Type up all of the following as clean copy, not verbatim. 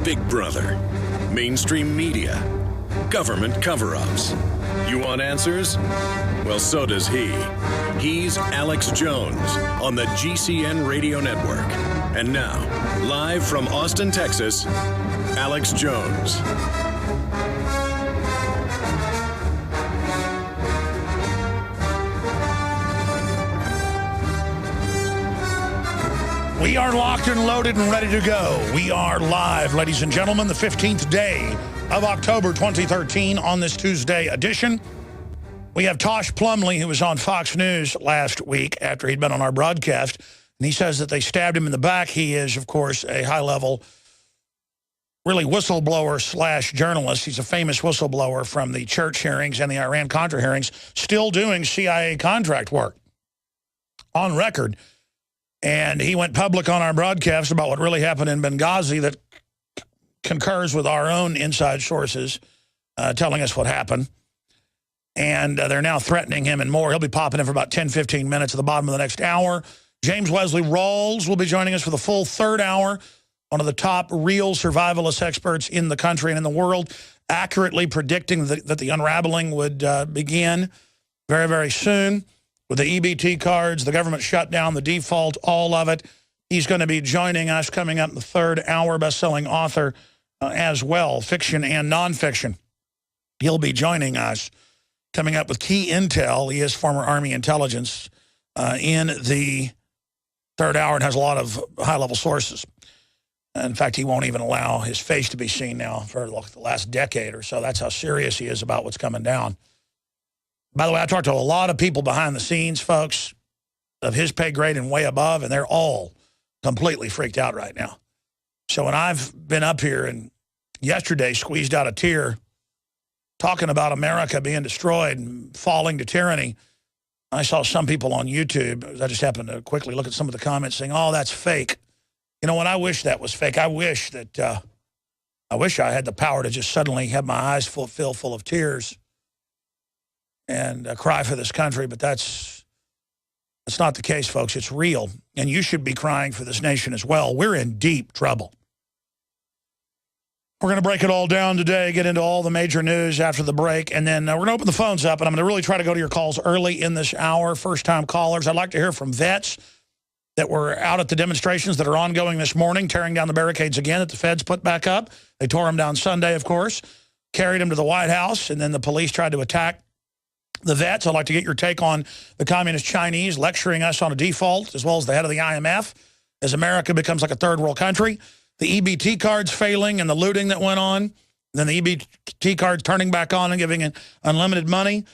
Big Brother, mainstream media, government cover-ups. You want answers? Well, so does he. He's Alex Jones on the GCN Radio Network. And now, live from Austin, Texas, Alex Jones. We are locked and loaded and ready to go. We are live, ladies and gentlemen, the 15th day of October 2013 on this Tuesday edition. We have Tosh Plumlee, who was on Fox News last week after he'd been on our broadcast, and he says that they stabbed him in the back. He is, of course, a high-level, really whistleblower slash journalist. He's a famous whistleblower from the church hearings and the Iran-Contra hearings, still doing CIA contract work on record. And he went public on our broadcast about what really happened in Benghazi that concurs with our own inside sources telling us what happened. And they're now threatening him and more. He'll be popping in for about 10, 15 minutes at the bottom of the next hour. James Wesley Rawles will be joining us for the full third hour, one of the top real survivalist experts in the country and in the world, accurately predicting that the unraveling would begin very, very soon. With the EBT cards, the government shutdown, the default, all of it. He's going to be joining us coming up in the third hour, best-selling author as well, fiction and nonfiction. He'll be joining us, coming up with key intel. He is former Army intelligence in the third hour and has a lot of high-level sources. In fact, he won't even allow his face to be seen now for the last decade or so. That's how serious he is about what's coming down. By the way, I talked to a lot of people behind the scenes, folks, of his pay grade and way above, and they're all completely freaked out right now. So when I've been up here and yesterday squeezed out a tear talking about America being destroyed and falling to tyranny, I saw some people on YouTube, I just happened to quickly look at some of the comments saying, oh, that's fake. You know what? I wish that was fake. I wish that, I wish I had the power to just suddenly have my eyes filled full of tears and cry for this country, but that's not the case, folks. It's real, and you should be crying for this nation as well. We're in deep trouble. We're going to break it all down today, get into all the major news after the break, and then we're going to open the phones up, and I'm going to really try to go to your calls early in this hour. First-time callers. I'd like to hear from vets that were out at the demonstrations that are ongoing this morning, tearing down the barricades again that the feds put back up. They tore them down Sunday, of course, carried them to the White House, and then the police tried to attack the vets. I'd like to get your take on the communist Chinese lecturing us on a default, as well as the head of the IMF, as America becomes like a third world country. The EBT cards failing and the looting that went on. Then the EBT cards turning back on and giving it unlimited money.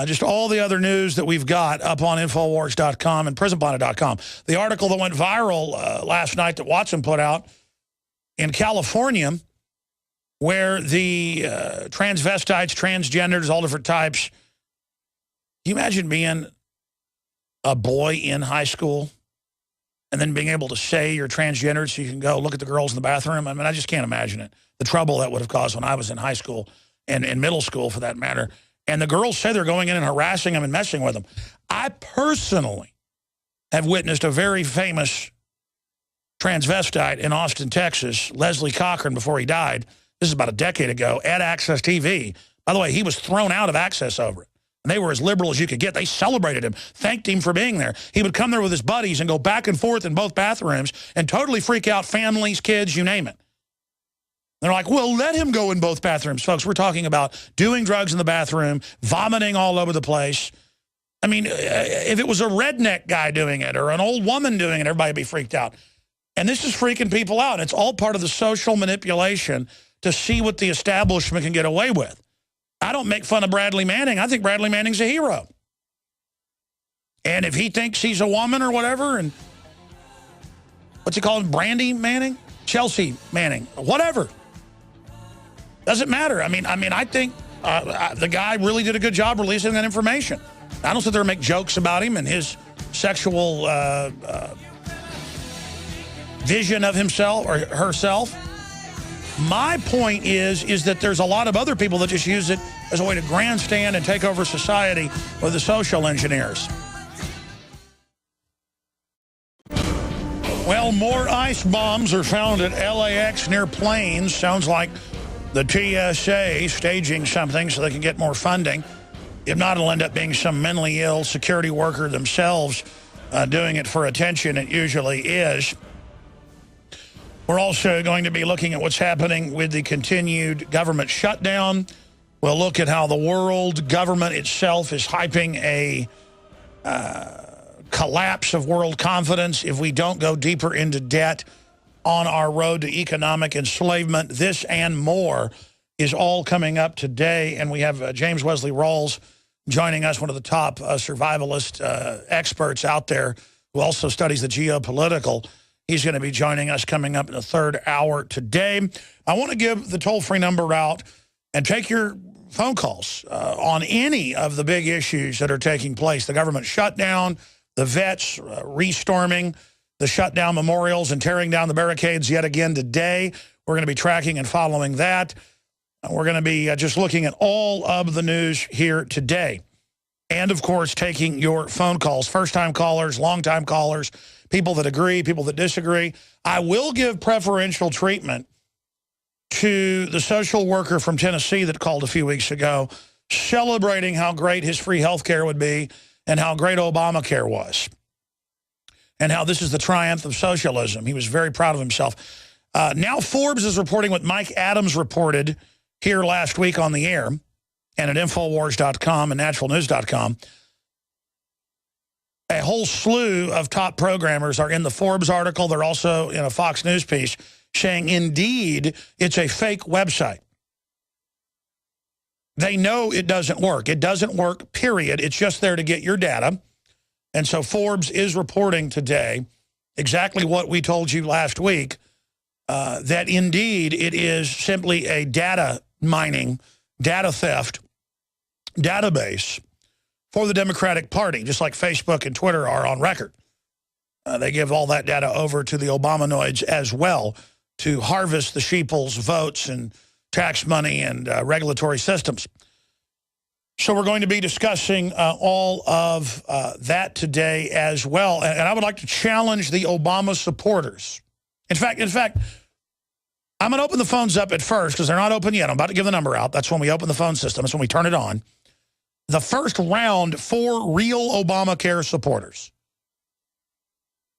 Just all the other news that we've got up on Infowars.com and Prisonplanet.com. The article that went viral last night that Watson put out in California, where the transvestites, transgenders, all different types. Can you imagine being a boy in high school and then being able to say you're transgender so you can go look at the girls in the bathroom? I mean, I just can't imagine it. The trouble that would have caused when I was in high school and in middle school, for that matter. And the girls say they're going in and harassing them and messing with them. I personally have witnessed a very famous transvestite in Austin, Texas, Leslie Cochran, before he died. This is about a decade ago, at Access TV. By the way, he was thrown out of Access over it. And they were as liberal as you could get. They celebrated him, thanked him for being there. He would come there with his buddies and go back and forth in both bathrooms and totally freak out families, kids, you name it. They're like, well, let him go in both bathrooms. Folks, we're talking about doing drugs in the bathroom, vomiting all over the place. I mean, if it was a redneck guy doing it or an old woman doing it, everybody would be freaked out. And this is freaking people out. It's all part of the social manipulation to see what the establishment can get away with. I don't make fun of Bradley Manning. I think Bradley Manning's a hero. And if he thinks he's a woman or whatever, and what's he called, Brandy Manning? Chelsea Manning, whatever. Doesn't matter. I mean, I think the guy really did a good job releasing that information. I don't sit there and make jokes about him and his sexual vision of himself or herself. My point is that there's a lot of other people that just use it as a way to grandstand and take over society with the social engineers. Well, Well, more ice bombs are found at LAX near planes. Sounds like the TSA staging something so they can get more funding. If not, it'll end up being some mentally ill security worker themselves doing it for attention. It usually is. We're also going to be looking at what's happening with the continued government shutdown. We'll look at how the world government itself is hyping a collapse of world confidence if we don't go deeper into debt on our road to economic enslavement. This and more is all coming up today. And we have James Wesley Rawles joining us, one of the top survivalist experts out there who also studies the geopolitical. He's going to be joining us coming up in the third hour today. I want to give the toll-free number out and take your phone calls on any of the big issues that are taking place. The government shutdown, the vets restorming the shutdown memorials and tearing down the barricades yet again today. We're going to be tracking and following that. We're going to be just looking at all of the news here today. And, of course, taking your phone calls, first-time callers, long-time callers, people that agree, people that disagree. I will give preferential treatment to the social worker from Tennessee that called a few weeks ago, celebrating how great his free health care would be and how great Obamacare was, and how this is the triumph of socialism. He was very proud of himself. Now Forbes is reporting what Mike Adams reported here last week on the air and at Infowars.com and naturalnews.com. A whole slew of top programmers are in the Forbes article. They're also in a Fox News piece saying, indeed, it's a fake website. They know it doesn't work. It doesn't work, period. It's just there to get your data. And so Forbes is reporting today exactly what we told you last week, that indeed it is simply a data mining, data theft database for the Democratic Party, just like Facebook and Twitter are on record. They give all that data over to the Obamanoids as well to harvest the sheeple's votes and tax money and regulatory systems. So we're going to be discussing all of that today as well. And I would like to challenge the Obama supporters. In fact, I'm going to open the phones up at first because they're not open yet. I'm about to give the number out. That's when we open the phone system. That's when we turn it on. The first round for real Obamacare supporters.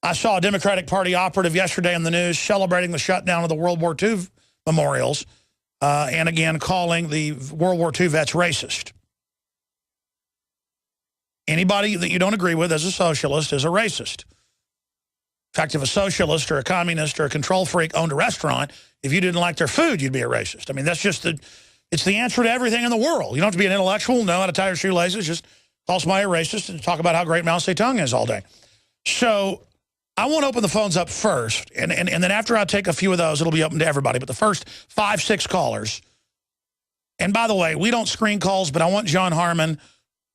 I saw a Democratic Party operative yesterday in the news celebrating the shutdown of the World War II memorials and again calling the World War II vets racist. Anybody that you don't agree with as a socialist is a racist. In fact, if a socialist or a communist or a control freak owned a restaurant, if you didn't like their food, you'd be a racist. I mean, that's just it's the answer to everything in the world. You don't have to be an intellectual, know how to tie your shoelaces, just call somebody a racist and talk about how great Mao Zedong is all day. So I want to open the phones up first, and then after I take a few of those, it'll be open to everybody. But the first 5, 6 callers, and by the way, we don't screen calls, but I want John Harmon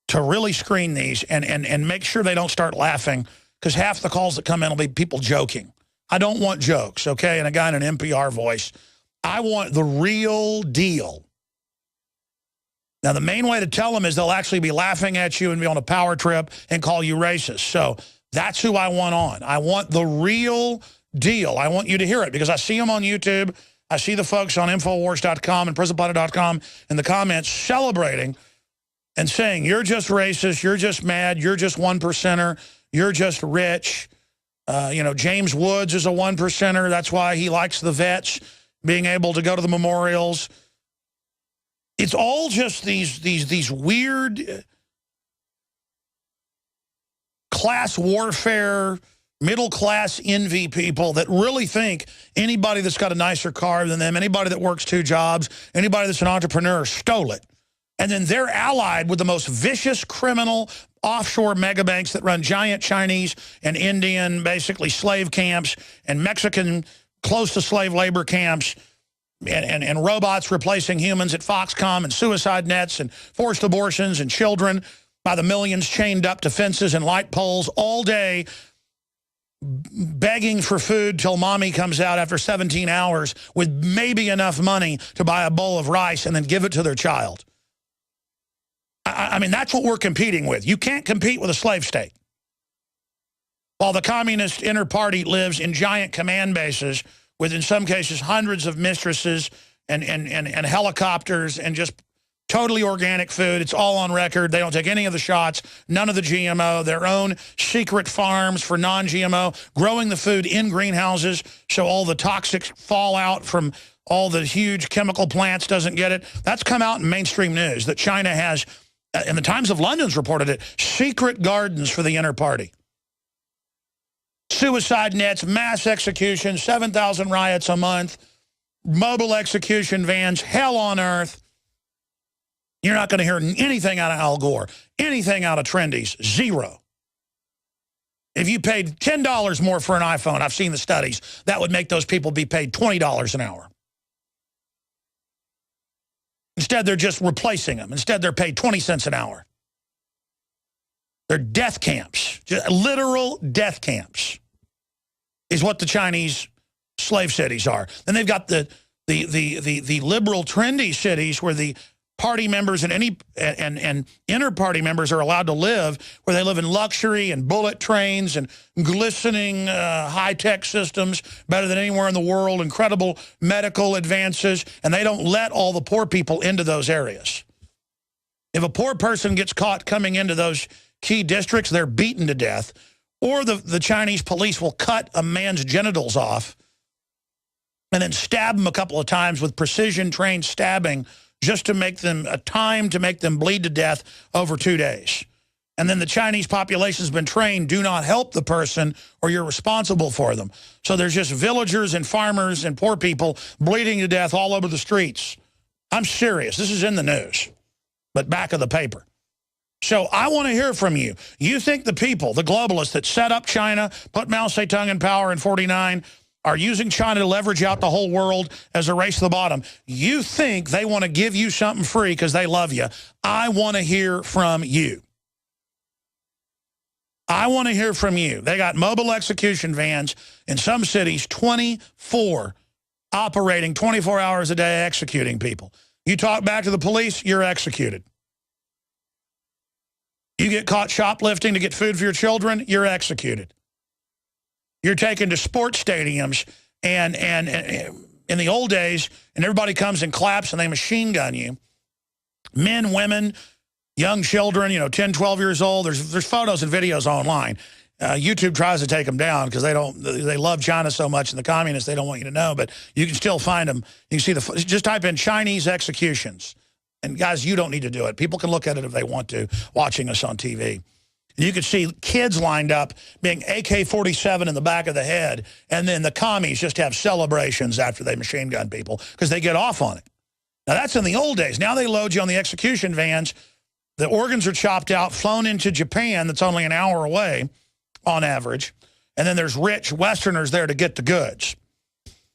to really screen these and make sure they don't start laughing, because half the calls that come in will be people joking. I don't want jokes, okay, and a guy in an NPR voice. I want the real deal. Now, the main way to tell them is they'll actually be laughing at you and be on a power trip and call you racist. So that's who I want on. I want the real deal. I want you to hear it because I see them on YouTube. I see the folks on Infowars.com and Prisonplanet.com in the comments celebrating and saying, you're just racist, you're just mad, you're just 1%er, you're just rich. James Woods is a 1%er. That's why he likes the vets being able to go to the memorials. It's all just these weird class warfare, middle-class envy people that really think anybody that's got a nicer car than them, anybody that works 2 jobs, anybody that's an entrepreneur stole it. And then they're allied with the most vicious criminal offshore megabanks that run giant Chinese and Indian, basically slave camps, and Mexican close to slave labor camps, and robots replacing humans at Foxconn, and suicide nets and forced abortions and children by the millions chained up to fences and light poles all day, begging for food till mommy comes out after 17 hours with maybe enough money to buy a bowl of rice and then give it to their child. I mean, that's what we're competing with. You can't compete with a slave state. while the communist inner party lives in giant command bases with, in some cases, hundreds of mistresses and helicopters and just totally organic food. It's all on record. They don't take any of the shots, none of the GMO, their own secret farms for non-GMO, growing the food in greenhouses so all the toxic fallout from all the huge chemical plants doesn't get it. That's come out in mainstream news that China has, and the Times of London's reported it, secret gardens for the inner party. Suicide nets, mass executions, 7,000 riots a month, mobile execution vans, hell on earth. You're not going to hear anything out of Al Gore, anything out of Trendies, zero. If you paid $10 more for an iPhone, I've seen the studies, that would make those people be paid $20 an hour. Instead, they're just replacing them. Instead, they're paid 20 cents an hour. They're death camps, just literal death camps is what the Chinese slave cities are. Then they've got the liberal, trendy cities where the party members and inner party members are allowed to live, where they live in luxury and bullet trains and glistening high-tech systems, better than anywhere in the world, incredible medical advances, and they don't let all the poor people into those areas. If a poor person gets caught coming into those key districts, they're beaten to death, or the Chinese police will cut a man's genitals off and then stab him a couple of times with precision-trained stabbing just to make them to make them bleed to death over 2 days. And then the Chinese population has been trained, do not help the person or you're responsible for them. So there's just villagers and farmers and poor people bleeding to death all over the streets. I'm serious. This is in the news, but back of the paper. So I want to hear from you. You think the people, the globalists that set up China, put Mao Zedong in power in '49, are using China to leverage out the whole world as a race to the bottom? You think they want to give you something free because they love you. I want to hear from you. I want to hear from you. They got mobile execution vans in some cities, 24, operating 24 hours a day, executing people. You talk back to the police, you're executed. You get caught shoplifting to get food for your children, you're executed. You're taken to sports stadiums, and in the old days, and everybody comes and claps and they machine gun you. Men, women, young children, 10, 12 years old. There's photos and videos online. YouTube tries to take them down because they love China so much and the communists, they don't want you to know, but you can still find them. You can see just type in Chinese executions. And guys, you don't need to do it. People can look at it if they want to, watching us on TV. You could see kids lined up being AK-47 in the back of the head, and then the commies just have celebrations after they machine gun people because they get off on it. Now, that's in the old days. Now they load you on the execution vans. The organs are chopped out, flown into Japan that's only an hour away on average, and then there's rich Westerners there to get the goods.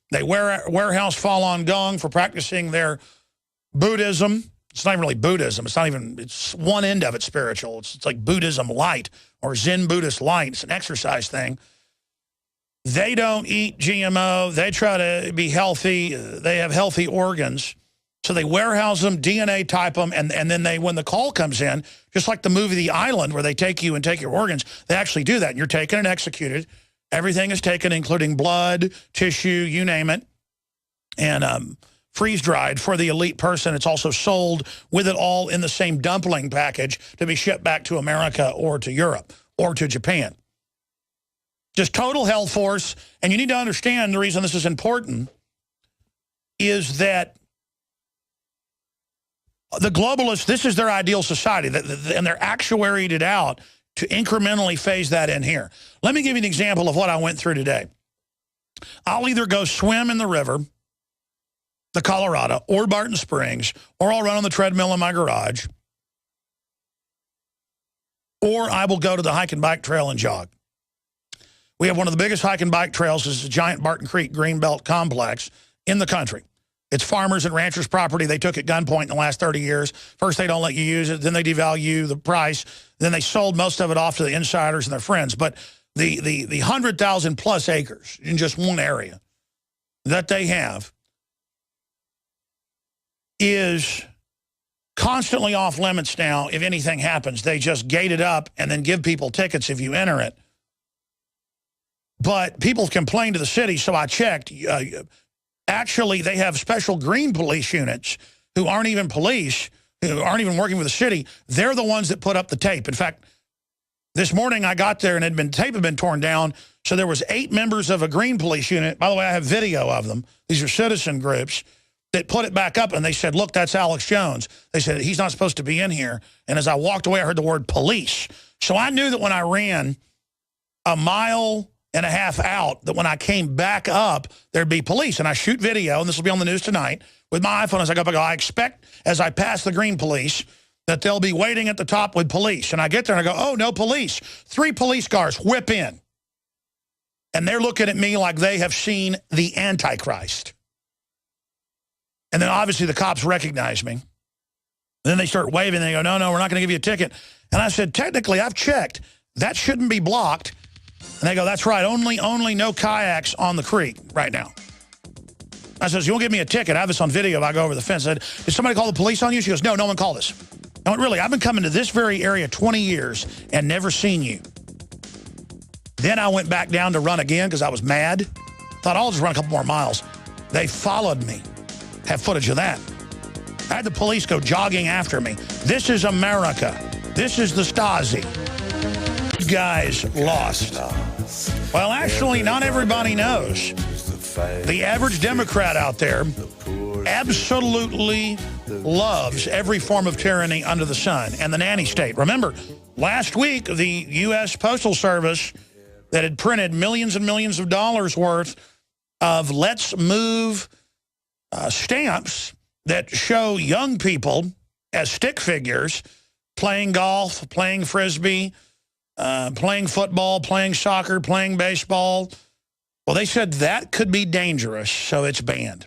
They warehouse Falun Gong for practicing their Buddhism. It's not even really Buddhism. It's one end of it spiritual. It's like Buddhism light or Zen Buddhist light. It's an exercise thing. They don't eat GMO. They try to be healthy. They have healthy organs. So they warehouse them, DNA type them, and then when the call comes in, just like the movie The Island where they take you and take your organs, they actually do that. And you're taken and executed. Everything is taken, including blood, tissue, you name it. And freeze-dried for the elite person. It's also sold with it all in the same dumpling package to be shipped back to America or to Europe or to Japan. Just total hell force. And you need to understand the reason this is important is that the globalists, this is their ideal society, and they're actuaried it out to incrementally phase that in here. Let me give you an example of what I went through today. I'll either go swim in the river, the Colorado, or Barton Springs, or I'll run on the treadmill in my garage, or I will go to the hike and bike trail and jog. We have one of the biggest hike and bike trails. It's a giant Barton Creek Greenbelt complex in the country. It's farmers and ranchers' property. They took at gunpoint in the last 30 years. First, they don't let you use it. Then they devalue the price. Then they sold most of it off to the insiders and their friends. But the 100,000 plus acres in just one area that they have is constantly off limits now. If anything happens, they just gate it up and then give people tickets if you enter it. But people complained to the city, so I checked. Actually, they have special green police units who aren't even police, who aren't even working with the city. They're the ones that put up the tape. In fact, this morning I got there and tape had been torn down, so there was 8 members of a green police unit. By the way, I have video of them. These are citizen groups that put it back up, and they said, look, that's Alex Jones. They said, he's not supposed to be in here. And as I walked away, I heard the word police. So I knew that when I ran a mile and a half out, that when I came back up, there'd be police. And I shoot video, and this will be on the news tonight, with my iPhone as I go up. I go, I expect, as I pass the green police, that they'll be waiting at the top with police. And I get there, and I go, oh, no police. 3 police cars whip in. And they're looking at me like they have seen the Antichrist. And then obviously the cops recognize me. And then they start waving, and they go, no, we're not going to give you a ticket. And I said, technically, I've checked. That shouldn't be blocked. And they go, that's right, only no kayaks on the creek right now. I says, you won't give me a ticket. I have this on video if I go over the fence. I said, did somebody call the police on you? She goes, no one called us. I went, really, I've been coming to this very area 20 years and never seen you. Then I went back down to run again because I was mad. Thought I'll just run a couple more miles. They followed me. Have footage of that. I had the police go jogging after me. This is America. This is the Stasi. Guys lost. Well, actually, not everybody knows. The average Democrat out there absolutely loves every form of tyranny under the sun and the nanny state. Remember, last week, the U.S. Postal Service that had printed millions and millions of dollars worth of Let's Move stamps that show young people as stick figures playing golf, playing Frisbee, playing football, playing soccer, playing baseball. Well, they said that could be dangerous, so it's banned.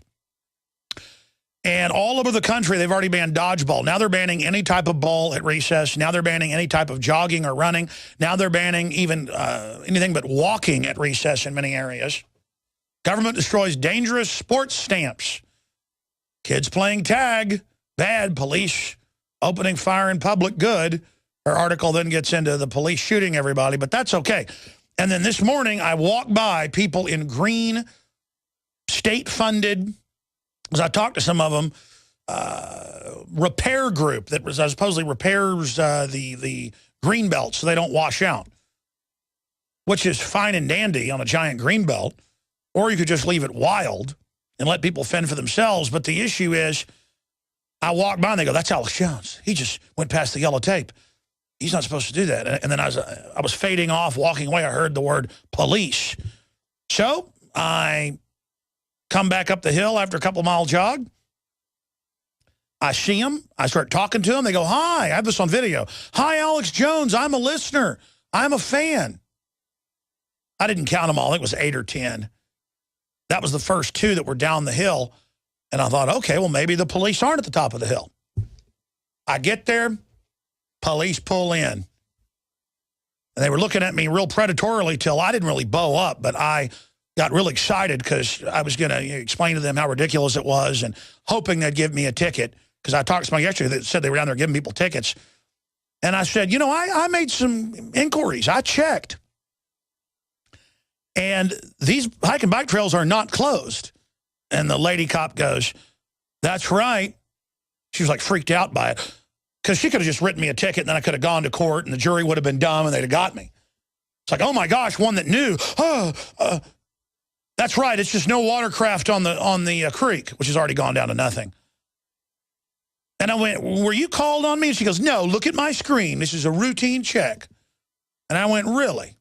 And all over the country, they've already banned dodgeball. Now they're banning any type of ball at recess. Now they're banning any type of jogging or running. Now they're banning even anything but walking at recess in many areas. Government destroys dangerous sports stamps. Kids playing tag, bad. Police opening fire in public, good. Her article then gets into the police shooting everybody, but that's okay. And then this morning, I walked by people in green, state-funded, as I talked to some of them, repair group that was supposedly repairs the green belt so they don't wash out, which is fine and dandy on a giant green belt, or you could just leave it wild and let people fend for themselves. But the issue is, I walked by and they go, that's Alex Jones. He just went past the yellow tape. He's not supposed to do that. And then I was fading off, walking away. I heard the word police. So I come back up the hill after a couple-mile jog. I see him. I start talking to him. They go, hi. I have this on video. Hi, Alex Jones. I'm a listener. I'm a fan. I didn't count them all. I think it was 8 or 10. That was the first 2 that were down the hill. And I thought, okay, well, maybe the police aren't at the top of the hill. I get there. Police pull in. And they were looking at me real predatorily till I didn't really bow up, but I got really excited because I was going to explain to them how ridiculous it was and hoping they'd give me a ticket, because I talked to somebody yesterday that said they were down there giving people tickets. And I said, you know, I made some inquiries. I checked. And these hike and bike trails are not closed. And the lady cop goes, that's right. She was like freaked out by it. Because she could have just written me a ticket, and then I could have gone to court, and the jury would have been dumb, and they'd have got me. It's like, oh, my gosh, one that knew. That's right. It's just no watercraft on the creek, which has already gone down to nothing. And I went, were you called on me? And she goes, no, look at my screen. This is a routine check. And I went, really?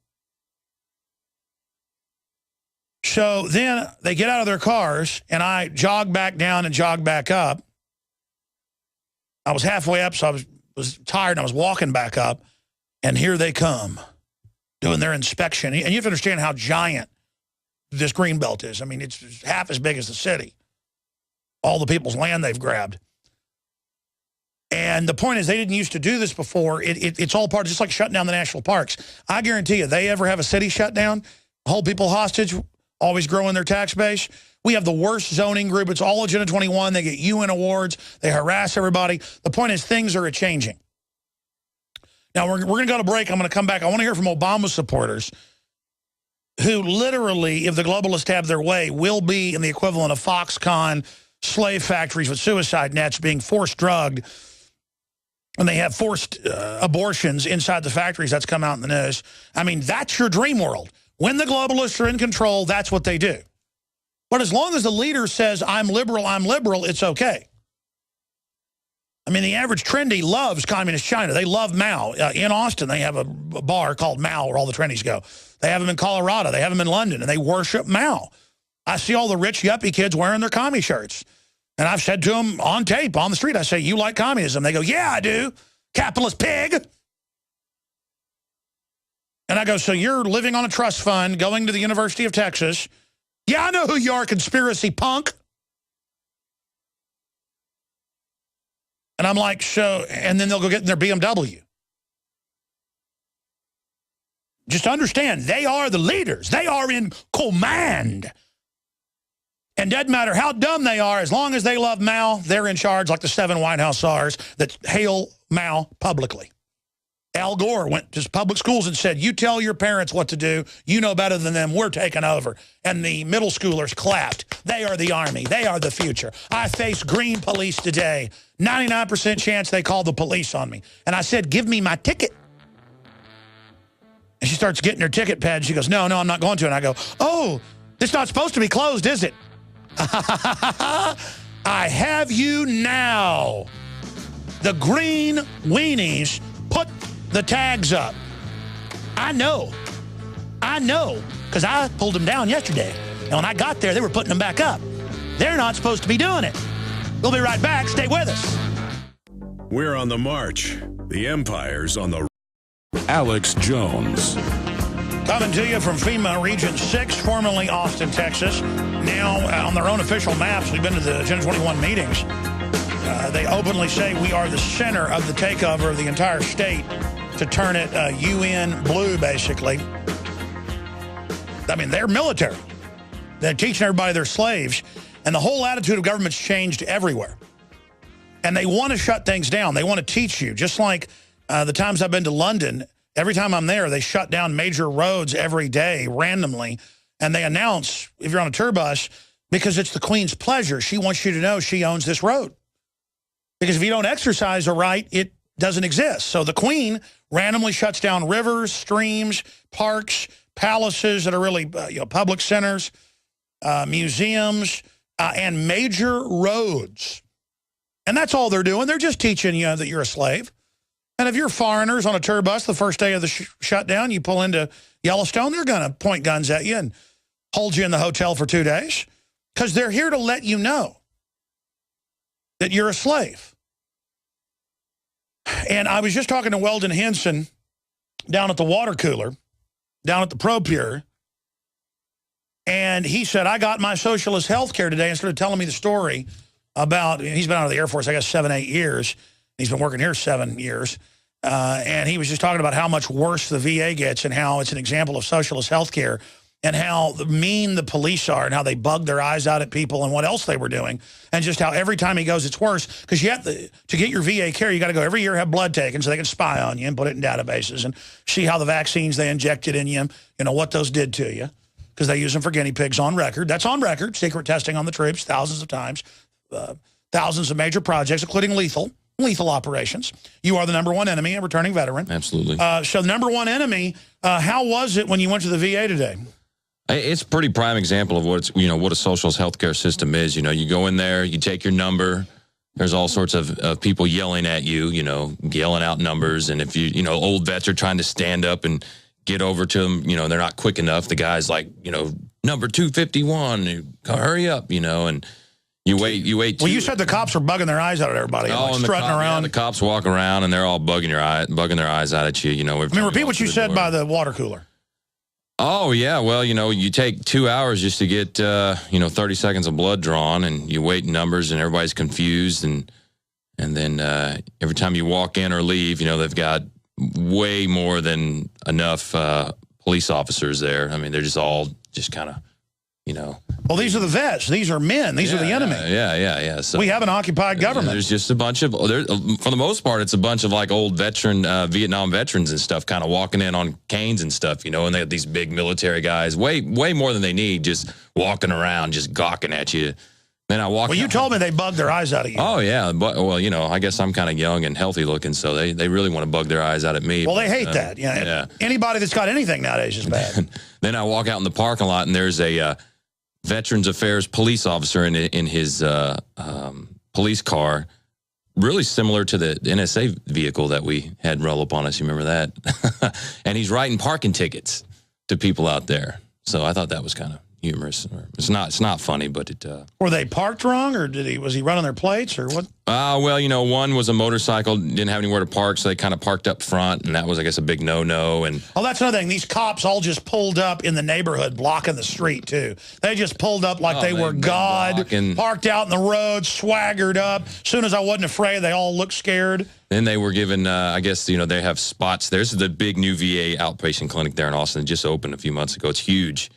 So then they get out of their cars, and I jog back down and jog back up. I was halfway up, so I was tired, and I was walking back up, and here they come, doing their inspection. And you have to understand how giant this green belt is. I mean, it's half as big as the city. All the people's land they've grabbed. And the point is, they didn't used to do this before. It's all part of just like shutting down the national parks. I guarantee you, they ever have a city shut down, hold people hostage, always growing their tax base. We have the worst zoning group. It's all Agenda 21. They get UN awards. They harass everybody. The point is, things are changing. Now, we're going to go to break. I'm going to come back. I want to hear from Obama supporters. who literally, if the globalists have their way, will be in the equivalent of Foxconn slave factories with suicide nets being forced drugged. And they have forced abortions inside the factories. That's come out in the news. I mean, that's your dream world. When the globalists are in control, that's what they do. But as long as the leader says, I'm liberal, it's okay. I mean, the average trendy loves communist China. They love Mao. In Austin, they have a bar called Mao where all the trendies go. They have them in Colorado. They have them in London, and they worship Mao. I see all the rich yuppie kids wearing their commie shirts. And I've said to them on tape, on the street, I say, you like communism? They go, yeah, I do. Capitalist pig. And I go, so you're living on a trust fund, going to the University of Texas. Yeah, I know who you are, conspiracy punk. And I'm like, so, and then they'll go get in their BMW. Just understand, they are the leaders. They are in command. And doesn't matter how dumb they are, as long as they love Mao, they're in charge, like the 7 White House czars that hail Mao publicly. Al Gore went to public schools and said, you tell your parents what to do. You know better than them. We're taking over. And the middle schoolers clapped. They are the army. They are the future. I faced green police today. 99% chance they called the police on me. And I said, give me my ticket. And she starts getting her ticket pad. She goes, no, I'm not going to. And I go, oh, it's not supposed to be closed, is it? I have you now. The green weenies put the tags up. I know, because I pulled them down yesterday. And when I got there, they were putting them back up. They're not supposed to be doing it. We'll be right back. Stay with us. We're on the march. The empire's on the... Alex Jones. Coming to you from FEMA Region 6, formerly Austin, Texas. Now, on their own official maps, we've been to the Gen 21 meetings. They openly say we are the center of the takeover of the entire state to turn it UN blue, basically. I mean, they're military. They're teaching everybody they're slaves. And the whole attitude of government's changed everywhere. And they want to shut things down. They want to teach you. Just like the times I've been to London, every time I'm there, they shut down major roads every day randomly. And they announce, if you're on a tour bus, because it's the Queen's pleasure. She wants you to know she owns this road. Because if you don't exercise a right, it doesn't exist. So the Queen randomly shuts down rivers, streams, parks, palaces that are really public centers, museums, and major roads. And that's all they're doing. They're just teaching you that you're a slave. And if you're foreigners on a tour bus the first day of the shutdown, you pull into Yellowstone, they're going to point guns at you and hold you in the hotel for 2 days because they're here to let you know that you're a slave. And I was just talking to Weldon Henson down at the water cooler, down at the ProPure, and he said, I got my socialist health care today, and started telling me the story about, he's been out of the Air Force, I guess, 7, 8 years. He's been working here 7 years. And he was just talking about how much worse the VA gets and how it's an example of socialist health care and how mean the police are and how they bug their eyes out at people and what else they were doing. And just how every time he goes, it's worse. Because you have to get your VA care, you got to go every year, have blood taken so they can spy on you and put it in databases and see how the vaccines they injected in you, what those did to you. Because they use them for guinea pigs on record. That's on record. Secret testing on the troops thousands of times. Thousands of major projects, including lethal operations. You are the #1 enemy, a returning veteran. Absolutely. So the #1 enemy, how was it when you went to the VA today? It's a pretty prime example of what what a socialist healthcare system is. You go in there, you take your number. There's all sorts of people yelling at you, yelling out numbers. And if old vets are trying to stand up and get over to them, they're not quick enough. The guy's like, number 251, hurry up, and you wait. Well, you said the cops were bugging their eyes out at everybody, strutting around. Yeah, the cops walk around and they're all bugging their eyes out at you. Repeat what you said by the water cooler. Oh, yeah. Well, you take 2 hours just to get, 30 seconds of blood drawn, and you wait numbers, and everybody's confused. And then every time you walk in or leave, they've got way more than enough police officers there. I mean, they're just all kind of, Well, these are the vets. These are men. These are the enemy. Yeah. So we have an occupied government. There's just a bunch of, for the most part, it's a bunch of like old Vietnam veterans and stuff kind of walking in on canes and stuff, you know, and they have these big military guys, way more than they need, just walking around, just gawking at you. Then I walk. Well, you told me they bugged their eyes out of you. Oh, yeah. But, well, you know, I guess I'm kind of young and healthy looking, so they really want to bug their eyes out at me. Well, they hate that. Yeah. Anybody that's got anything nowadays is bad. Then I walk out in the parking lot, and there's a Veterans Affairs police officer in his police car, really similar to the NSA vehicle that we had roll up on us. You remember that? And he's writing parking tickets to people out there. So I thought that was kind of humorous. It's not funny, but it. Were they parked wrong, or was he running their plates, or what? Well, you know, one was a motorcycle, didn't have anywhere to park, so they kind of parked up front, and that was, I guess, a big no-no. And that's another thing. These cops all just pulled up in the neighborhood, blocking the street too. They just pulled up like they were God, parked out in the road, swaggered up. As soon as I wasn't afraid, they all looked scared. Then they were given, I guess, you know, they have spots. There's the big new VA outpatient clinic there in Austin. It just opened a few months ago. It's huge.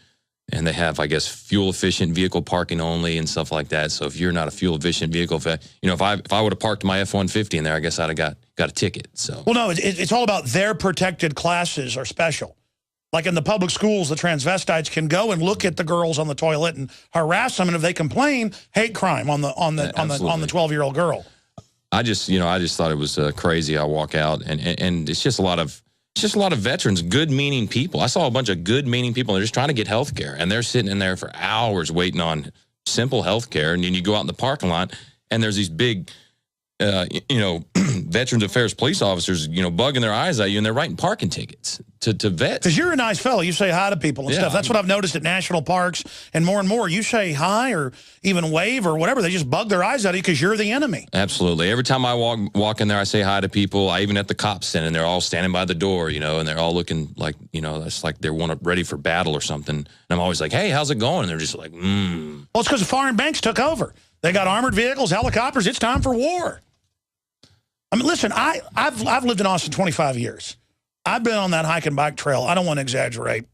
And they have, I guess, fuel-efficient vehicle parking only and stuff like that. So if you're not a fuel-efficient vehicle, if I would have parked my F-150 in there, I guess I'd have got a ticket. So well, no, it's all about their protected classes are special. Like in the public schools, the transvestites can go and look at the girls on the toilet and harass them, and if they complain, hate crime on the 12-year-old girl. I just thought it was crazy. I walk out and it's just a lot of. It's just a lot of veterans, good-meaning people. I saw a bunch of good-meaning people. They're just trying to get health care, and they're sitting in there for hours waiting on simple health care. And then you go out in the parking lot, and there's these big, Veterans Affairs police officers, bugging their eyes at you, and they're writing parking tickets to vets. Because you're a nice fellow. You say hi to people and stuff. That's what I've noticed at national parks, and more. You say hi or even wave or whatever. They just bug their eyes at you because you're the enemy. Absolutely. Every time I walk in there, I say hi to people. I even at the cops stand, and they're all standing by the door, and they're all looking like, it's like they're ready for battle or something. And I'm always like, hey, how's it going? And they're just like, Well, it's because the foreign banks took over. They got armored vehicles, helicopters. It's time for war. I mean, listen, I've lived in Austin 25 years. I've been on that hike and bike trail, I don't want to exaggerate,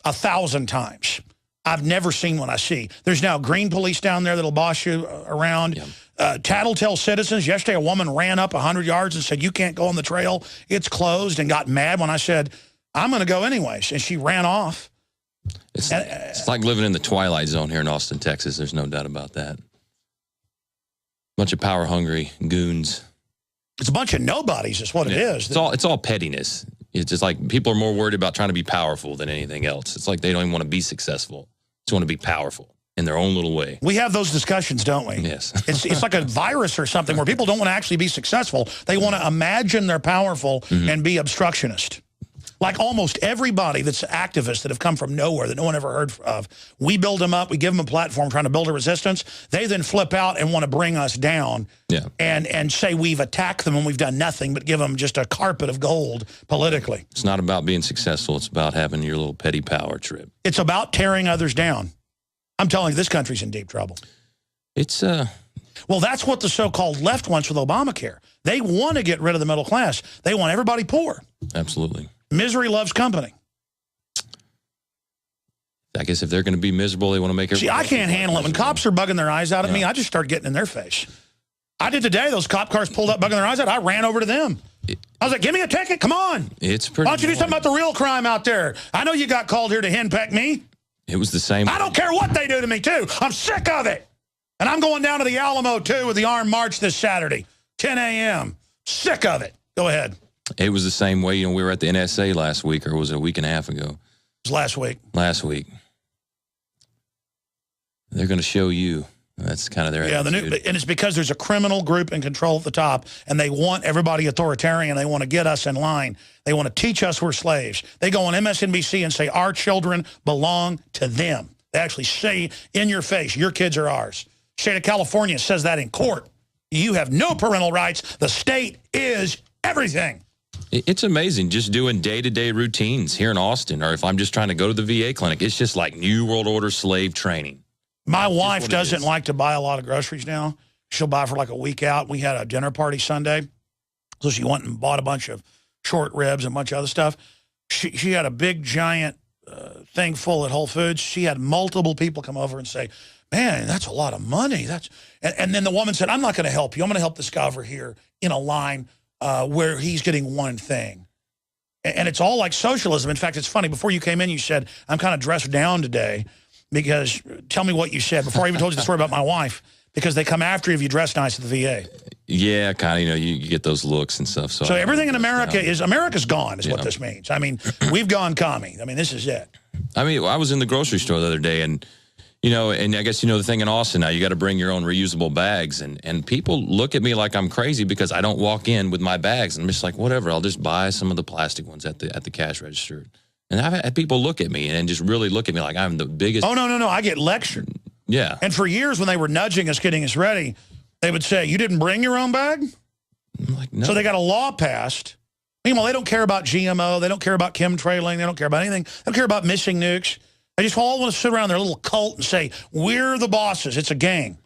1,000 times. I've never seen what I see. There's now green police down there that'll boss you around. Yeah. Tattletale citizens. Yesterday, a woman ran up 100 yards and said, you can't go on the trail. It's closed, and got mad when I said, I'm going to go anyways. And she ran off. It's like living in the Twilight Zone here in Austin, Texas. There's no doubt about that. Bunch of power-hungry goons. It's a bunch of nobodies is what it is. It's all pettiness. It's just like people are more worried about trying to be powerful than anything else. It's like they don't even want to be successful. They just want to be powerful in their own little way. We have those discussions, don't we? Yes. It's like a virus or something where people don't want to actually be successful. They want to imagine they're powerful and be obstructionist. Like almost everybody that's activists that have come from nowhere that no one ever heard of, we build them up, we give them a platform trying to build a resistance. They then flip out and want to bring us down and say we've attacked them when we've done nothing but give them just a carpet of gold politically. It's not about being successful. It's about having your little petty power trip. It's about tearing others down. I'm telling you, this country's in deep trouble. It's Well, that's what the so-called left wants with Obamacare. They want to get rid of the middle class. They want everybody poor. Absolutely. Misery loves company. I guess if they're going to be miserable, they want to make everybody. See, I can't handle it. When cops are bugging their eyes out at me, I just start getting in their face. I did today. Those cop cars pulled up bugging their eyes out. I ran over to them. I was like, give me a ticket. Come on. It's pretty. Why don't you do something about the real crime out there? I know you got called here to henpeck me. It was the same. I don't care what they do to me, too. I'm sick of it. And I'm going down to the Alamo, too, with the armed march this Saturday, 10 a.m. Sick of it. Go ahead. It was the same way. We were at the NSA last week, or was it a week and a half ago? It was last week. Last week. They're going to show you. That's kind of their attitude. And it's because there's a criminal group in control at the top, and they want everybody authoritarian. They want to get us in line. They want to teach us we're slaves. They go on MSNBC and say our children belong to them. They actually say in your face, your kids are ours. State of California says that in court. You have no parental rights. The state is everything. It's amazing just doing day-to-day routines here in Austin, or if I'm just trying to go to the VA clinic, it's just like New World Order slave training. My wife doesn't like to buy a lot of groceries now. She'll buy for like a week out. We had a dinner party Sunday, so she went and bought a bunch of short ribs and a bunch of other stuff. She had a big, giant thing full at Whole Foods, she had multiple people come over and say, man, that's a lot of money. And then the woman said, I'm not going to help you. I'm going to help this guy over here in a line where he's getting one thing. And it's all like socialism. In fact, it's funny. Before you came in, you said, I'm kind of dressed down today because, tell me what you said. Before I even told you the story about my wife, because they come after you if you dress nice at the VA. Yeah, kind of, you know, you get those looks and stuff. So everything in America America's gone is what this means. I mean, we've gone commie. I mean, this is it. I mean, I was in the grocery store the other day and, you know, and I guess, you know, the thing in Austin now, you got to bring your own reusable bags. And people look at me like I'm crazy because I don't walk in with my bags. And I'm just like, whatever, I'll just buy some of the plastic ones at the cash register. And I've had people look at me and just really look at me like I'm the biggest. Oh, no. I get lectured. Yeah. And for years when they were nudging us, getting us ready, they would say, you didn't bring your own bag? I'm like, no. So they got a law passed. Meanwhile, they don't care about GMO. They don't care about chemtrailing. They don't care about anything. They don't care about missing nukes. They just all want to sit around their little cult and say, we're the bosses. It's a gang.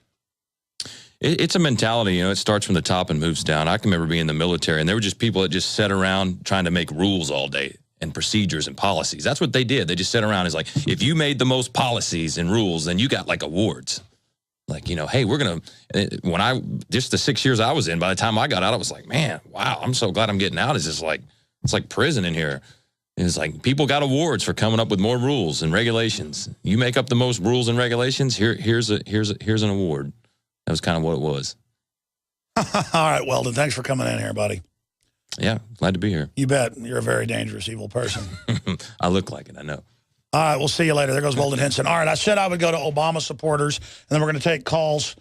It's a mentality, you know, it starts from the top and moves down. I can remember being in the military, and there were just people that just sat around trying to make rules all day and procedures and policies. That's what they did. They just sat around. It's like, if you made the most policies and rules, then you got, like, awards. Like, you know, hey, we're going to, just the 6 years I was in, by the time I got out, I was like, man, wow, I'm so glad I'm getting out. It's just like, it's like prison in here. It's like people got awards for coming up with more rules and regulations. You make up the most rules and regulations. Here's an award. That was kind of what it was. All right, Weldon, thanks for coming in here, buddy. Yeah, glad to be here. You bet. You're a very dangerous, evil person. I look like it, I know. All right, we'll see you later. There goes Weldon Henson. All right, I said I would go to Obama supporters, and then we're going to take calls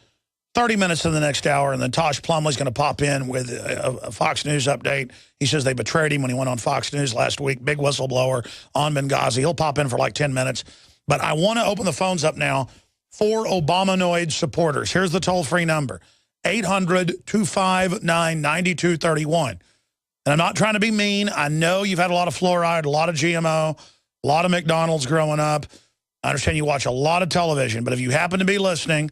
30 minutes in the next hour, and then Tosh Plumlee's going to pop in with a Fox News update. He says they betrayed him when he went on Fox News last week. Big whistleblower on Benghazi. He'll pop in for like 10 minutes. But I want to open the phones up now for Obamanoid supporters. Here's the toll-free number, 800-259-9231. And I'm not trying to be mean. I know you've had a lot of fluoride, a lot of GMO, a lot of McDonald's growing up. I understand you watch a lot of television, but if you happen to be listening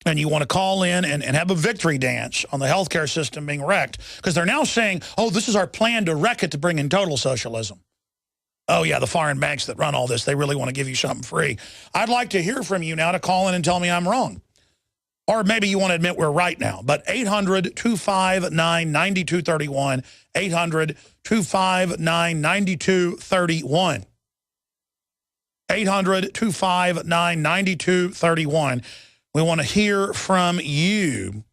and you want to call in and have a victory dance on the healthcare system being wrecked, because they're now saying, oh, this is our plan to wreck it to bring in total socialism. Oh, yeah, the foreign banks that run all this, they really want to give you something free. I'd like to hear from you now to call in and tell me I'm wrong. Or maybe you want to admit we're right now. But 800-259-9231, 800-259-9231. 800-259-9231. We want to hear from you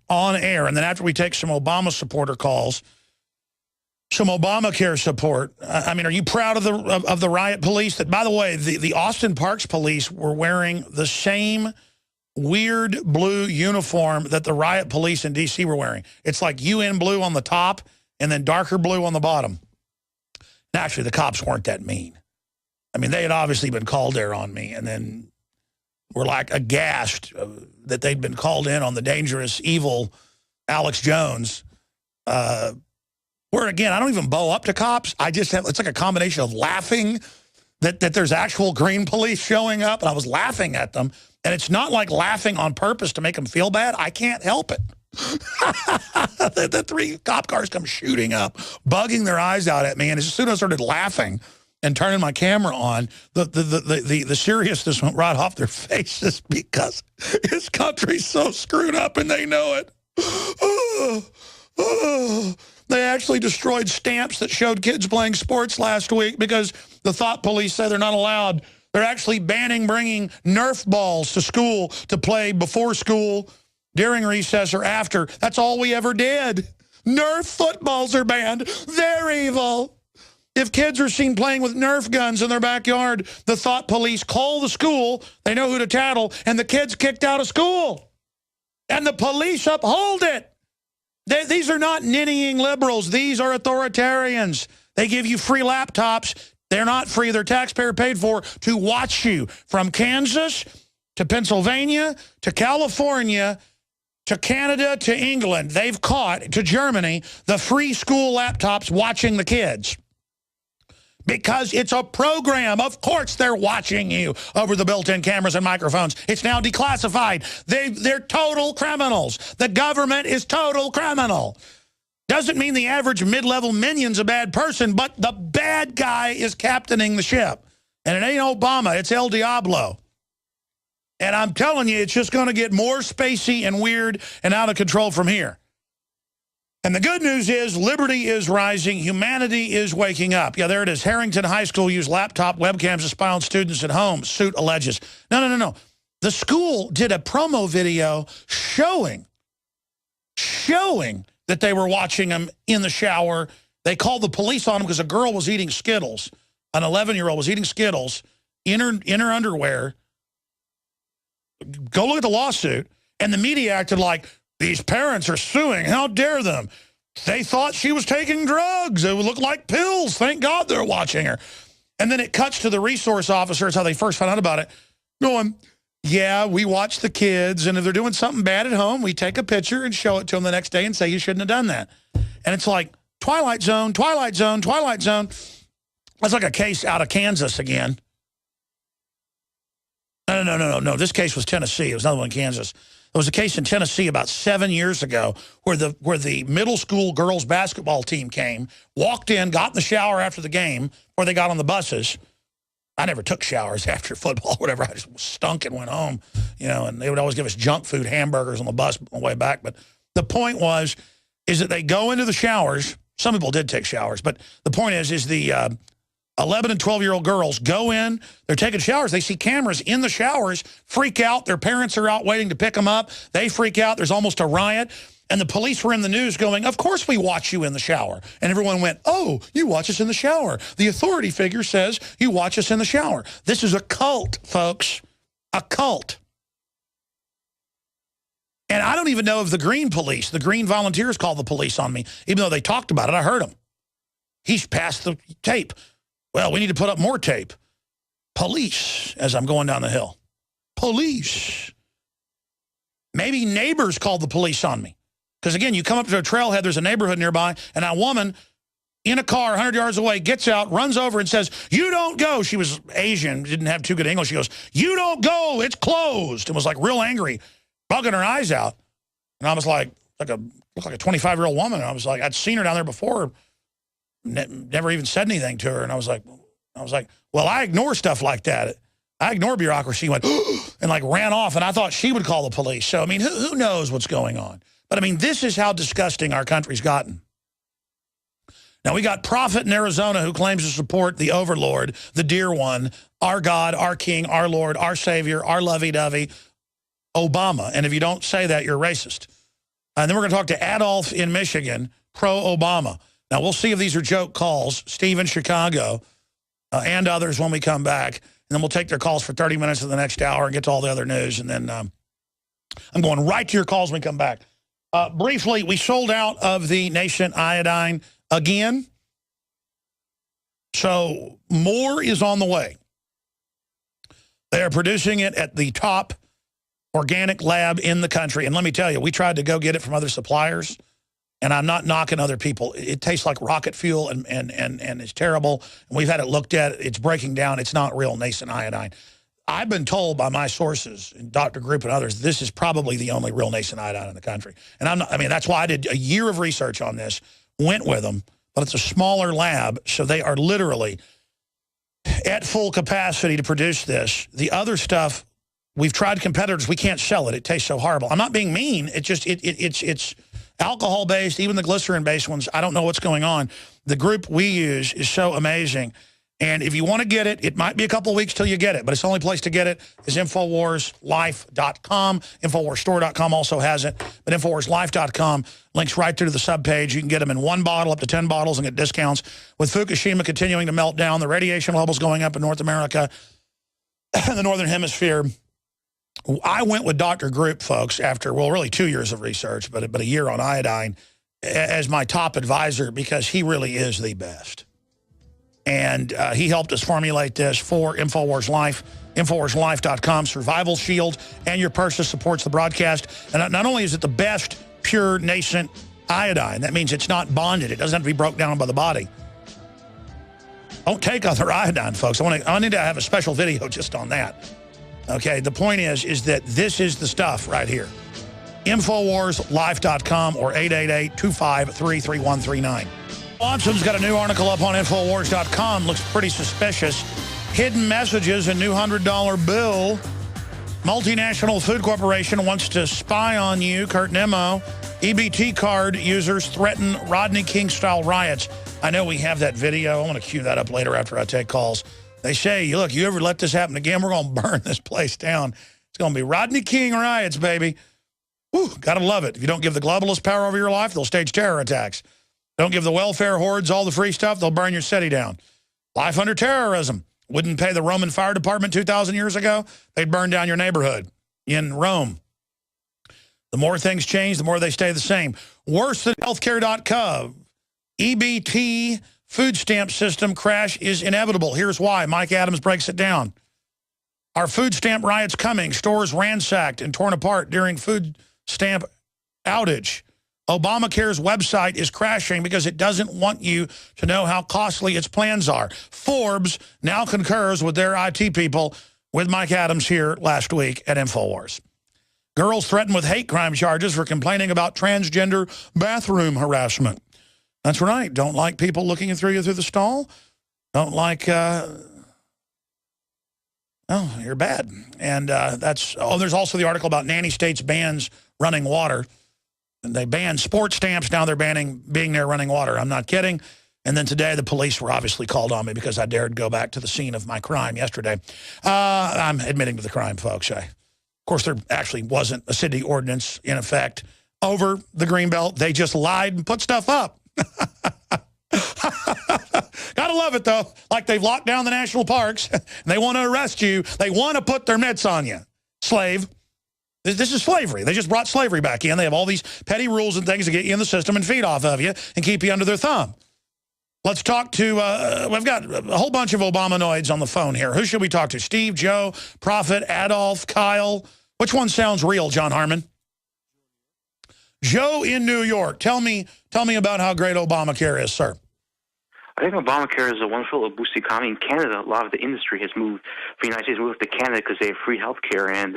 on air. And then after we take some Obama supporter calls, some Obamacare support. I mean, are you proud of the riot police? That, by the way, the Austin Parks police were wearing the same weird blue uniform that the riot police in D.C. were wearing. It's like UN blue on the top and then darker blue on the bottom. And actually, the cops weren't that mean. I mean, they had obviously been called there on me and then were like aghast that they'd been called in on the dangerous, evil Alex Jones. Where, again, I don't even bow up to cops. I just have, it's like a combination of laughing that there's actual green police showing up, and I was laughing at them. And it's not like laughing on purpose to make them feel bad. I can't help it. The three cop cars come shooting up, bugging their eyes out at me. And as soon as I started laughing and turning my camera on, the seriousness went right off their faces because this country's so screwed up and they know it. They actually destroyed stamps that showed kids playing sports last week because the thought police say they're not allowed. They're actually banning bringing Nerf balls to school to play before school, during recess, or after. That's all we ever did. Nerf footballs are banned. They're evil. If kids are seen playing with Nerf guns in their backyard, the thought police call the school, they know who to tattle, and the kids kicked out of school. And the police uphold it. These are not ninnying liberals. These are authoritarians. They give you free laptops. They're not free. They're taxpayer paid for to watch you from Kansas to Pennsylvania to California to Canada to England. They've caught, to Germany, the free school laptops watching the kids. Because it's a program. Of course they're watching you over the built-in cameras and microphones. It's now declassified. They're total criminals. The government is total criminal. Doesn't mean the average mid-level minion's a bad person, but the bad guy is captaining the ship. And it ain't Obama, it's El Diablo. And I'm telling you, it's just going to get more spacey and weird and out of control from here. And the good news is liberty is rising. Humanity is waking up. Yeah, there it is. Harrington High School used laptop webcams to spy on students at home, suit alleges. No. The school did a promo video showing that they were watching them in the shower. They called the police on them because a girl was eating Skittles. An 11-year-old was eating Skittles in her underwear. Go look at the lawsuit. And the media acted like, these parents are suing. How dare them? They thought she was taking drugs. It would look like pills. Thank God they're watching her. And then it cuts to the resource officer. It's how they first found out about it. Going, yeah, we watch the kids, and if they're doing something bad at home, we take a picture and show it to them the next day and say, you shouldn't have done that. And it's like, Twilight Zone, Twilight Zone, Twilight Zone. That's like a case out of Kansas again. No. This case was Tennessee. It was another one in Kansas. There was a case in Tennessee about 7 years ago where the middle school girls basketball team came, walked in, got in the shower after the game, or they got on the buses. I never took showers after football, whatever. I just stunk and went home, and they would always give us junk food, hamburgers on the bus on the way back. But the point is that they go into the showers. Some people did take showers, but the point is the 11 and 12-year-old girls go in, they're taking showers, they see cameras in the showers, freak out, their parents are out waiting to pick them up, they freak out, there's almost a riot, and the police were in the news going, of course we watch you in the shower. And everyone went, oh, you watch us in the shower. The authority figure says you watch us in the shower. This is a cult, folks, a cult. And I don't even know if the Green police, the Green volunteers called the police on me, even though they talked about it, I heard them. He's passed the tape. Well, we need to put up more tape. Police, as I'm going down the hill. Police. Maybe neighbors called the police on me. Because, again, you come up to a trailhead, there's a neighborhood nearby, and a woman in a car 100 yards away gets out, runs over and says, you don't go. She was Asian, didn't have too good English. She goes, you don't go, it's closed. And was like real angry, bugging her eyes out. And I was like looked like a 25-year-old woman. And I was like, I'd seen her down there before. Never even said anything to her. And I was like, well, I ignore stuff like that. I ignore bureaucracy. She went, and like ran off. And I thought she would call the police. So, I mean, who knows what's going on? But, I mean, this is how disgusting our country's gotten. Now, we got Prophet in Arizona who claims to support the overlord, the dear one, our God, our King, our Lord, our Savior, our lovey-dovey, Obama. And if you don't say that, you're racist. And then we're going to talk to Adolf in Michigan, pro-Obama. Now, we'll see if these are joke calls, Steve in Chicago, and others when we come back. And then we'll take their calls for 30 minutes of the next hour and get to all the other news. And then I'm going right to your calls when we come back. Briefly, we sold out of the Nascent iodine again. So more is on the way. They are producing it at the top organic lab in the country. And let me tell you, we tried to go get it from other suppliers. And I'm not knocking other people. It tastes like rocket fuel and it's terrible. And we've had it looked at. It's breaking down. It's not real Nascent iodine. I've been told by my sources, Dr. Group and others, this is probably the only real Nascent iodine in the country. And that's why I did a year of research on this, went with them, but it's a smaller lab, so they are literally at full capacity to produce this. The other stuff, we've tried competitors, we can't sell it. It tastes so horrible. I'm not being mean. It's alcohol-based, even the glycerin-based ones. I don't know what's going on. The group we use is so amazing. And if you want to get it, it might be a couple of weeks till you get it, but it's the only place to get it is InfoWarsLife.com. InfoWarsStore.com also has it, but InfoWarsLife.com links right through to the subpage. You can get them in 1 bottle, up to 10 bottles, and get discounts. With Fukushima continuing to melt down, the radiation levels going up in North America and the Northern Hemisphere, I went with Dr. Group, folks, after, well, really 2 years of research, but a year on iodine, as my top advisor, because he really is the best. And he helped us formulate this for InfoWars Life, InfoWarsLife.com, Survival Shield, and your purchase supports the broadcast. And not only is it the best pure Nascent iodine, that means it's not bonded. It doesn't have to be broke down by the body. Don't take other iodine, folks. I need to have a special video just on that. Okay, the point is that this is the stuff right here. InfoWarsLife.com or 888-253-3139. Watson's got a new article up on InfoWars.com. Looks pretty suspicious. Hidden messages and new $100 bill. Multinational food corporation wants to spy on you. Kurt Nemo. EBT card users threaten Rodney King style riots. I know we have that video. I want to cue that up later after I take calls. They say, look, you ever let this happen again, we're going to burn this place down. It's going to be Rodney King riots, baby. Whew, gotta love it. If you don't give the globalists power over your life, they'll stage terror attacks. Don't give the welfare hordes all the free stuff, they'll burn your city down. Life under terrorism. Wouldn't pay the Roman fire department 2,000 years ago, they'd burn down your neighborhood in Rome. The more things change, the more they stay the same. Worse than healthcare.gov. EBT food stamp system crash is inevitable. Here's why. Mike Adams breaks it down. Are food stamp riots coming? Stores ransacked and torn apart during food stamp outage. Obamacare's website is crashing because it doesn't want you to know how costly its plans are. Forbes now concurs with their IT people with Mike Adams here last week at InfoWars. Girls threatened with hate crime charges for complaining about transgender bathroom harassment. That's right. Don't like people looking through you through the stall. Don't like, oh, you're bad. And there's also the article about nanny states bans running water. And they banned sports stamps. Now they're banning being there running water. I'm not kidding. And then today the police were obviously called on me because I dared go back to the scene of my crime yesterday. I'm admitting to the crime, folks. Of course, there actually wasn't a city ordinance in effect over the Greenbelt. They just lied and put stuff up. Gotta love it, though. Like they've locked down the national parks, and they want to arrest you. They want to put their mitts on you. Slave. This is slavery. They just brought slavery back in. They have all these petty rules and things to get you in the system and feed off of you and keep you under their thumb. Let's talk to, we've got a whole bunch of Obamanoids on the phone here. Who should we talk to? Steve, Joe, Prophet, Adolf, Kyle. Which one sounds real, John Harmon? Joe in New York. Tell me about how great Obamacare is, sir. I think Obamacare is a wonderful boost to the economy. In Canada, a lot of the industry has moved from the United States, moved to Canada because they have free health care and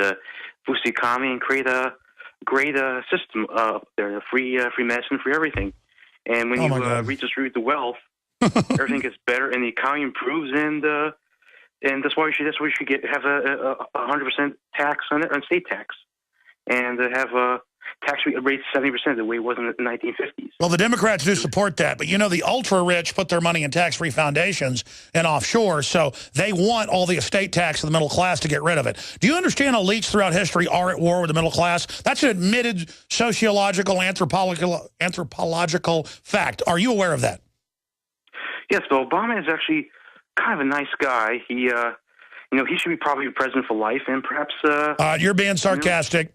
boost the economy and create a great system up there, free medicine, free everything. And when you redistribute the wealth, everything gets better and the economy improves. And that's why we should have a 100% tax on state tax, and have a tax rate 70% the way it was in the 1950s. Well, the Democrats do support that, but you know the ultra-rich put their money in tax-free foundations and offshore, so they want all the estate tax of the middle class to get rid of it. Do you understand elites throughout history are at war with the middle class? That's an admitted sociological, anthropological fact. Are you aware of that? Yes, but Obama is actually kind of a nice guy. He, he should be probably president for life, and perhaps... you're being sarcastic.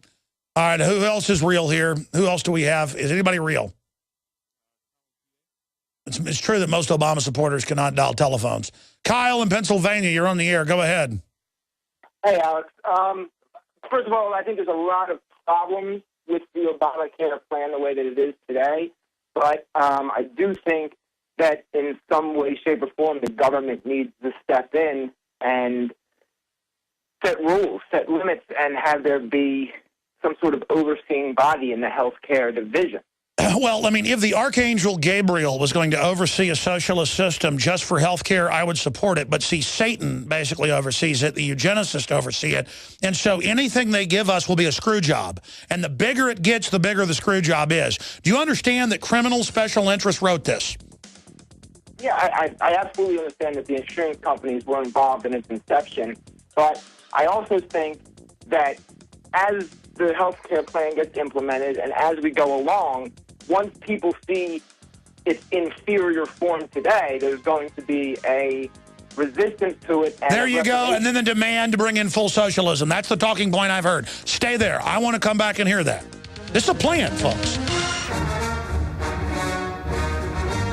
All right, who else is real here? Who else do we have? Is anybody real? It's true that most Obama supporters cannot dial telephones. Kyle in Pennsylvania, you're on the air. Go ahead. Hey, Alex. First of all, I think there's a lot of problems with the Obamacare plan the way that it is today. But I do think that in some way, shape, or form, the government needs to step in and set rules, set limits, and have there be some sort of overseeing body in the healthcare division. Well, I mean, if the Archangel Gabriel was going to oversee a socialist system just for healthcare, I would support it. But see, Satan basically oversees it. The eugenicists oversee it. And so anything they give us will be a screw job. And the bigger it gets, the bigger the screw job is. Do you understand that criminal special interests wrote this? Yeah, I absolutely understand that the insurance companies were involved in its inception. But I also think that as the healthcare plan gets implemented and as we go along, once people see its inferior form today, there's going to be a resistance to it. And there you go. And then the demand to bring in full socialism. That's the talking point I've heard. Stay there. I want to come back and hear that. This is a plan, folks.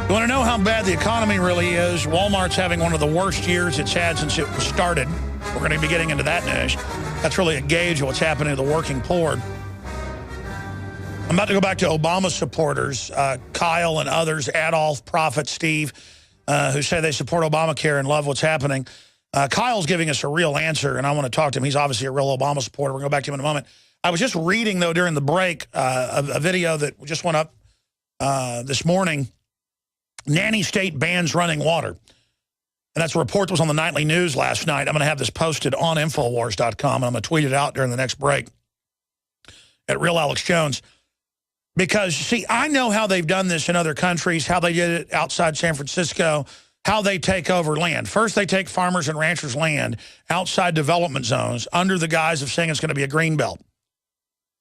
You want to know how bad the economy really is? Walmart's having one of the worst years it's had since it was started. We're going to be getting into that news. That's really a gauge of what's happening to the working poor. I'm about to go back to Obama supporters, Kyle and others, Adolf, Prophet, Steve, who say they support Obamacare and love what's happening. Kyle's giving us a real answer, and I want to talk to him. He's obviously a real Obama supporter. We'll go back to him in a moment. I was just reading, though, during the break, a video that just went up this morning. Nanny state bans running water. And that's a report that was on the nightly news last night. I'm going to have this posted on Infowars.com, and I'm going to tweet it out during the next break at Real Alex Jones. Because, see, I know how they've done this in other countries, how they did it outside San Francisco, how they take over land. First, they take farmers and ranchers' land outside development zones under the guise of saying it's going to be a green belt,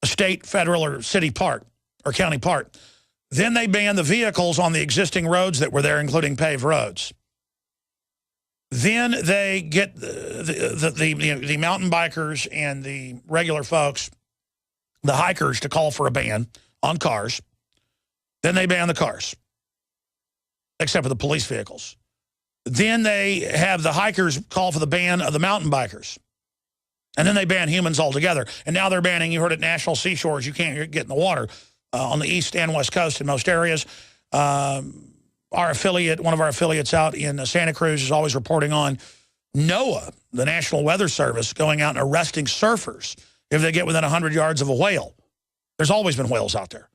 a state, federal, or city park, or county park. Then they ban the vehicles on the existing roads that were there, including paved roads. Then they get the mountain bikers and the regular folks, the hikers, to call for a ban on cars. Then they ban the cars, except for the police vehicles. Then they have the hikers call for the ban of the mountain bikers. And then they ban humans altogether. And now they're banning, you heard it, national seashores. You can't get in the water on the east and west coast in most areas. Our affiliate, one of our affiliates out in Santa Cruz, is always reporting on NOAA, the National Weather Service, going out and arresting surfers if they get within 100 yards of a whale. There's always been whales out there.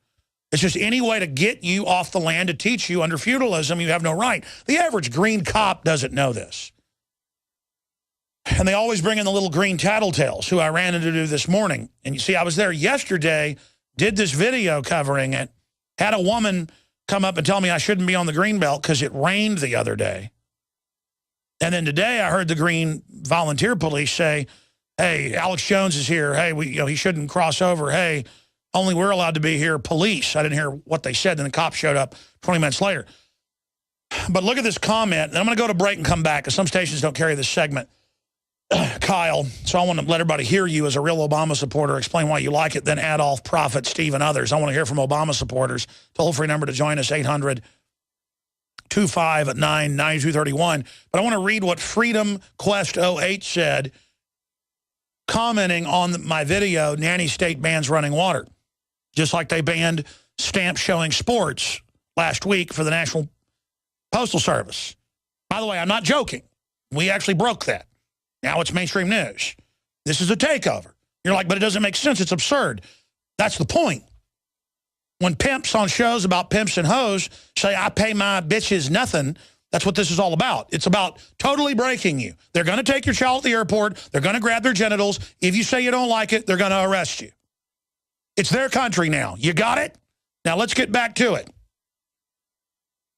It's just any way to get you off the land to teach you under feudalism you have no right. The average green cop doesn't know this. And they always bring in the little green tattletales, who I ran into this morning. And you see, I was there yesterday, did this video covering it, had a woman come up and tell me I shouldn't be on the green belt because it rained the other day. And then today I heard the green volunteer police say, hey, Alex Jones is here. Hey, he shouldn't cross over. Hey, only we're allowed to be here. Police. I didn't hear what they said. Then the cops showed up 20 minutes later. But look at this comment. And I'm going to go to break and come back because some stations don't carry this segment. Kyle, so I want to let everybody hear you as a real Obama supporter, explain why you like it, then Adolf, Prophet, Steve, and others. I want to hear from Obama supporters. Toll-free number to join us, 800-259-9231. But I want to read what Freedom Quest 08 said, commenting on my video, Nanny State Bans Running Water. Just like they banned stamps showing sports last week for the National Postal Service. By the way, I'm not joking. We actually broke that. Now it's mainstream news. This is a takeover. You're like, but it doesn't make sense. It's absurd. That's the point. When pimps on shows about pimps and hoes say, I pay my bitches nothing, that's what this is all about. It's about totally breaking you. They're going to take your child at the airport. They're going to grab their genitals. If you say you don't like it, they're going to arrest you. It's their country now. You got it? Now let's get back to it.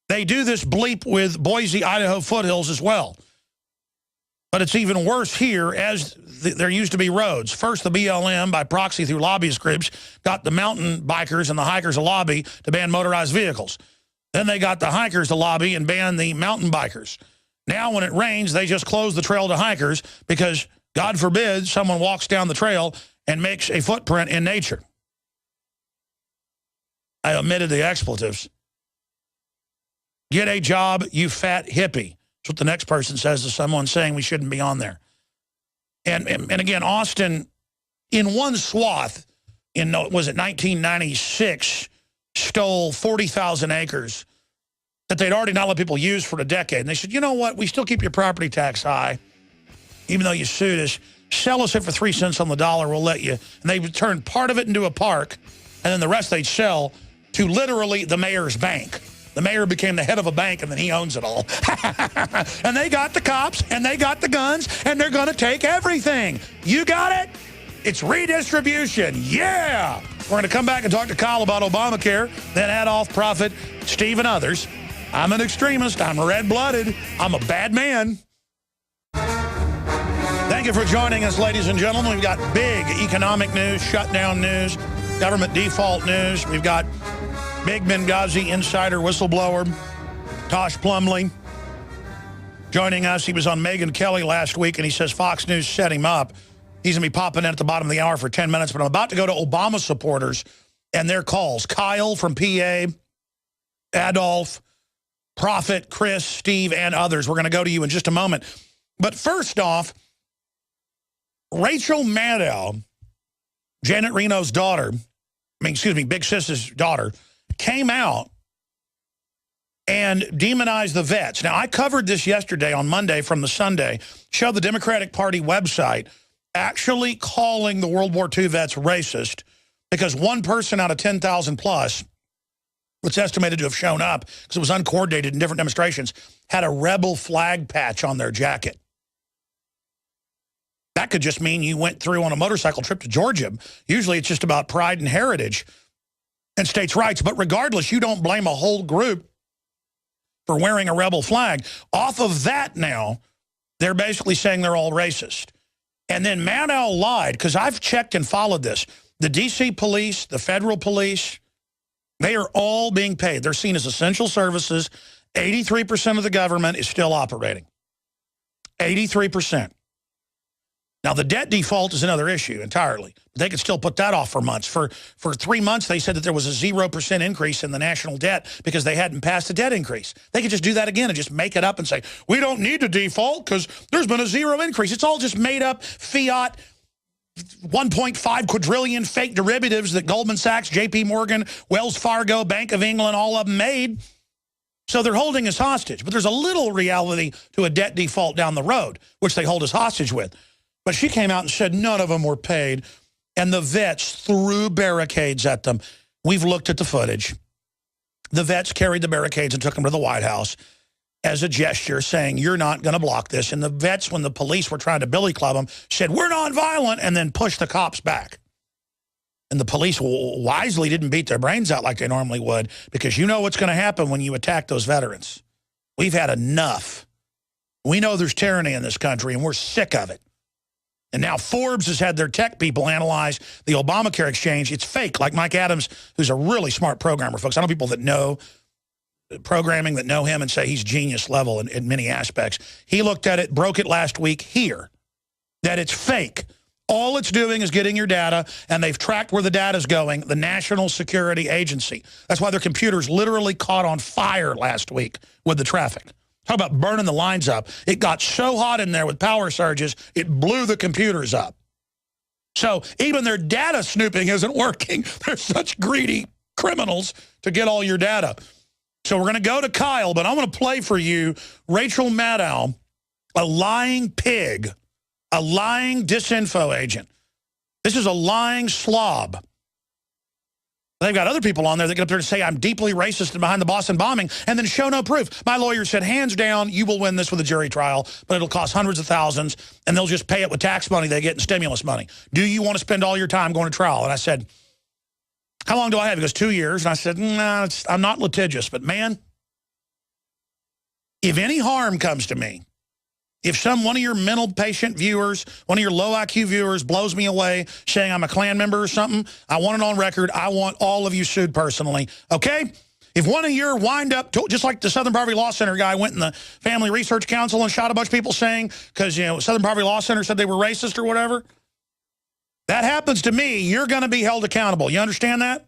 They do this bleep with Boise, Idaho foothills as well. But it's even worse here, as there used to be roads. First, the BLM, by proxy through lobbyist groups, got the mountain bikers and the hikers to lobby to ban motorized vehicles. Then they got the hikers to lobby and ban the mountain bikers. Now, when it rains, they just close the trail to hikers because, God forbid, someone walks down the trail and makes a footprint in nature. I omitted the expletives. Get a job, you fat hippie. That's what the next person says to someone saying we shouldn't be on there. And again, Austin, in one swath, in, was it 1996, stole 40,000 acres that they'd already not let people use for a decade. And they said, you know what, we still keep your property tax high, even though you sued us. Sell us it for 3 cents on the dollar, we'll let you. And they would turn part of it into a park, and then the rest they'd sell to literally the mayor's bank. The mayor became the head of a bank, and then he owns it all. And they got the cops, and they got the guns, and they're going to take everything. You got it? It's redistribution. Yeah! We're going to come back and talk to Kyle about Obamacare, then Adolf, Prophet, Steve, and others. I'm an extremist. I'm red-blooded. I'm a bad man. Thank you for joining us, ladies and gentlemen. We've got big economic news, shutdown news, government default news. We've got big Benghazi insider whistleblower, Tosh Plumlee, joining us. He was on Megyn Kelly last week, and he says Fox News set him up. He's going to be popping in at the bottom of the hour for 10 minutes, but I'm about to go to Obama supporters and their calls. Kyle from PA, Adolf, Prophet, Chris, Steve, and others. We're going to go to you in just a moment. But first off, Rachel Maddow, Janet Reno's daughter, Big Sis's daughter, came out and demonized the vets. Now, I covered this yesterday on Monday from the Sunday, showed the Democratic Party website actually calling the World War II vets racist because one person out of 10,000 plus, what's estimated to have shown up because it was uncoordinated in different demonstrations, had a rebel flag patch on their jacket. That could just mean you went through on a motorcycle trip to Georgia. Usually it's just about pride and heritage and states' rights. But regardless, you don't blame a whole group for wearing a rebel flag. Off of that now, they're basically saying they're all racist. And then Maddow lied, because I've checked and followed this. The D.C. police, the federal police, they are all being paid. They're seen as essential services. 83% of the government is still operating. 83%. Now, the debt default is another issue entirely. They could still put that off for months. For 3 months, they said that there was a 0% increase in the national debt because they hadn't passed a debt increase. They could just do that again and just make it up and say, we don't need to default because there's been a 0 increase. It's all just made up fiat 1.5 quadrillion fake derivatives that Goldman Sachs, J.P. Morgan, Wells Fargo, Bank of England, all of them made. So they're holding us hostage. But there's a little reality to a debt default down the road, which they hold us hostage with. But she came out and said none of them were paid. And the vets threw barricades at them. We've looked at the footage. The vets carried the barricades and took them to the White House as a gesture saying, you're not going to block this. And the vets, when the police were trying to billy club them, said, we're nonviolent, and then pushed the cops back. And the police wisely didn't beat their brains out like they normally would, because you know what's going to happen when you attack those veterans. We've had enough. We know there's tyranny in this country, and we're sick of it. And now Forbes has had their tech people analyze the Obamacare exchange. It's fake, like Mike Adams, who's a really smart programmer, folks. I know people that know programming, that know him and say he's genius level in many aspects. He looked at it, broke it last week here, that it's fake. All it's doing is getting your data, and they've tracked where the data's going, the National Security Agency. That's why their computers literally caught on fire last week with the traffic. Talk about burning the lines up. It got so hot in there with power surges, it blew the computers up. So even their data snooping isn't working. They're such greedy criminals to get all your data. So we're going to go to Kyle, but I want to play for you Rachel Maddow, a lying pig, a lying disinfo agent. This is a lying slob. They've got other people on there that get up there and say, I'm deeply racist and behind the Boston bombing, and then show no proof. My lawyer said, hands down, you will win this with a jury trial, but it'll cost hundreds of thousands, and they'll just pay it with tax money they get in stimulus money. Do you want to spend all your time going to trial? And I said, how long do I have? He goes, 2 years. And I said, nah, I'm not litigious, but man, if any harm comes to me, if one of your mental patient viewers, one of your low IQ viewers blows me away saying I'm a Klan member or something, I want it on record. I want all of you sued personally, okay? If one of your wind-up, just like the Southern Poverty Law Center guy went in the Family Research Council and shot a bunch of people saying, because, you know, Southern Poverty Law Center said they were racist or whatever, that happens to me, you're going to be held accountable. You understand that?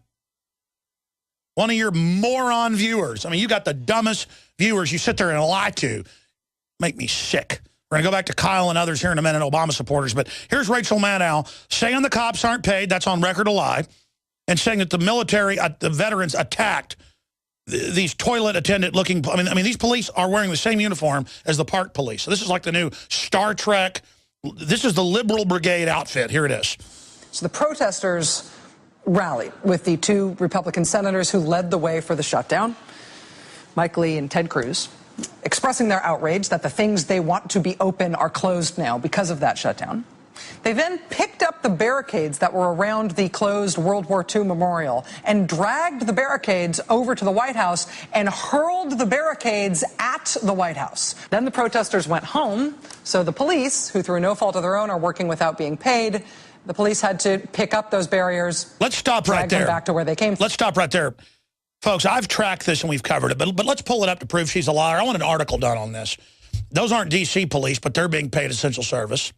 One of your moron viewers. I mean, you got the dumbest viewers you sit there and lie to. Make me sick. We're going to go back to Kyle and others here in a minute, Obama supporters. But here's Rachel Maddow saying the cops aren't paid. That's on record a lie. And saying that the military, the veterans attacked these toilet attendant looking. I mean, these police are wearing the same uniform as the park police. So this is like the new Star Trek. This is the liberal brigade outfit. Here it is. So the protesters rallied with the 2 Republican senators who led the way for the shutdown, Mike Lee and Ted Cruz, expressing their outrage that the things they want to be open are closed now because of that shutdown. They then picked up the barricades that were around the closed World War II memorial and dragged the barricades over to the White House and hurled the barricades at the White House. Then the protesters went home, so the police, who through no fault of their own are working without being paid, the police had to pick up those barriers. Let's stop right there. Drag them back to where they came from. Let's stop right there. Folks, I've tracked this and we've covered it, but let's pull it up to prove she's a liar. I want an article done on this. Those aren't D.C. police, but they're being paid essential service.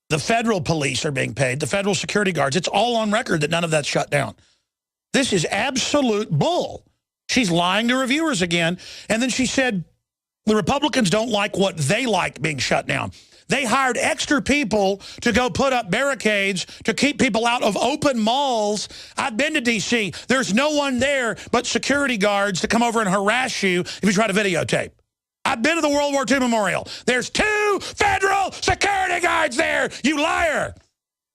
The federal police are being paid, the federal security guards. It's all on record that none of that's shut down. This is absolute bull. She's lying to her viewers again. And then she said the Republicans don't like what they like being shut down. They hired extra people to go put up barricades to keep people out of open malls. I've been to D.C. There's no one there but security guards to come over and harass you if you try to videotape. I've been to the World War II Memorial. There's 2 federal security guards there, you liar.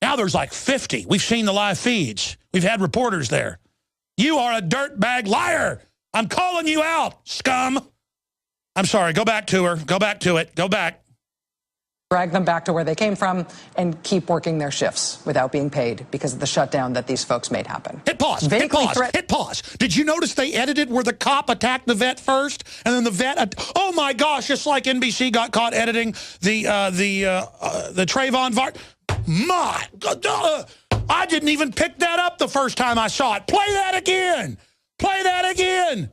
Now there's like 50. We've seen the live feeds. We've had reporters there. You are a dirtbag liar. I'm calling you out, scum. I'm sorry. Go back to her. Go back to it. Go back. Drag them back to where they came from and keep working their shifts without being paid because of the shutdown that these folks made happen. Hit pause. Hit pause. Hit pause. Did you notice they edited where the cop attacked the vet first, and then the vet? Oh my gosh! Just like NBC got caught editing the Trayvon Vart. My God, I didn't even pick that up the first time I saw it. Play that again. Play that again.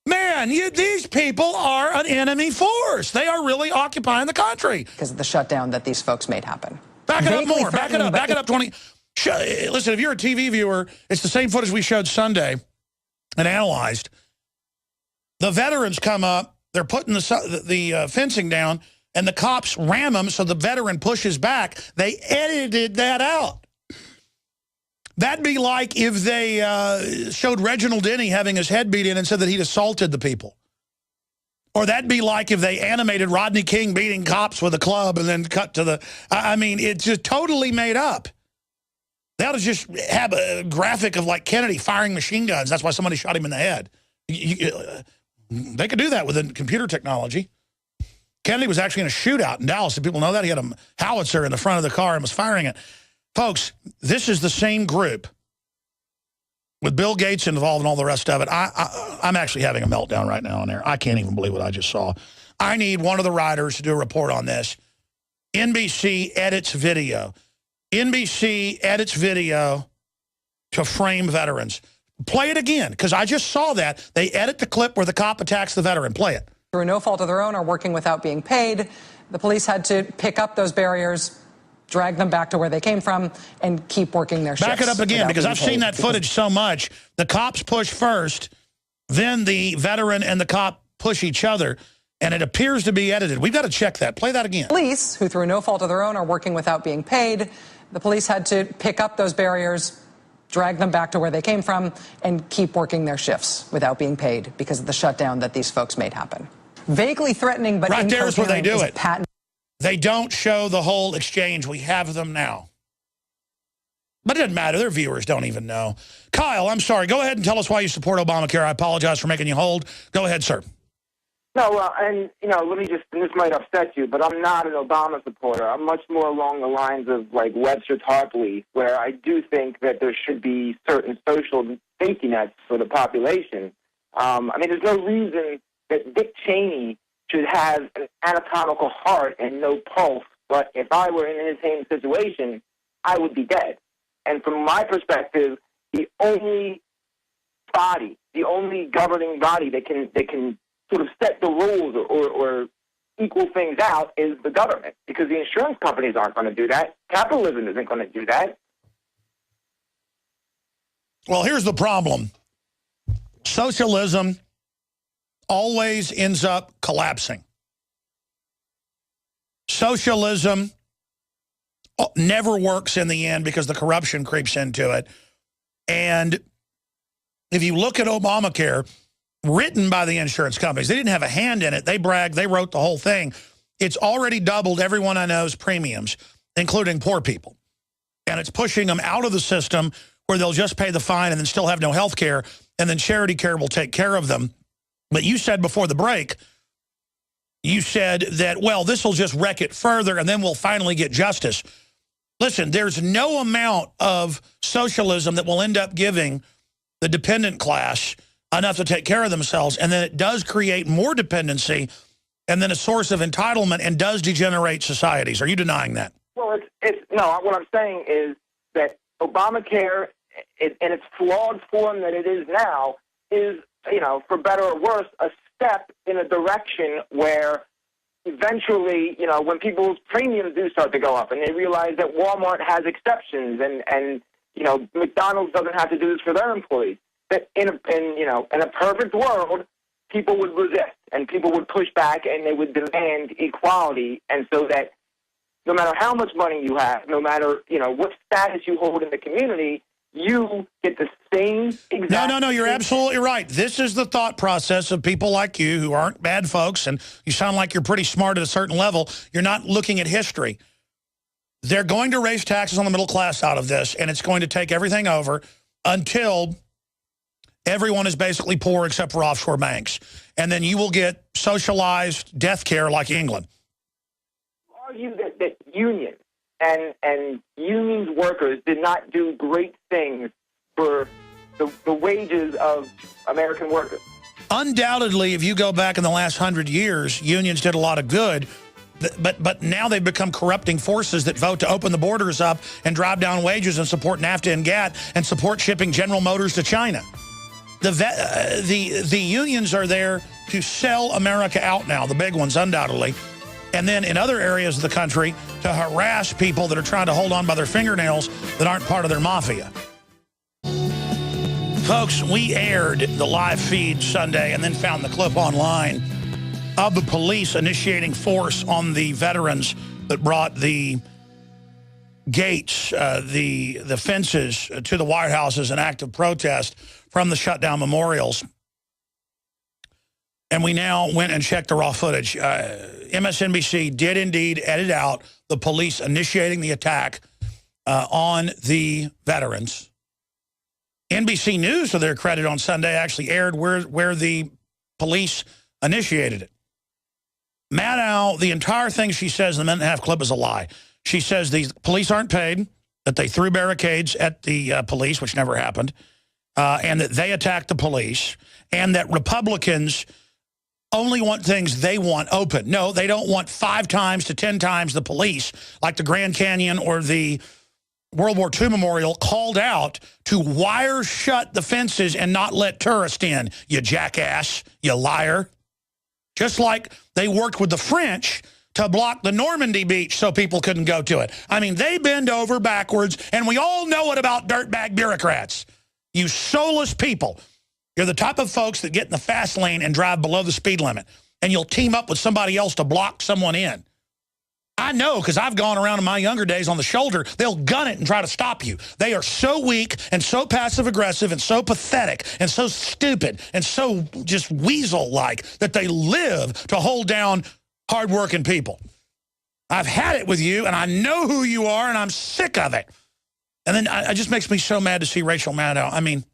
Man, these people are an enemy force. They are really occupying the country. Because of the shutdown that these folks made happen. Back it up more. Back it up. Back it up 20. Listen, if you're a TV viewer, it's the same footage we showed Sunday and analyzed. The veterans come up. They're putting the fencing down, and the cops ram them, so the veteran pushes back. They edited that out. That'd be like if they showed Reginald Denny having his head beat in and said that he'd assaulted the people. Or that'd be like if they animated Rodney King beating cops with a club and then cut to the... I mean, it's just totally made up. They ought to just have a graphic of like Kennedy firing machine guns. That's why somebody shot him in the head. They could do that with computer technology. Kennedy was actually in a shootout in Dallas. Did people know that? He had a howitzer in the front of the car and was firing it. Folks, this is the same group with Bill Gates involved and all the rest of it. I'm actually having a meltdown right now on there. I can't even believe what I just saw. I need one of the writers to do a report on this. NBC edits video. NBC edits video to frame veterans. Play it again, because I just saw that. They edit the clip where the cop attacks the veteran. Play it. Through no fault of their own or working without being paid, the police had to pick up those barriers, drag them back to where they came from, and keep working their shifts. Back it up again, because I've seen that footage so much. The cops push first, then the veteran and the cop push each other, and it appears to be edited. We've got to check that. Play that again. Police, who through no fault of their own are working without being paid, the police had to pick up those barriers, drag them back to where they came from, and keep working their shifts without being paid because of the shutdown that these folks made happen. Vaguely threatening, but right there's where they do it. Patent. They don't show the whole exchange. We have them now. But it doesn't matter. Their viewers don't even know. Kyle, I'm sorry. Go ahead and tell us why you support Obamacare. I apologize for making you hold. Go ahead, sir. No, well, and, you know, let me just, and this might upset you, but I'm not an Obama supporter. I'm much more along the lines of, like, Webster Tarpley, where I do think that there should be certain social safety nets for the population. I mean, there's no reason that Dick Cheney should have an anatomical heart and no pulse, but if I were in his same situation, I would be dead. And from my perspective, the only body, the only governing body that can sort of set the rules or equal things out is the government, because the insurance companies aren't going to do that. Capitalism isn't going to do that. Well, here's the problem. Socialism always ends up collapsing. Socialism never works in the end because the corruption creeps into it. And if you look at Obamacare, written by the insurance companies, they didn't have a hand in it. They bragged, they wrote the whole thing. It's already doubled everyone I know's premiums, including poor people. And it's pushing them out of the system where they'll just pay the fine and then still have no health care, and then charity care will take care of them. But you said before the break, you said that, well, this will just wreck it further and then we'll finally get justice. Listen, there's no amount of socialism that will end up giving the dependent class enough to take care of themselves, and then it does create more dependency and then a source of entitlement and does degenerate societies. Are you denying that? Well, no, what I'm saying is that Obamacare, in its flawed form that it is now, is, you know, for better or worse, a step in a direction where eventually, you know, when people's premiums do start to go up and they realize that Walmart has exceptions and you know, McDonald's doesn't have to do this for their employees, that in a perfect world, people would resist and people would push back and they would demand equality, and so that no matter how much money you have, no matter, you know, what status you hold in the community, you get the same exact... No, you're absolutely right. This is the thought process of people like you who aren't bad folks, and you sound like you're pretty smart at a certain level. You're not looking at history. They're going to raise taxes on the middle class out of this, and it's going to take everything over until everyone is basically poor except for offshore banks. And then you will get socialized death care like England. Argue that unions and unions workers did not do great things for the wages of American workers. Undoubtedly, if you go back in the last 100 years, unions did a lot of good. But now they've become corrupting forces that vote to open the borders up and drive down wages and support NAFTA and GATT and support shipping General Motors to China. The unions are there to sell America out now, the big ones undoubtedly, and then in other areas of the country to harass people that are trying to hold on by their fingernails that aren't part of their mafia. Folks, we aired the live feed Sunday and then found the clip online of the police initiating force on the veterans that brought the gates, the fences to the White House as an act of protest from the shutdown memorials. And we now went and checked the raw footage. MSNBC did indeed edit out the police initiating the attack on the veterans. NBC News, to their credit on Sunday, actually aired where the police initiated it. Maddow, the entire thing she says in the minute-and-a-half clip is a lie. She says the police aren't paid, that they threw barricades at the police, which never happened, and that they attacked the police, and that Republicans only want things they want open. No, they don't want 5 times to 10 times the police, like the Grand Canyon or the World War II Memorial called out to wire shut the fences and not let tourists in, you jackass, you liar. Just like they worked with the French to block the Normandy beach so people couldn't go to it. I mean, they bend over backwards, and we all know it about dirtbag bureaucrats. You soulless people. You're the type of folks that get in the fast lane and drive below the speed limit, and you'll team up with somebody else to block someone in. I know, because I've gone around in my younger days on the shoulder. They'll gun it and try to stop you. They are so weak and so passive-aggressive and so pathetic and so stupid and so just weasel-like that they live to hold down hard-working people. I've had it with you, and I know who you are, and I'm sick of it. And then it just makes me so mad to see Rachel Maddow. I mean,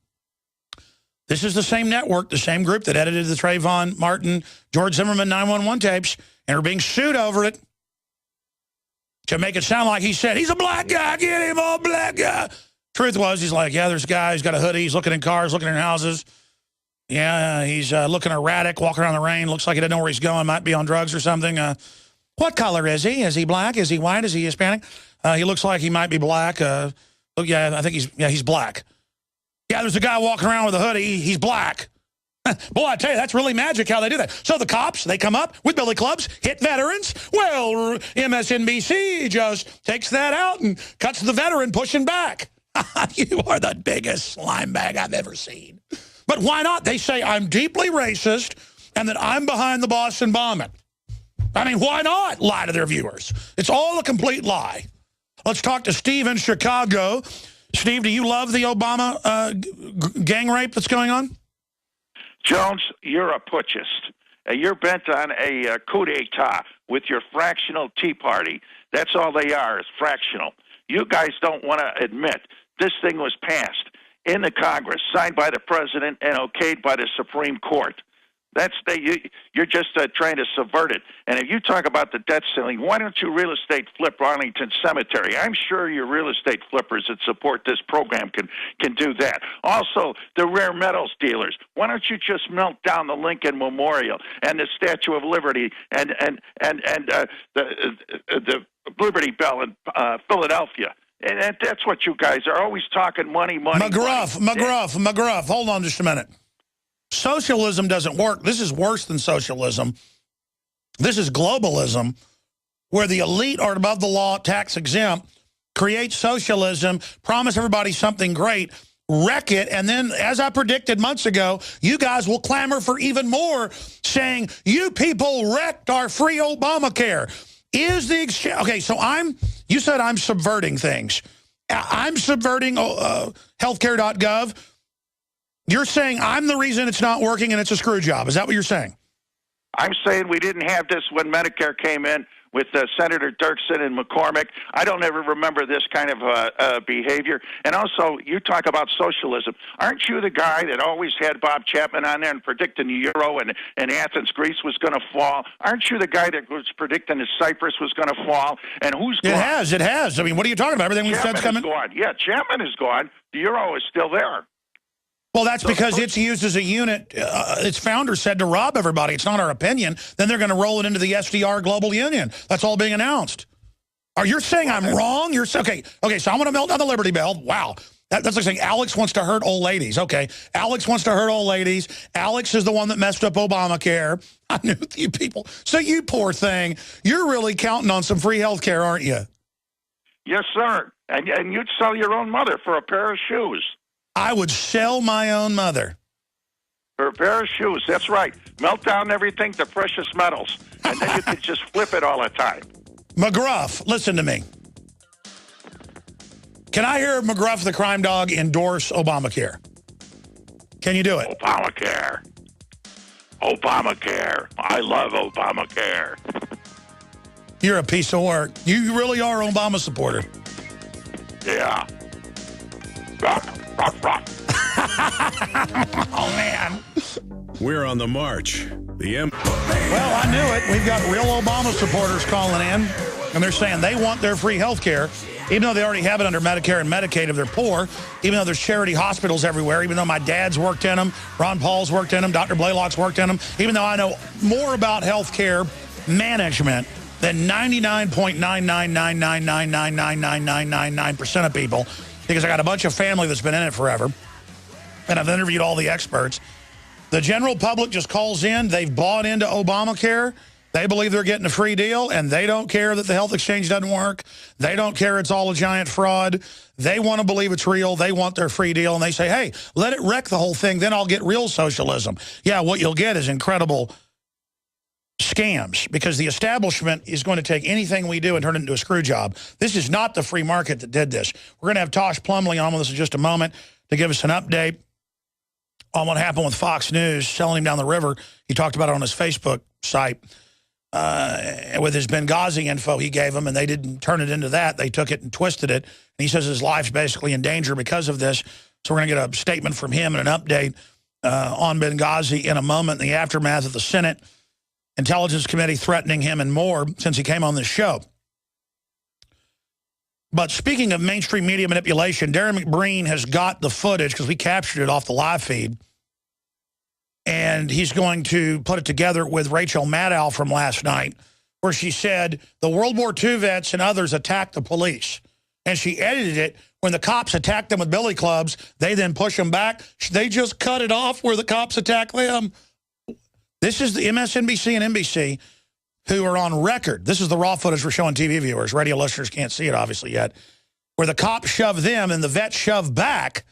this is the same network, the same group that edited the Trayvon Martin, George Zimmerman 911 tapes, and are being sued over it. To make it sound like he said, he's a black guy, get him, a black guy. Truth was, he's like, yeah, there's a guy, he's got a hoodie, he's looking in cars, looking in houses. Yeah, he's looking erratic, walking around the rain, looks like he doesn't know where he's going, might be on drugs or something. What color is he? Is he black? Is he white? Is he Hispanic? He looks like he might be black. Yeah, I think he's black. Yeah, there's a guy walking around with a hoodie, he's black. Boy, I tell you, that's really magic how they do that. So the cops, they come up with billy clubs, hit veterans. Well, MSNBC just takes that out and cuts the veteran pushing back. You are the biggest slime bag I've ever seen. But why not? They say I'm deeply racist and that I'm behind the Boston bombing. I mean, why not lie to their viewers? It's all a complete lie. Let's talk to Steve in Chicago. Steve, do you love the Obama gang rape that's going on? Jones, you're a putschist. You're bent on a coup d'etat with your fractional Tea Party. That's all they are, is fractional. You guys don't want to admit this thing was passed in the Congress, signed by the president and okayed by the Supreme Court. You're just trying to subvert it. And if you talk about the debt ceiling, why don't you real estate flip Arlington Cemetery? I'm sure your real estate flippers that support this program can do that. Also, the rare metals dealers. Why don't you just melt down the Lincoln Memorial and the Statue of Liberty and the Liberty Bell in Philadelphia? And that's what you guys are always talking money. McGruff, hold on just a minute. Socialism doesn't work. This is worse than socialism. This is globalism, where the elite are above the law, tax exempt, create socialism, promise everybody something great, wreck it, and then, as I predicted months ago, you guys will clamor for even more, saying, you people wrecked our free Obamacare. Is the exchange... Okay, so you said I'm subverting things. I'm subverting healthcare.gov. You're saying I'm the reason it's not working and it's a screw job. Is that what you're saying? I'm saying we didn't have this when Medicare came in with Senator Dirksen and McCormick. I don't ever remember this kind of behavior. And also, you talk about socialism. Aren't you the guy that always had Bob Chapman on there and predicting the euro and Athens, Greece was going to fall? Aren't you the guy that was predicting that Cyprus was going to fall? And who's gone? It has. I mean, what are you talking about? Everything we've said's coming? Gone. Yeah, Chapman is gone. The euro is still there. Well, that's because it's used as a unit. Its founder said to rob everybody. It's not our opinion. Then they're going to roll it into the SDR Global Union. That's all being announced. Are you saying I'm wrong? You're okay. So I'm going to melt down the Liberty Bell. Wow. That's like saying Alex wants to hurt old ladies. Okay. Alex wants to hurt old ladies. Alex is the one that messed up Obamacare. I knew you people. So you poor thing. You're really counting on some free health care, aren't you? Yes, sir. And you'd sell your own mother for a pair of shoes. I would sell my own mother. For a pair of shoes, that's right. Melt down everything to precious metals. And then you could just flip it all the time. McGruff, listen to me. Can I hear McGruff the crime dog endorse Obamacare? Can you do it? Obamacare. I love Obamacare. You're a piece of work. You really are an Obama supporter. Yeah. Oh, man. We're on the march. Well, I knew it. We've got real Obama supporters calling in, and they're saying they want their free health care, even though they already have it under Medicare and Medicaid if they're poor, even though there's charity hospitals everywhere, even though my dad's worked in them, Ron Paul's worked in them, Dr. Blaylock's worked in them, even though I know more about health care management than 99.999999999% of people, because I got a bunch of family that's been in it forever, and I've interviewed all the experts. The general public just calls in. They've bought into Obamacare. They believe they're getting a free deal, and they don't care that the health exchange doesn't work. They don't care it's all a giant fraud. They want to believe it's real. They want their free deal, and they say, hey, let it wreck the whole thing, then I'll get real socialism. Yeah, what you'll get is incredible scams, because the establishment is going to take anything we do and turn it into a screw job. This is not the free market that did this. We're going to have Tosh Plumlee on with us in just a moment to give us an update on what happened with Fox News, selling him down the river. He talked about it on his Facebook site with his Benghazi info he gave them, and they didn't turn it into that. They took it and twisted it, and he says his life's basically in danger because of this. So we're going to get a statement from him and an update on Benghazi in a moment in the aftermath of the Senate Intelligence Committee threatening him and more since he came on this show. But speaking of mainstream media manipulation, Darren McBreen has got the footage because we captured it off the live feed. And he's going to put it together with Rachel Maddow from last night, where she said the World War II vets and others attacked the police. And she edited it. When the cops attack them with billy clubs, they then push them back. They just cut it off where the cops attack them. This is the MSNBC and NBC who are on record. This is the raw footage we're showing TV viewers. Radio listeners can't see it, obviously, yet. Where the cops shove them and the vets shove back.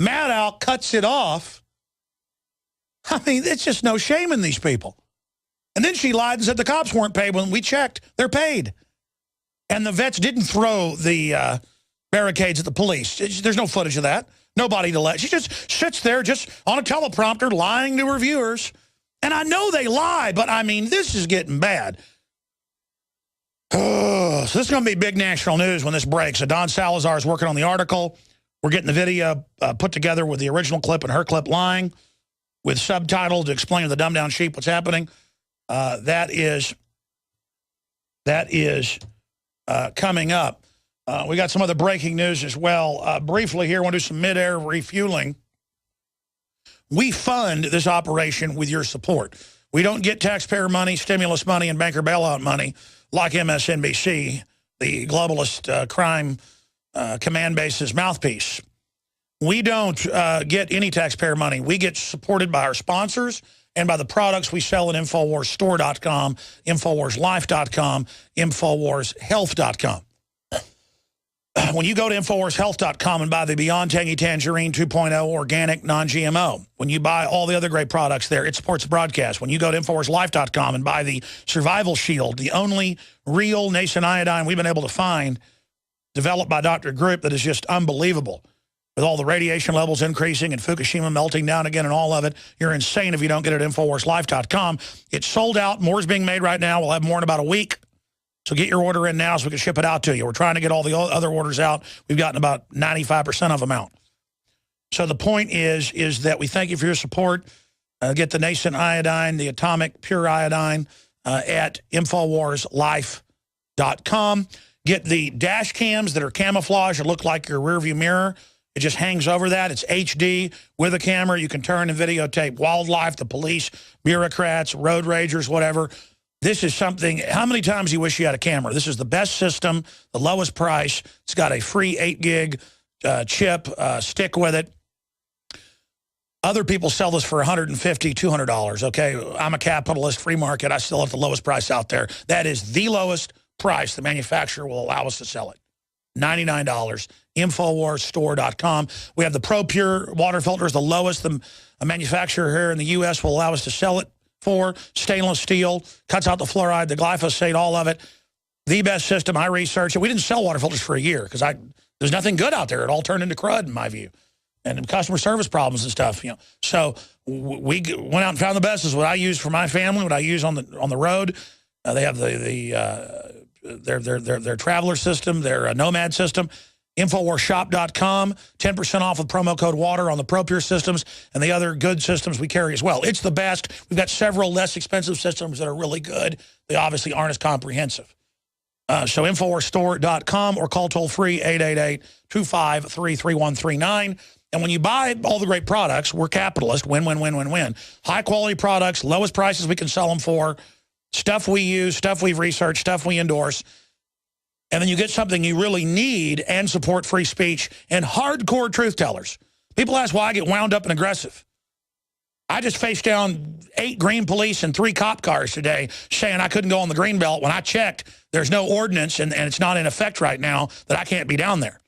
Maddow cuts it off. I mean, it's just no shame in these people. And then she lied and said the cops weren't paid. When we checked, they're paid. And the vets didn't throw the barricades at the police. There's no footage of that. Nobody to let. She just sits there just on a teleprompter lying to her viewers. And I know they lie, but I mean, this is getting bad. So this is going to be big national news when this breaks. So Don Salazar is working on the article. We're getting the video put together with the original clip and her clip lying with subtitles to explain to the dumbed-down sheep what's happening. That is coming up. We got some other breaking news as well. Briefly here, I want to do some mid-air refueling. We fund this operation with your support. We don't get taxpayer money, stimulus money, and banker bailout money like MSNBC, the globalist crime command base's mouthpiece. We don't get any taxpayer money. We get supported by our sponsors and by the products we sell at InfoWarsStore.com, InfoWarsLife.com, InfoWarsHealth.com. When you go to InfoWarsHealth.com and buy the Beyond Tangy Tangerine 2.0 organic non-GMO, when you buy all the other great products there, it supports the broadcast. When you go to InfoWarsLife.com and buy the Survival Shield, the only real nascent iodine we've been able to find developed by Dr. Group that is just unbelievable. With all the radiation levels increasing and Fukushima melting down again and all of it, you're insane if you don't get it at InfoWarsLife.com. It's sold out. More is being made right now. We'll have more in about a week. So get your order in now so we can ship it out to you. We're trying to get all the other orders out. We've gotten about 95% of them out. So the point is that we thank you for your support. Get the nascent iodine, the atomic pure iodine at InfoWarsLife.com. Get the dash cams that are camouflage that look like your rearview mirror. It just hangs over that. It's HD with a camera. You can turn and videotape wildlife, the police, bureaucrats, road ragers, whatever. This is something, how many times do you wish you had a camera? This is the best system, the lowest price. It's got a free 8 gig chip, stick with it. Other people sell this for $150, $200, okay? I'm a capitalist, free market. I sell it at the lowest price out there. That is the lowest price the manufacturer will allow us to sell it. $99, InfoWarsStore.com. We have the Pro Pure water filters, the lowest the manufacturer here in the U.S. will allow us to sell it for. Stainless steel, cuts out the fluoride, the glyphosate, all of it. The best system. I researched it. We didn't sell water filters for a year because there's nothing good out there. It all turned into crud in my view. And customer service problems and stuff, you know. So we went out and found the best. This is what I use for my family, what I use on the road. They have their traveler system, their nomad system. InfoWarsShop.com, 10% off with promo code WATER on the ProPure systems and the other good systems we carry as well. It's the best. We've got several less expensive systems that are really good. They obviously aren't as comprehensive. So InfoWarsStore.com or call toll-free 888-253-3139. And when you buy all the great products, we're capitalist, win, win, win, win, win. High-quality products, lowest prices we can sell them for, stuff we use, stuff we've researched, stuff we endorse. And then you get something you really need and support free speech and hardcore truth tellers. People ask why I get wound up and aggressive. I just faced down 8 green police and 3 cop cars today saying I couldn't go on the green belt. When I checked, there's no ordinance and it's not in effect right now that I can't be down there.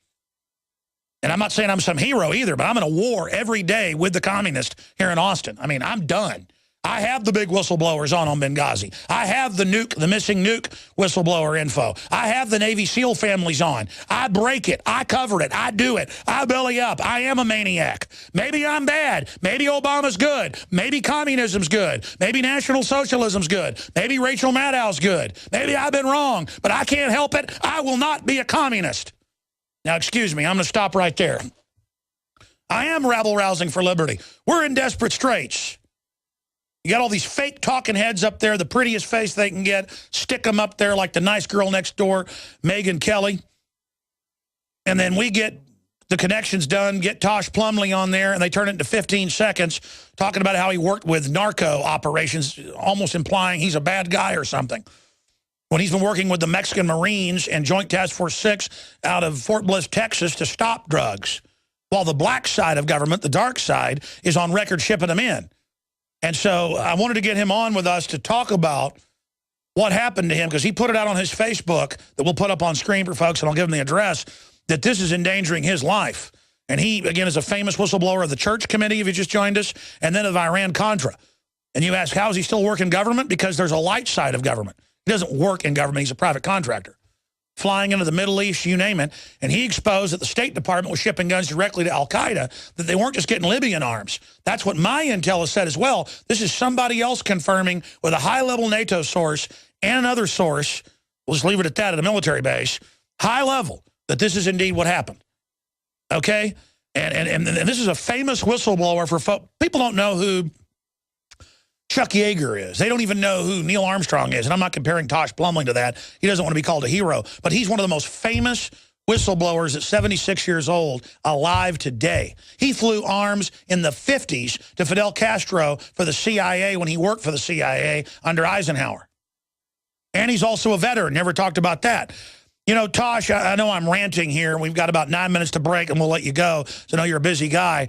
And I'm not saying I'm some hero either, but I'm in a war every day with the communists here in Austin. I mean, I'm done. I have the big whistleblowers on Benghazi. I have the missing nuke whistleblower info. I have the Navy SEAL families on. I break it. I cover it. I do it. I belly up. I am a maniac. Maybe I'm bad. Maybe Obama's good. Maybe communism's good. Maybe National Socialism's good. Maybe Rachel Maddow's good. Maybe I've been wrong, but I can't help it. I will not be a communist. Now, excuse me. I'm going to stop right there. I am rabble-rousing for liberty. We're in desperate straits. You got all these fake talking heads up there, the prettiest face they can get, stick them up there like the nice girl next door, Megyn Kelly. And then we get the connections done, get Tosh Plumlee on there, and they turn it into 15 seconds talking about how he worked with narco operations, almost implying he's a bad guy or something. When he's been working with the Mexican Marines and Joint Task Force 6 out of Fort Bliss, Texas, to stop drugs, while the black side of government, the dark side, is on record shipping them in. And so I wanted to get him on with us to talk about what happened to him, because he put it out on his Facebook that we'll put up on screen for folks, and I'll give him the address, that this is endangering his life. And he, again, is a famous whistleblower of the Church Committee, if you just joined us, and then of Iran-Contra. And you ask, how is he still working in government? Because there's a light side of government. He doesn't work in government. He's a private contractor. Flying into the Middle East, you name it. And he exposed that the State Department was shipping guns directly to al-Qaeda, that they weren't just getting Libyan arms. That's what my intel has said as well. This is somebody else confirming with a high-level NATO source and another source, we'll just leave it at that at a military base, high level, that this is indeed what happened. Okay? And this is a famous whistleblower for people don't know who Chuck Yeager is. They don't even know who Neil Armstrong is. And I'm not comparing Tosh Plumlee to that. He doesn't want to be called a hero. But he's one of the most famous whistleblowers at 76 years old alive today. He flew arms in the 50s to Fidel Castro for the CIA when he worked for the CIA under Eisenhower. And he's also a veteran. Never talked about that. You know, Tosh, I know I'm ranting here. We've got about 9 minutes to break, and we'll let you go. So I know you're a busy guy.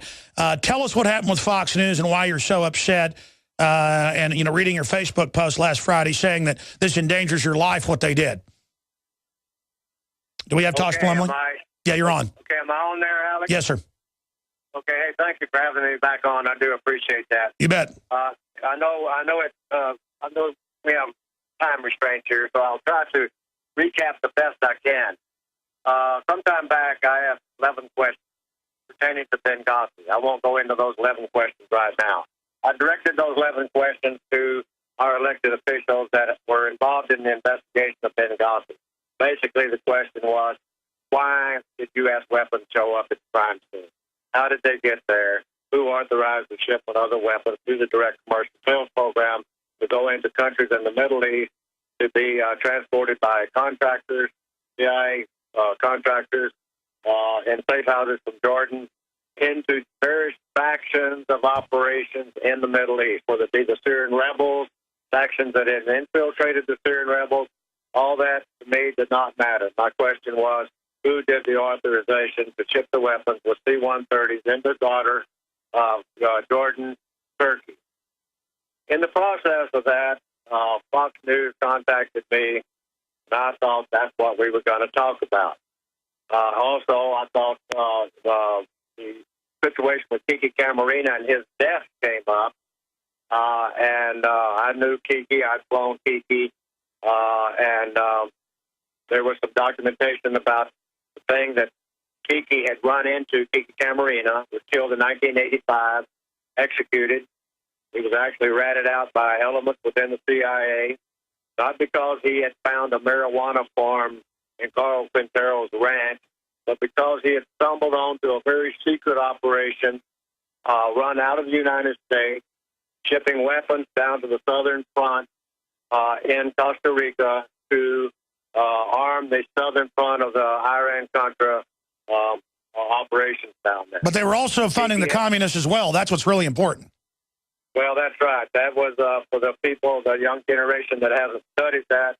Tell us what happened with Fox News and why you're so upset. And, you know, reading your Facebook post last Friday saying that this endangers your life, what they did. Do we have Tosh Plumlee? Yeah, you're on. Okay, am I on there, Alex? Yes, sir. Okay, hey, thank you for having me back on. I do appreciate that. You bet. I know we have time restraints here, so I'll try to recap the best I can. Sometime back, I asked 11 questions pertaining to Benghazi. I won't go into those 11 questions right now. I directed those 11 questions to our elected officials that were involved in the investigation of Benghazi. Basically, the question was, why did U.S. weapons show up at the crime scene? How did they get there? Who authorized the shipment of other weapons through the direct commercial sales program to go into countries in the Middle East to be transported by contractors, CIA contractors, and safe houses from Jordan into various factions of operations in the Middle East, whether it be the Syrian rebels, factions that had infiltrated the Syrian rebels. All that, to me, did not matter. My question was, who did the authorization to ship the weapons with C-130s into Jordan, Turkey? In the process of that, Fox News contacted me, and I thought that's what we were going to talk about. Also, I thought the situation with Kiki Camarena and his death came up, and I knew Kiki. I'd flown Kiki, and there was some documentation about the thing that Kiki had run into. Kiki Camarena was killed in 1985, executed. He was actually ratted out by elements within the CIA, not because he had found a marijuana farm in Carl Quintero's ranch, but because he had stumbled onto a very secret operation run out of the United States, shipping weapons down to the southern front in Costa Rica to arm the southern front of the Iran-Contra operations down there. But they were also funding the communists as well. That's what's really important. Well, that's right. That was for the people, the young generation that hasn't studied that.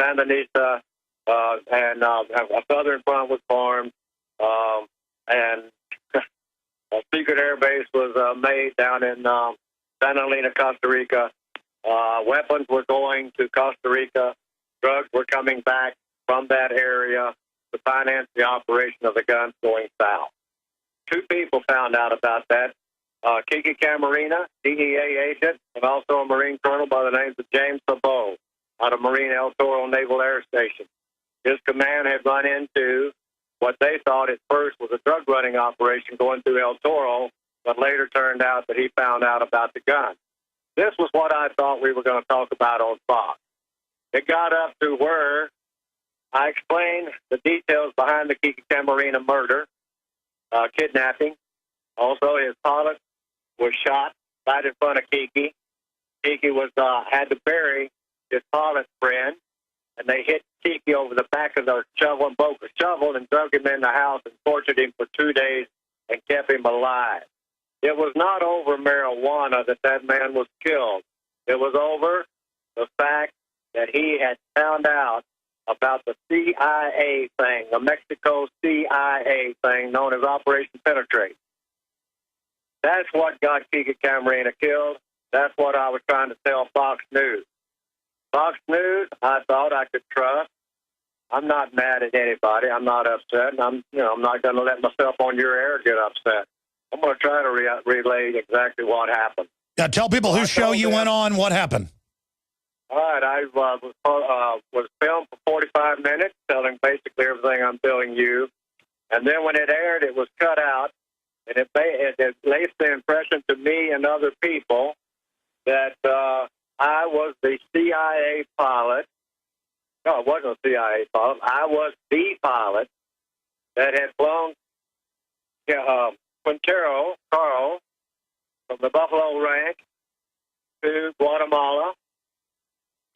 Sandinista and a southern front was formed, and a secret air base was made down in Santa Elena, Costa Rica. Weapons were going to Costa Rica. Drugs were coming back from that area to finance the operation of the guns going south. Two people found out about that. Kiki Camarena, DEA agent, and also a Marine colonel by the name of James Sabot out of Marine El Toro Naval Air Station. His command had run into what they thought at first was a drug running operation going through El Toro, but later turned out that he found out about the gun. This was what I thought we were going to talk about on Fox. It got up to where I explained the details behind the Kiki Camarena murder, kidnapping. Also, his pilot was shot right in front of Kiki. Kiki was had to bury his pilot friend, and they hit Kiki over the back of the shovel and broke the shovel and drug him in the house and tortured him for 2 days and kept him alive. It was not over marijuana that man was killed. It was over the fact that he had found out about the CIA thing, the Mexico CIA thing known as Operation Penetrate. That's what got Kiki Camarena killed. That's what I was trying to tell Fox News. Fox News, I thought I could trust. I'm not mad at anybody. I'm not upset. I'm not going to let myself on your air get upset. I'm going to try to relay exactly what happened. Yeah, tell people whose show you went on, what happened. All right, I was filmed for 45 minutes, telling basically everything I'm telling you. And then when it aired, it was cut out. And it lays the impression to me and other people that I was the CIA pilot. No, it wasn't a CIA pilot. I was the pilot that had flown Quintero, Carl, from the Buffalo Ranch to Guatemala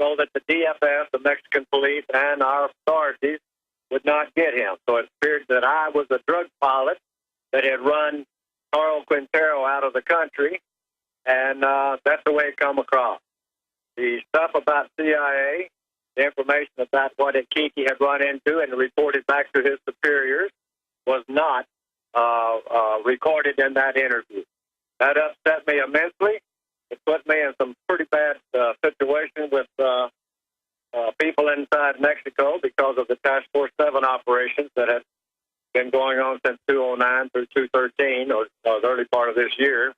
so that the DFS, the Mexican police, and our authorities would not get him. So it appeared that I was a drug pilot that had run Carl Quintero out of the country, and that's the way it come across. The stuff about CIA, the information about what Kiki had run into and reported back to his superiors was not recorded in that interview. That upset me immensely. It put me in some pretty bad situation with people inside Mexico because of the Task Force 7 operations that had been going on since 2009 through 2013, or the early part of this year.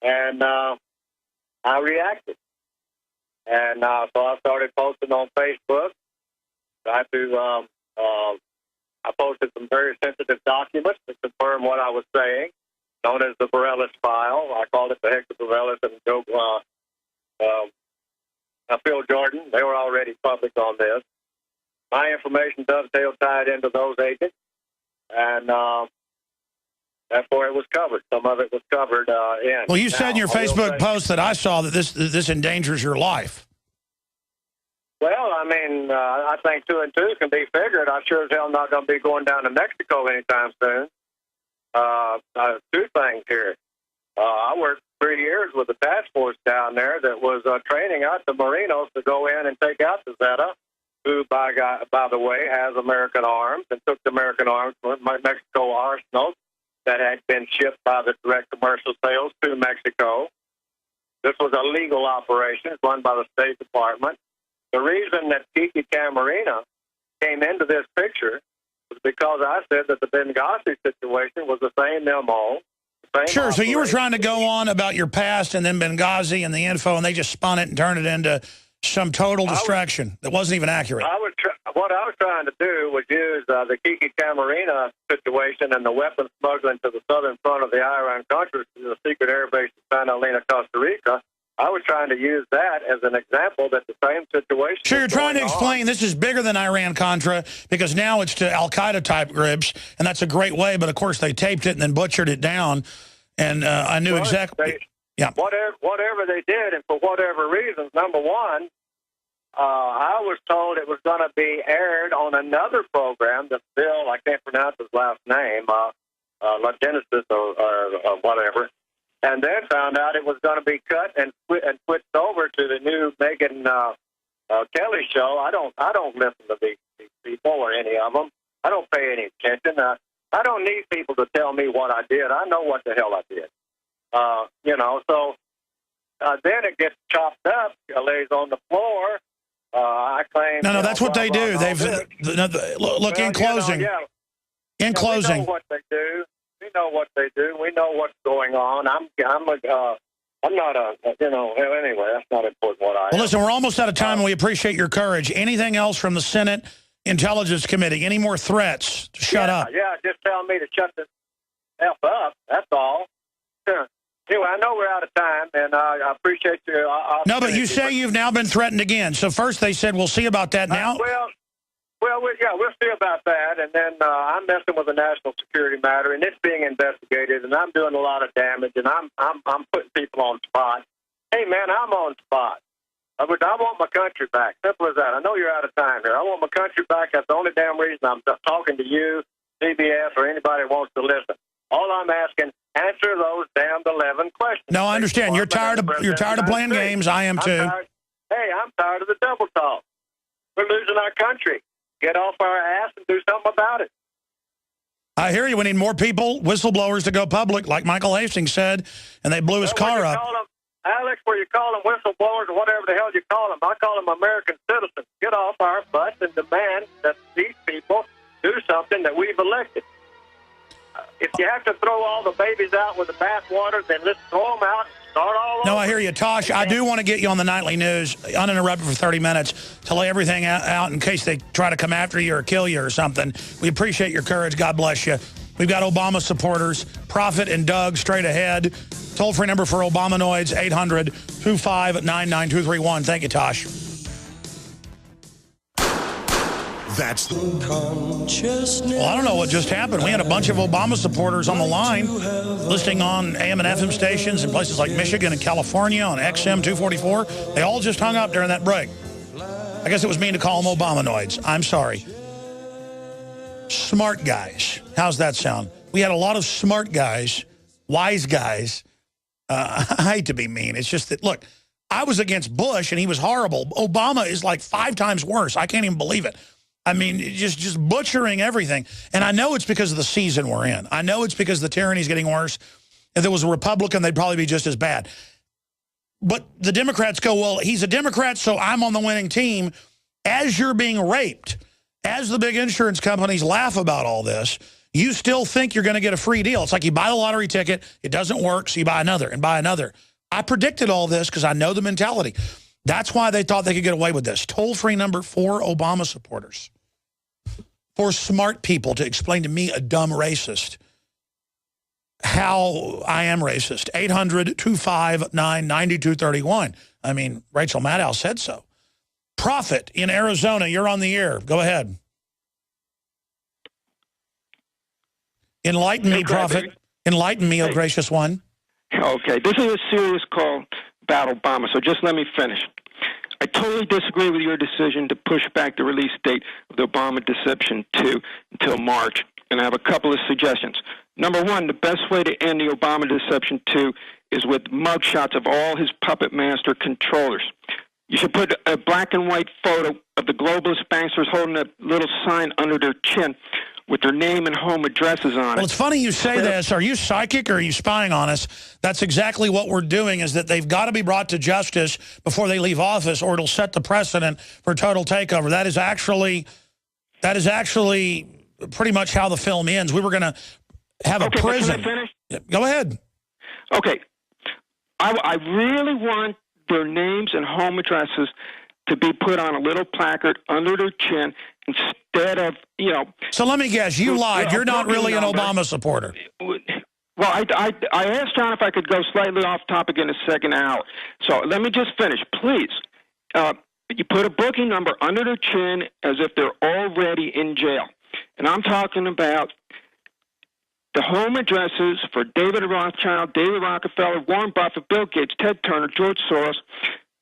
And I reacted. And so I started posting on Facebook, tried to I posted some very sensitive documents to confirm what I was saying, known as the Borellis file. I called it the Hector Borellis and Joe, Phil Jordan. They were already public on this. My information dovetailed tied into those agents, and therefore it was covered. Some of it was covered in. Well, you said in your Facebook post that I saw that this endangers your life. Well, I mean, I think 2 and 2 can be figured. I sure as hell not going to be going down to Mexico anytime soon. 2 things here. I worked 3 years with a task force down there that was training out the Marinos to go in and take out the Zeta, who, by the way, has American arms, and took the American arms from Mexico arsenals that had been shipped by the direct commercial sales to Mexico. This was a legal operation run by the State Department. The reason that Kiki Camarena came into this picture was because I said that the Benghazi situation was the same MO. Sure, so you were trying to go on about your past and then Benghazi and the info, and they just spun it and turned it into some total distraction that wasn't even accurate. What I was trying to do was use the Kiki Camarena situation and the weapon smuggling to the southern front of the Iran-Contra, the secret air base in Santa Elena, Costa Rica. I was trying to use that as an example that the same situation. Sure, you're trying to explain this is bigger than Iran-Contra because now it's to Al-Qaeda type groups, and that's a great way, but of course they taped it and then butchered it down, and I knew exactly. Yeah. Whatever they did, and for whatever reasons, number one, I was told it was going to be aired on another program that Bill, I can't pronounce his last name, La Genesis or whatever, and then found out it was going to be cut and switched over to the new Megyn Kelly show. I don't listen to these people or any of them. I don't pay any attention. I don't need people to tell me what I did. I know what the hell I did. So then it gets chopped up, lays on the floor. I claim. No, that's what they do. Look, in closing. In closing. We know what they do. We know what they do. We know what's going on. I'm not anyway, that's not important what I am. Well, listen, we're almost out of time, and we appreciate your courage. Anything else from the Senate Intelligence Committee? Any more threats to shut up? Yeah, just tell me to shut the F up. That's all. Sure. Anyway, I know we're out of time, and I appreciate you. No, but you say you've now been threatened again. So first they said, we'll see about that now. We'll see about that. And then I'm messing with a national security matter, and it's being investigated, and I'm doing a lot of damage, and I'm putting people on spot. Hey, man, I'm on spot. I want my country back. Simple as that. I know you're out of time here. I want my country back. That's the only damn reason I'm talking to you, CBS, or anybody who wants to listen. All I'm asking, answer those damned 11 questions. No, I understand. You're tired of playing games. I am too. I'm tired of the double talk. We're losing our country. Get off our ass and do something about it. I hear you. We need more people, whistleblowers, to go public, like Michael Hastings said, and they blew his car up. Alex, where you call them whistleblowers or whatever the hell you call them, I call them American citizens. Get off our butts and demand that these people do something that we've elected. If you have to throw all the babies out with the bathwater, then let's throw them out and start all over. No, I hear you. Tosh, I do want to get you on the nightly news, uninterrupted for 30 minutes, to lay everything out in case they try to come after you or kill you or something. We appreciate your courage. God bless you. We've got Obama supporters, Prophet and Doug, straight ahead. Toll-free number for Obamanoids, 800-259-9231. Thank you, Tosh. That's Well, I don't know what just happened. We had a bunch of Obama supporters on the line, listening on AM and FM stations in places like Michigan and California on XM 244. They all just hung up during that break. I guess it was mean to call them Obamanoids. I'm sorry. Smart guys. How's that sound? We had a lot of smart guys, wise guys. I hate to be mean. It's just that, look, I was against Bush, and he was horrible. Obama is like 5 times worse. I can't even believe it. I mean, just butchering everything. And I know it's because of the season we're in. I know it's because the tyranny is getting worse. If there was a Republican, they'd probably be just as bad. But the Democrats go, well, he's a Democrat, so I'm on the winning team. As you're being raped, as the big insurance companies laugh about all this, you still think you're going to get a free deal. It's like you buy the lottery ticket, it doesn't work, so you buy another and buy another. I predicted all this because I know the mentality. That's why they thought they could get away with this. Toll-free number for Obama supporters. for smart people to explain to me, a dumb racist, how I am racist. 800-259-9231. I mean, Rachel Maddow said so. Prophet in Arizona, you're on the air. Go ahead. Enlighten me, Prophet. Baby. Enlighten me, O gracious one. Okay, this is a serious call about Obama, so just let me finish. I totally disagree with your decision to push back the release date of the Obama Deception 2 until March, and I have a couple of suggestions. Number one, the best way to end the Obama Deception 2 is with mugshots of all his puppet master controllers. You should put a black and white photo of the globalist banksters holding a little sign under their chin with their name and home addresses on it. Well, it's funny you say this. Are you psychic or are you spying on us? That's exactly what we're doing, is that they've got to be brought to justice before they leave office, or it'll set the precedent for total takeover. That is actually pretty much how the film ends. We were going to have a prison. Can I finish? Go ahead. Okay. I really want their names and home addresses to be put on a little placard under their chin instead of, So let me guess, you lied. You're not really an Obama supporter. Well, I asked John if I could go slightly off topic in the second hour. So let me just finish, please. You put a booking number under their chin as if they're already in jail. And I'm talking about the home addresses for David Rothschild, David Rockefeller, Warren Buffett, Bill Gates, Ted Turner, George Soros,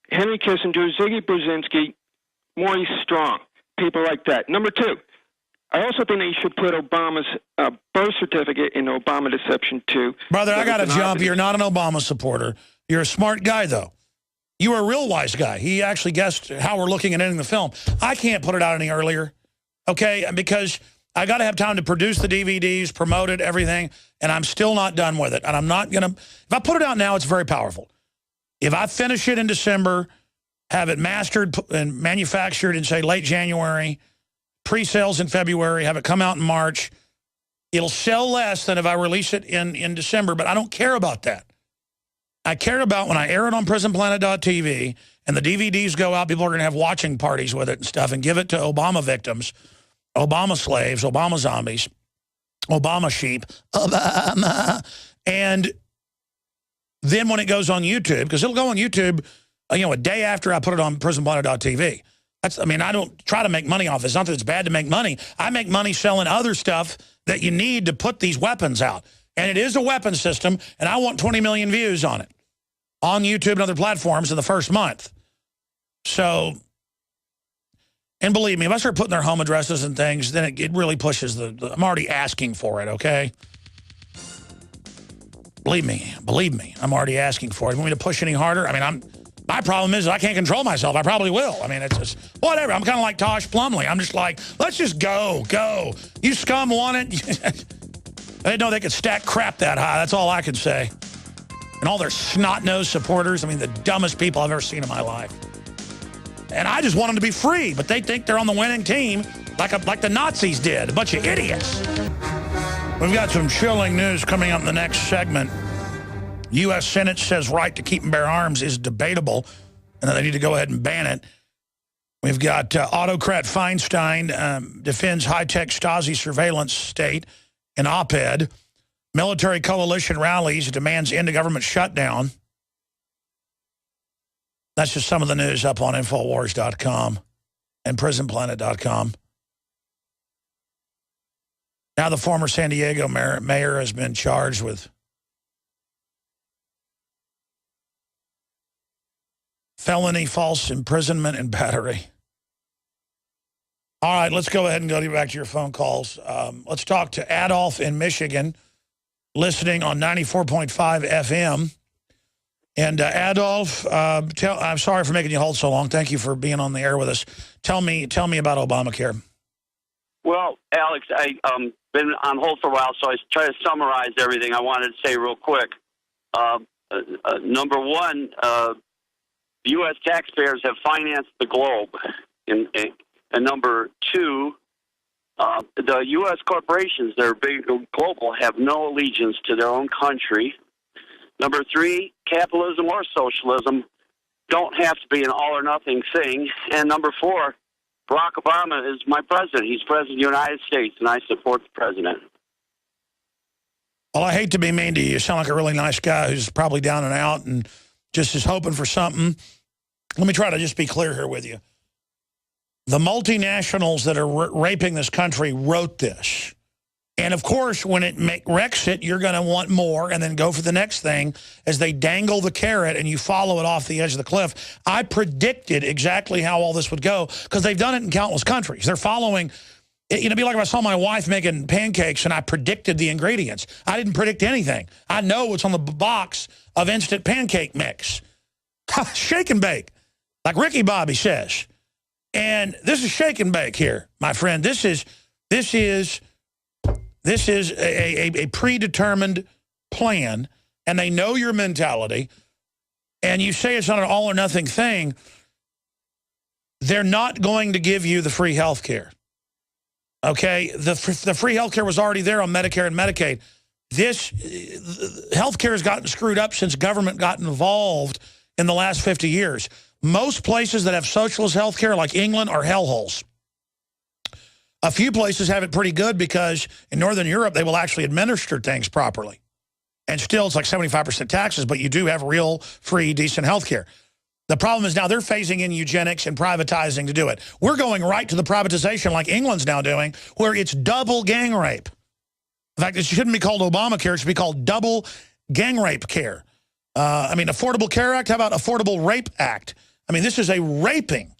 Henry Kissinger, Ziggy Brzezinski, Maurice Strong, people like that. Number two, I also think that you should put Obama's birth certificate in Obama Deception 2. Brother, I got to jump. You're not an Obama supporter. You're a smart guy, though. You were a real wise guy. He actually guessed how we're looking at ending the film. I can't put it out any earlier, okay, because I got to have time to produce the DVDs, promote it, everything, and I'm still not done with it. And I'm not going to, if I put it out now, it's very powerful. If I finish it in December, have it mastered and manufactured in, say, late January, pre-sales in February, have it come out in March, it'll sell less than if I release it in December, but I don't care about that. I care about when I air it on Prisonplanet.tv and the DVDs go out, people are going to have watching parties with it and stuff and give it to Obama victims, Obama slaves, Obama zombies, Obama sheep, Obama. And then when it goes on YouTube, because it'll go on YouTube, a day after I put it on Prisonplanet.tv. I don't try to make money off it. It's not that it's bad to make money. I make money selling other stuff that you need to put these weapons out. And it is a weapon system, and I want 20 million views on it on YouTube and other platforms in the first month. So, and believe me, if I start putting their home addresses and things, then it really pushes I'm already asking for it, okay? Believe me, I'm already asking for it. You want me to push any harder? My problem is I can't control myself. I probably will. It's just, whatever. I'm kind of like Tosh Plumlee. I'm just like, let's just go. You scum want it. I didn't know they could stack crap that high. That's all I could say. And all their snot-nosed supporters, the dumbest people I've ever seen in my life. And I just want them to be free, but they think they're on the winning team like the Nazis did. A bunch of idiots. We've got some chilling news coming up in the next segment. U.S. Senate says right to keep and bear arms is debatable, and they need to go ahead and ban it. We've got autocrat Feinstein defends high-tech Stasi surveillance state in op-ed. Military coalition rallies, demands end of government shutdown. That's just some of the news up on Infowars.com and PrisonPlanet.com. Now the former San Diego mayor has been charged with felony, false imprisonment, and battery. All right, let's go ahead and go back to your phone calls. Let's talk to Adolf in Michigan, listening on 94.5 FM. And Adolf, I'm sorry for making you hold so long. Thank you for being on the air with us. Tell me about Obamacare. Well, Alex, I've been on hold for a while, so I try to summarize everything I wanted to say real quick. Number one, U.S. taxpayers have financed the globe. And number two, the U.S. corporations that are big and global have no allegiance to their own country. Number three, capitalism or socialism don't have to be an all-or-nothing thing. And number four, Barack Obama is my president. He's president of the United States, and I support the president. Well, I hate to be mean to you. You sound like a really nice guy who's probably down and out and just is hoping for something. Let me try to just be clear here with you. The multinationals that are raping this country wrote this. And, of course, when it wrecks it, you're going to want more and then go for the next thing as they dangle the carrot and you follow it off the edge of the cliff. I predicted exactly how all this would go because they've done it in countless countries. They're following, it'd be like if I saw my wife making pancakes and I predicted the ingredients. I didn't predict anything. I know what's on the box of instant pancake mix. Shake and bake, like Ricky Bobby says. And this is shake and bake here, my friend. This is a predetermined plan, and they know your mentality, and you say it's not an all-or-nothing thing, they're not going to give you the free health care. Okay? The free health care was already there on Medicare and Medicaid. This health care has gotten screwed up since government got involved in the last 50 years. Most places that have socialist health care, like England, are hellholes. A few places have it pretty good because in Northern Europe, they will actually administer things properly. And still, it's like 75% taxes, but you do have real, free, decent health care. The problem is now they're phasing in eugenics and privatizing to do it. We're going right to the privatization like England's now doing, where it's double gang rape. In fact, it shouldn't be called Obamacare. It should be called double gang rape care. Affordable Care Act, how about Affordable Rape Act? I mean, this is a raping.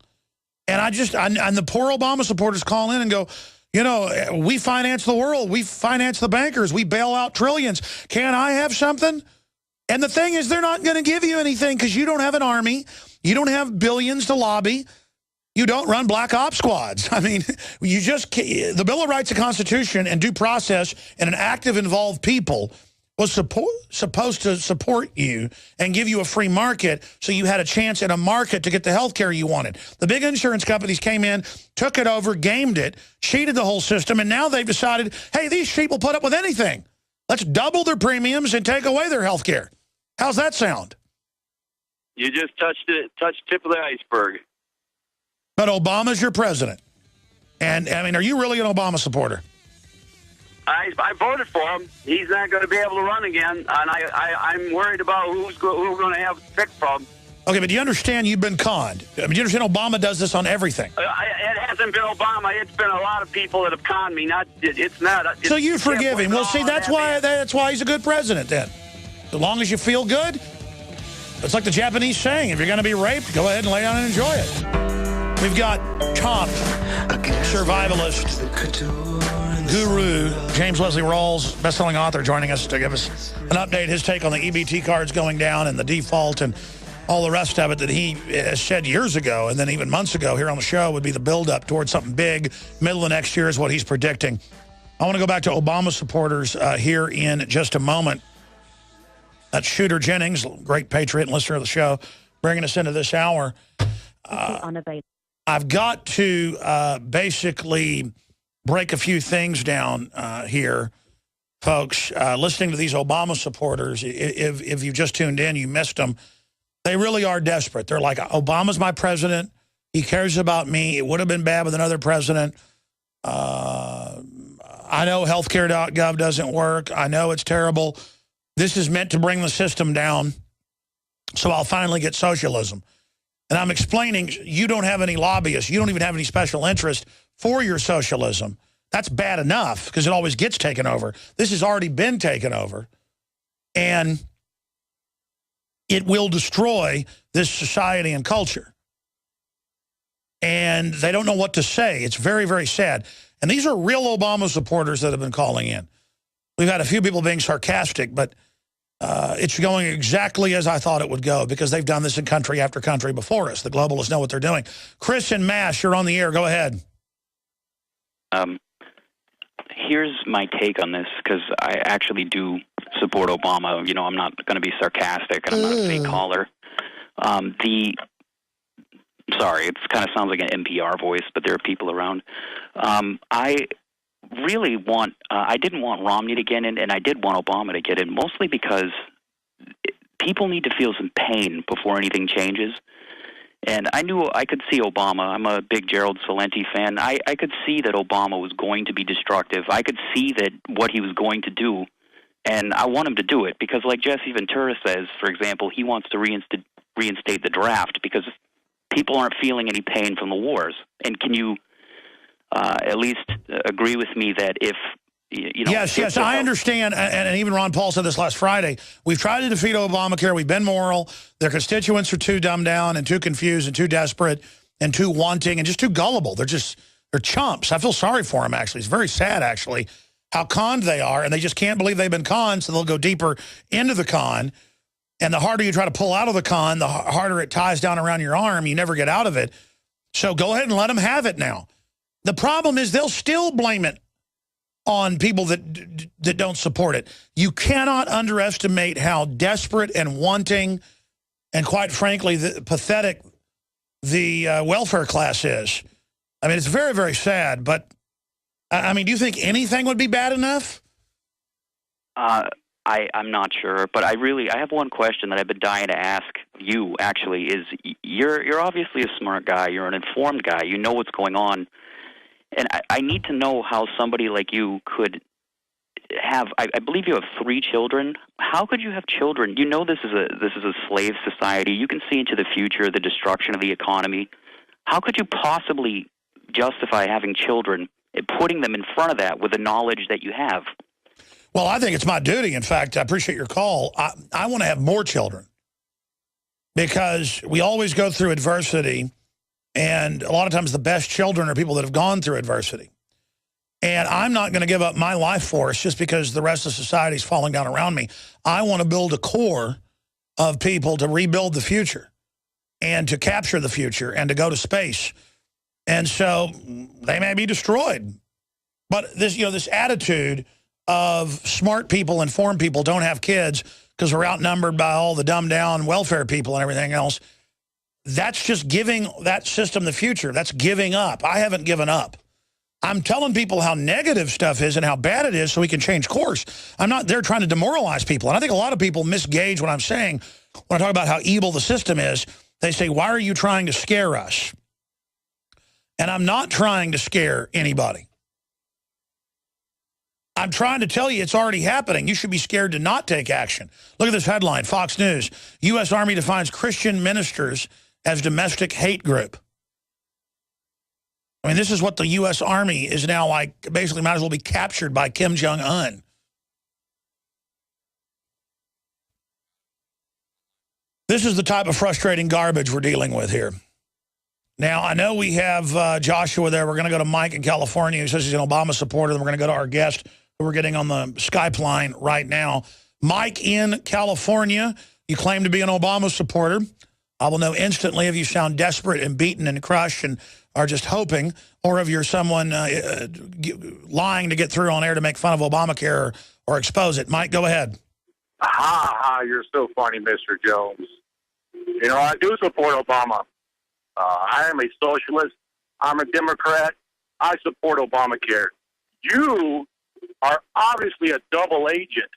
And and the poor Obama supporters call in and go, you know, we finance the world. We finance the bankers. We bail out trillions. Can I have something? And the thing is, they're not going to give you anything because you don't have an army. You don't have billions to lobby. You don't run black ops squads. I mean, the Bill of Rights, the Constitution, and due process and an active, involved people was supposed to support you and give you a free market so you had a chance in a market to get the health care you wanted. The big insurance companies came in, took it over, gamed it, cheated the whole system, and now they've decided, hey, these people put up with anything. Let's double their premiums and take away their health care. How's that sound? You just touched the tip of the iceberg. But Obama's your president. And, I mean, are you really an Obama supporter? I voted for him. He's not going to be able to run again, and I'm worried about who we're going to have to pick from. Okay, but do you understand you've been conned? I mean, do you understand Obama does this on everything? It hasn't been Obama. It's been a lot of people that have conned me. So you forgive him. Well, see, that's why he's a good president then. As long as you feel good, it's like the Japanese saying, if you're going to be raped, go ahead and lay down and enjoy it. We've got top survivalist guru, James Wesley Rawles, best-selling author, joining us to give us an update, his take on the EBT cards going down and the default and all the rest of it that he said years ago and then even months ago here on the show would be the build-up towards something big. Middle of next year is what he's predicting. I want to go back to Obama supporters here in just a moment. That's Shooter Jennings, great patriot and listener of the show, bringing us into this hour. I've got to basically break a few things down here, folks. Listening to these Obama supporters, if you just tuned in, you missed them. They really are desperate. They're like, Obama's my president. He cares about me. It would have been bad with another president. I know healthcare.gov doesn't work. I know it's terrible. This is meant to bring the system down, so I'll finally get socialism. And I'm explaining, you don't have any lobbyists. You don't even have any special interest for your socialism. That's bad enough because it always gets taken over. This has already been taken over. And it will destroy this society and culture. And they don't know what to say. It's very, very sad. And these are real Obama supporters that have been calling in. We've had a few people being sarcastic, but it's going exactly as I thought it would go because they've done this in country after country before us. The globalists know what they're doing. Chris and Mash, you're on the air. Go ahead. Here's my take on this because I actually do support Obama. You know, I'm not going to be sarcastic and I'm not a fake caller. Sorry, it kind of sounds like an NPR voice, but there are people around. I really want, I didn't want Romney to get in, and I did want Obama to get in, mostly because people need to feel some pain before anything changes. And I could see Obama. I'm a big Gerald Celente fan. I could see that Obama was going to be destructive. I could see that what he was going to do, and I want him to do it because, like Jesse Ventura says, for example, he wants to reinstate the draft because people aren't feeling any pain from the wars. And can you at least agree with me that if Yes, I understand, and even Ron Paul said this last Friday. We've tried to defeat Obamacare. We've been moral. Their constituents are too dumbed down and too confused and too desperate and too wanting and just too gullible. They're chumps. I feel sorry for them, actually. It's very sad, actually, how conned they are, and they just can't believe they've been conned, so they'll go deeper into the con. And the harder you try to pull out of the con, the harder it ties down around your arm. You never get out of it. So go ahead and let them have it now. The problem is they'll still blame it on people that don't support it. You cannot underestimate how desperate and wanting and, quite frankly, pathetic the welfare class is. I mean, it's very, very sad. But, I mean, do you think anything would be bad enough? I'm not sure. But I have one question that I've been dying to ask you, actually, is you're obviously a smart guy. You're an informed guy. You know what's going on. And I need to know how somebody like you could have. I believe you have 3 children. How could you have children? You know this is a slave society. You can see into the future, the destruction of the economy. How could you possibly justify having children and putting them in front of that with the knowledge that you have? Well, I think it's my duty. In fact, I appreciate your call. I want to have more children because we always go through adversity. And a lot of times the best children are people that have gone through adversity. And I'm not going to give up my life force just because the rest of society is falling down around me. I want to build a core of people to rebuild the future and to capture the future and to go to space. And so they may be destroyed. But this attitude of smart people, informed people don't have kids because we're outnumbered by all the dumbed down welfare people and everything else. That's just giving that system the future. That's giving up. I haven't given up. I'm telling people how negative stuff is and how bad it is so we can change course. I'm not there trying to demoralize people. And I think a lot of people misgauge what I'm saying when I talk about how evil the system is. They say, why are you trying to scare us? And I'm not trying to scare anybody. I'm trying to tell you it's already happening. You should be scared to not take action. Look at this headline, Fox News. U.S. Army defines Christian ministers as domestic hate group. I mean, this is what the U.S. Army is now like, basically might as well be captured by Kim Jong-un. This is the type of frustrating garbage we're dealing with here. Now, I know we have Joshua there. We're going to go to Mike in California who says he's an Obama supporter. Then we're going to go to our guest who we're getting on the Skype line right now. Mike in California, you claim to be an Obama supporter. I will know instantly if you sound desperate and beaten and crushed and are just hoping, or if you're someone lying to get through on air to make fun of Obamacare or expose it. Mike, go ahead. You're so funny, Mr. Jones. You know, I do support Obama. I am a socialist. I'm a Democrat. I support Obamacare. You are obviously a double agent.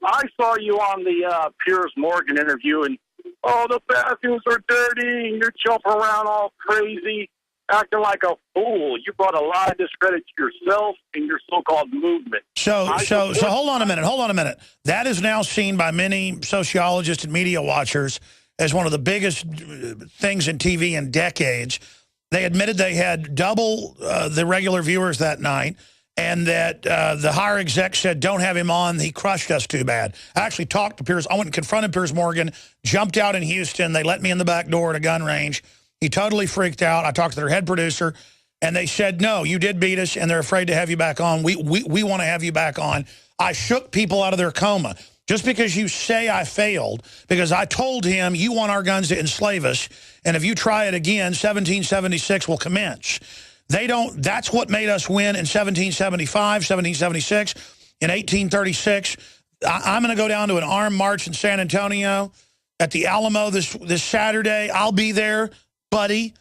I saw you on the Piers Morgan interview, and the bathrooms are dirty, and you're jumping around all crazy, acting like a fool. You brought a lot of discredit to yourself and your so-called movement. So hold on a minute. That is now seen by many sociologists and media watchers as one of the biggest things in TV in decades. They admitted they had double the regular viewers that night, and that the higher exec said, don't have him on. He crushed us too bad. I actually talked to Piers. I went and confronted Piers Morgan, jumped out in Houston. They let me in the back door at a gun range. He totally freaked out. I talked to their head producer, and they said, no, you did beat us, and they're afraid to have you back on. We want to have you back on. I shook people out of their coma. Just because you say I failed, because I told him you want our guns to enslave us, and if you try it again, 1776 will commence. That's what made us win in 1775, 1776, in 1836. I'm going to go down to an armed march in San Antonio at the Alamo this Saturday. I'll be there, buddy,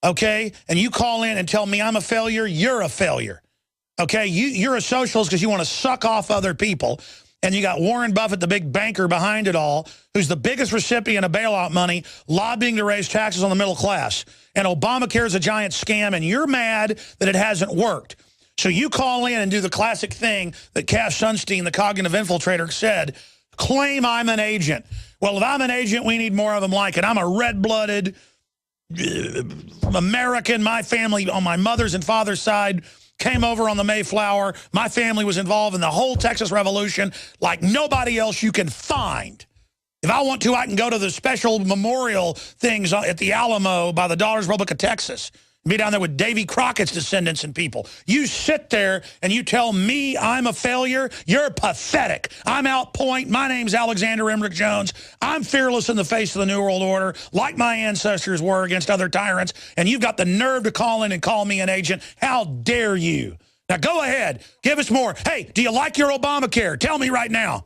okay? And you call in and tell me I'm a failure, you're a failure, okay? You're a socialist because you want to suck off other people. And you got Warren Buffett, the big banker behind it all, who's the biggest recipient of bailout money, lobbying to raise taxes on the middle class. And Obamacare is a giant scam, and you're mad that it hasn't worked. So you call in and do the classic thing that Cass Sunstein, the cognitive infiltrator, said, claim I'm an agent. Well, if I'm an agent, we need more of them like it. I'm a red-blooded American. My family on my mother's and father's side came over on the Mayflower. My family was involved in the whole Texas Revolution like nobody else you can find. If I want to, I can go to the special memorial things at the Alamo by the Daughters Republic of Texas. Be down there with Davy Crockett's descendants and people. You sit there and you tell me I'm a failure? You're pathetic. I'm out point. My name's Alexander Emmerich Jones. I'm fearless in the face of the New World Order, like my ancestors were against other tyrants, and you've got the nerve to call in and call me an agent. How dare you? Now go ahead. Give us more. Hey, do you like your Obamacare? Tell me right now.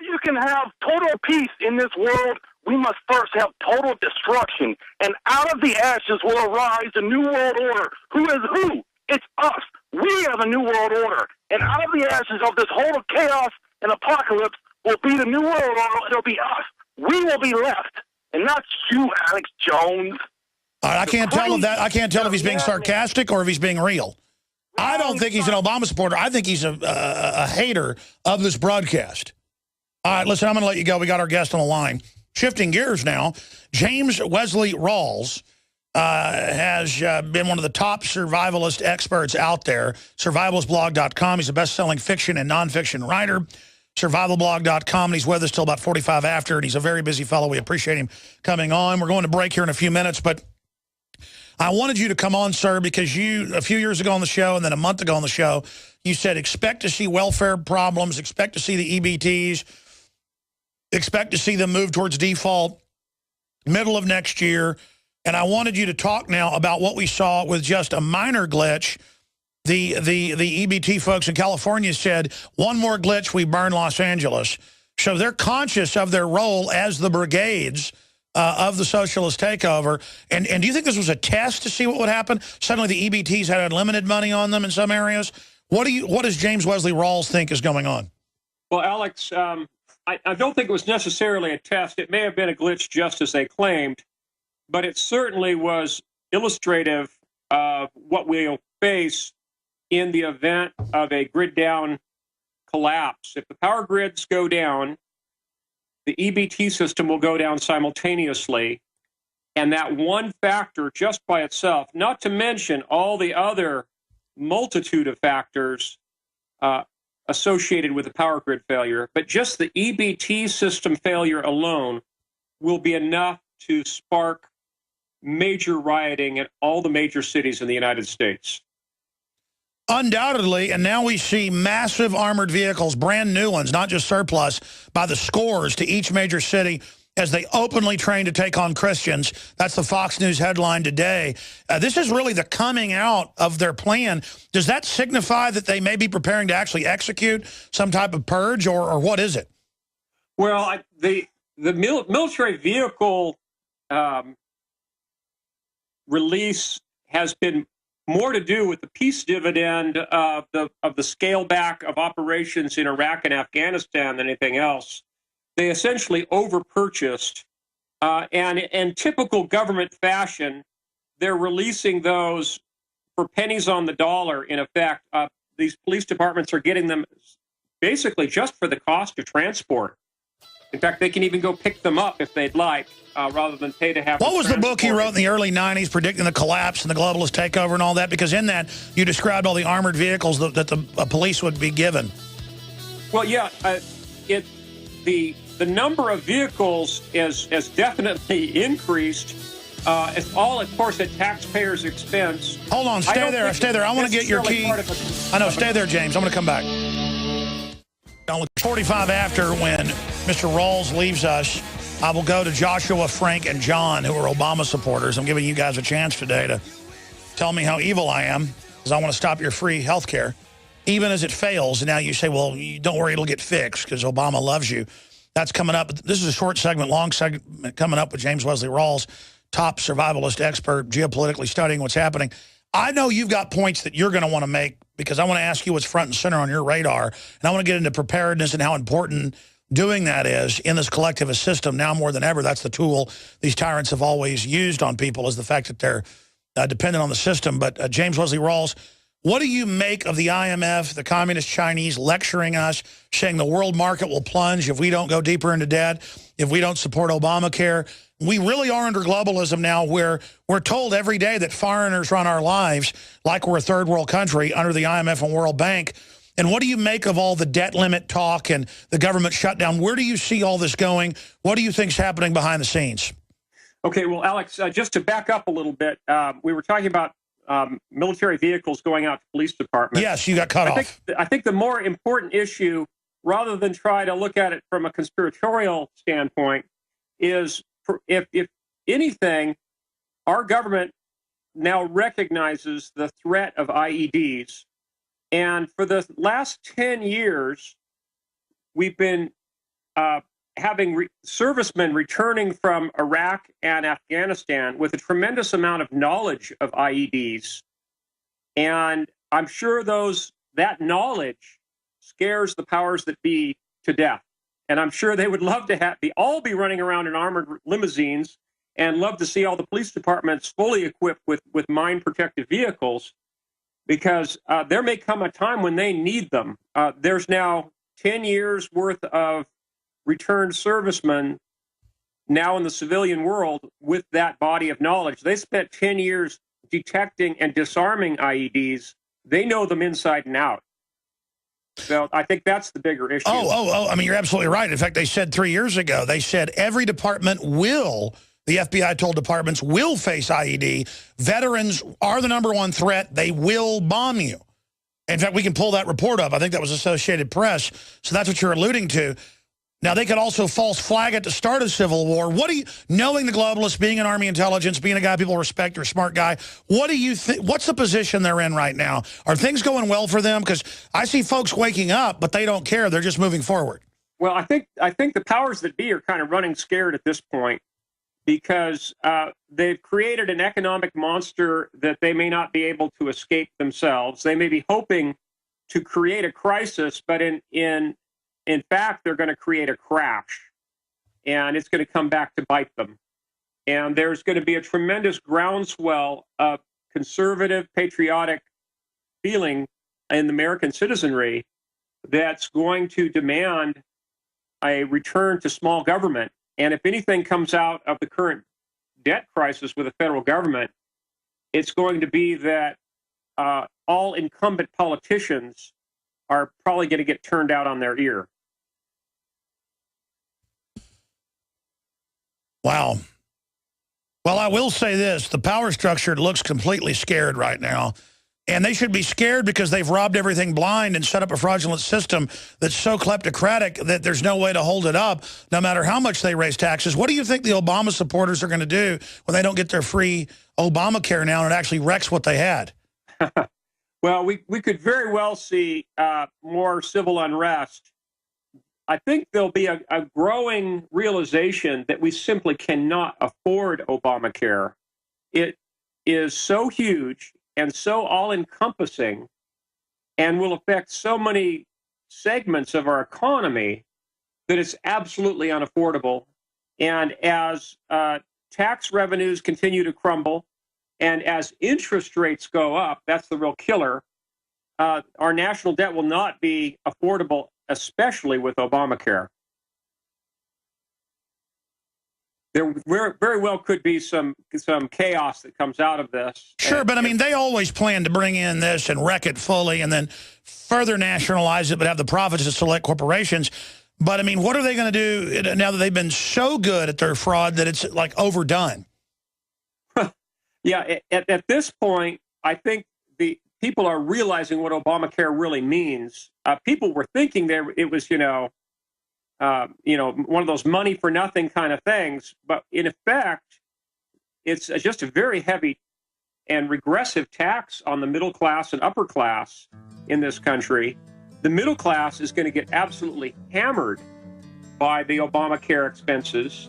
You can have total peace in this world. We must first have total destruction. And out of the ashes will arise a new world order. Who is who? It's us. We are the new world order. And out of the ashes of this whole chaos and apocalypse will be the new world order. It'll be us. We will be left. And not you, Alex Jones. All right, I can't tell if he's being sarcastic or if he's being real. I don't think he's an Obama supporter. I think he's a hater of this broadcast. All right, listen, I'm going to let you go. We got our guest on the line. Shifting gears now, James Wesley Rawles has been one of the top survivalist experts out there. Survivalistblog.com. He's a best-selling fiction and nonfiction writer. Survivalblog.com. And he's with us till about 45 after, and he's a very busy fellow. We appreciate him coming on. We're going to break here in a few minutes, but I wanted you to come on, sir, because you, a few years ago on the show and then a month ago on the show, you said expect to see welfare problems, expect to see the EBTs, expect to see them move towards default middle of next year. And I wanted you to talk now about what we saw with just a minor glitch. The EBT folks in California said, one more glitch, we burn Los Angeles. So they're conscious of their role as the brigades of the socialist takeover. And do you think this was a test to see what would happen? Suddenly the EBTs had unlimited money on them in some areas. What does James Wesley Rawles think is going on? Well, Alex, I don't think it was necessarily a test. It may have been a glitch just as they claimed, but it certainly was illustrative of what we'll face in the event of a grid down collapse. If the power grids go down, the EBT system will go down simultaneously. And that one factor just by itself, not to mention all the other multitude of factors associated with the power grid failure, but just the EBT system failure alone will be enough to spark major rioting in all the major cities in the United States. Undoubtedly, and now we see massive armored vehicles, brand new ones, not just surplus, by the scores to each major city as they openly train to take on Christians. That's the Fox News headline today. This is really the coming out of their plan. Does that signify that they may be preparing to actually execute some type of purge, or what is it? Well, the military vehicle release has been more to do with the peace dividend of the scale back of operations in Iraq and Afghanistan than anything else. They essentially overpurchased, and in typical government fashion, they're releasing those for pennies on the dollar, in effect. These police departments are getting them basically just for the cost of transport. In fact, they can even go pick them up if they'd like, rather than pay to have. What was the book he wrote in the early 90s predicting the collapse and the globalist takeover and all that? Because in that, you described all the armored vehicles that the police would be given. Well, yeah, the number of vehicles has definitely increased. It's all, of course, at taxpayers' expense. Hold on, stay there. I want to get your key. I know, stay there, James. I'm going to come back. 45 after, when Mr. Rawles leaves us, I will go to Joshua, Frank, and John, who are Obama supporters. I'm giving you guys a chance today to tell me how evil I am, because I want to stop your free health care, even as it fails. And now you say, well, don't worry, it'll get fixed because Obama loves you. That's coming up. This is a short segment, long segment coming up with James Wesley Rawles, top survivalist expert, geopolitically studying what's happening. I know you've got points that you're going to want to make because I want to ask you what's front and center on your radar, and I want to get into preparedness and how important doing that is in this collectivist system now more than ever. That's the tool these tyrants have always used on people, is the fact that they're dependent on the system. But James Wesley Rawles, what do you make of the IMF, the communist Chinese, lecturing us, saying the world market will plunge if we don't go deeper into debt, if we don't support Obamacare? We really are under globalism now, where we're told every day that foreigners run our lives like we're a third world country under the IMF and World Bank. And what do you make of all the debt limit talk and the government shutdown? Where do you see all this going? What do you think's happening behind the scenes? Okay, well, Alex, just to back up a little bit, we were talking about military vehicles going out to police departments. Yes, you got cut off. I think the more important issue, rather than try to look at it from a conspiratorial standpoint, is if anything, our government now recognizes the threat of IEDs. And for the last 10 years, we've been having servicemen returning from Iraq and Afghanistan with a tremendous amount of knowledge of IEDs. And I'm sure that knowledge scares the powers that be to death. And I'm sure they would love to all be running around in armored limousines and love to see all the police departments fully equipped with mine-protected vehicles, because there may come a time when they need them. There's now 10 years worth of returned servicemen now in the civilian world with that body of knowledge. They spent 10 years detecting and disarming IEDs. They know them inside and out. So I think that's the bigger issue. I mean, you're absolutely right. In fact, they said 3 years ago, they said every department the FBI told departments, will face IED. Veterans are the #1 threat. They will bomb you. In fact, we can pull that report up. I think that was Associated Press. So that's what you're alluding to. Now, they could also false flag it to start a civil war. Knowing the globalists, being an Army intelligence, being a guy people respect, you're a smart guy, what do you think? What's the position they're in right now? Are things going well for them? Because I see folks waking up, but they don't care. They're just moving forward. Well, I think the powers that be are kind of running scared at this point, because they've created an economic monster that they may not be able to escape themselves. They may be hoping to create a crisis, but in fact, they're going to create a crash, and it's going to come back to bite them. And there's going to be a tremendous groundswell of conservative, patriotic feeling in the American citizenry that's going to demand a return to small government. And if anything comes out of the current debt crisis with the federal government, it's going to be that all incumbent politicians are probably going to get turned out on their ear. Wow. Well, I will say this. The power structure looks completely scared right now. And they should be scared because they've robbed everything blind and set up a fraudulent system that's so kleptocratic that there's no way to hold it up, no matter how much they raise taxes. What do you think the Obama supporters are going to do when they don't get their free Obamacare now and it actually wrecks what they had? Well, we could very well see more civil unrest. I think there'll be a growing realization that we simply cannot afford Obamacare. It is so huge and so all-encompassing and will affect so many segments of our economy that it's absolutely unaffordable. And as tax revenues continue to crumble and as interest rates go up, that's the real killer, our national debt will not be affordable, especially with Obamacare. There very well could be some chaos that comes out of this. Sure, but I mean, they always plan to bring in this and wreck it fully and then further nationalize it, but have the profits of select corporations. But I mean, what are they going to do now that they've been so good at their fraud that it's like overdone? Yeah, at this point, I think the people are realizing what Obamacare really means. People were thinking it was, one of those money for nothing kind of things. But in effect, it's just a very heavy and regressive tax on the middle class and upper class in this country. The middle class is going to get absolutely hammered by the Obamacare expenses.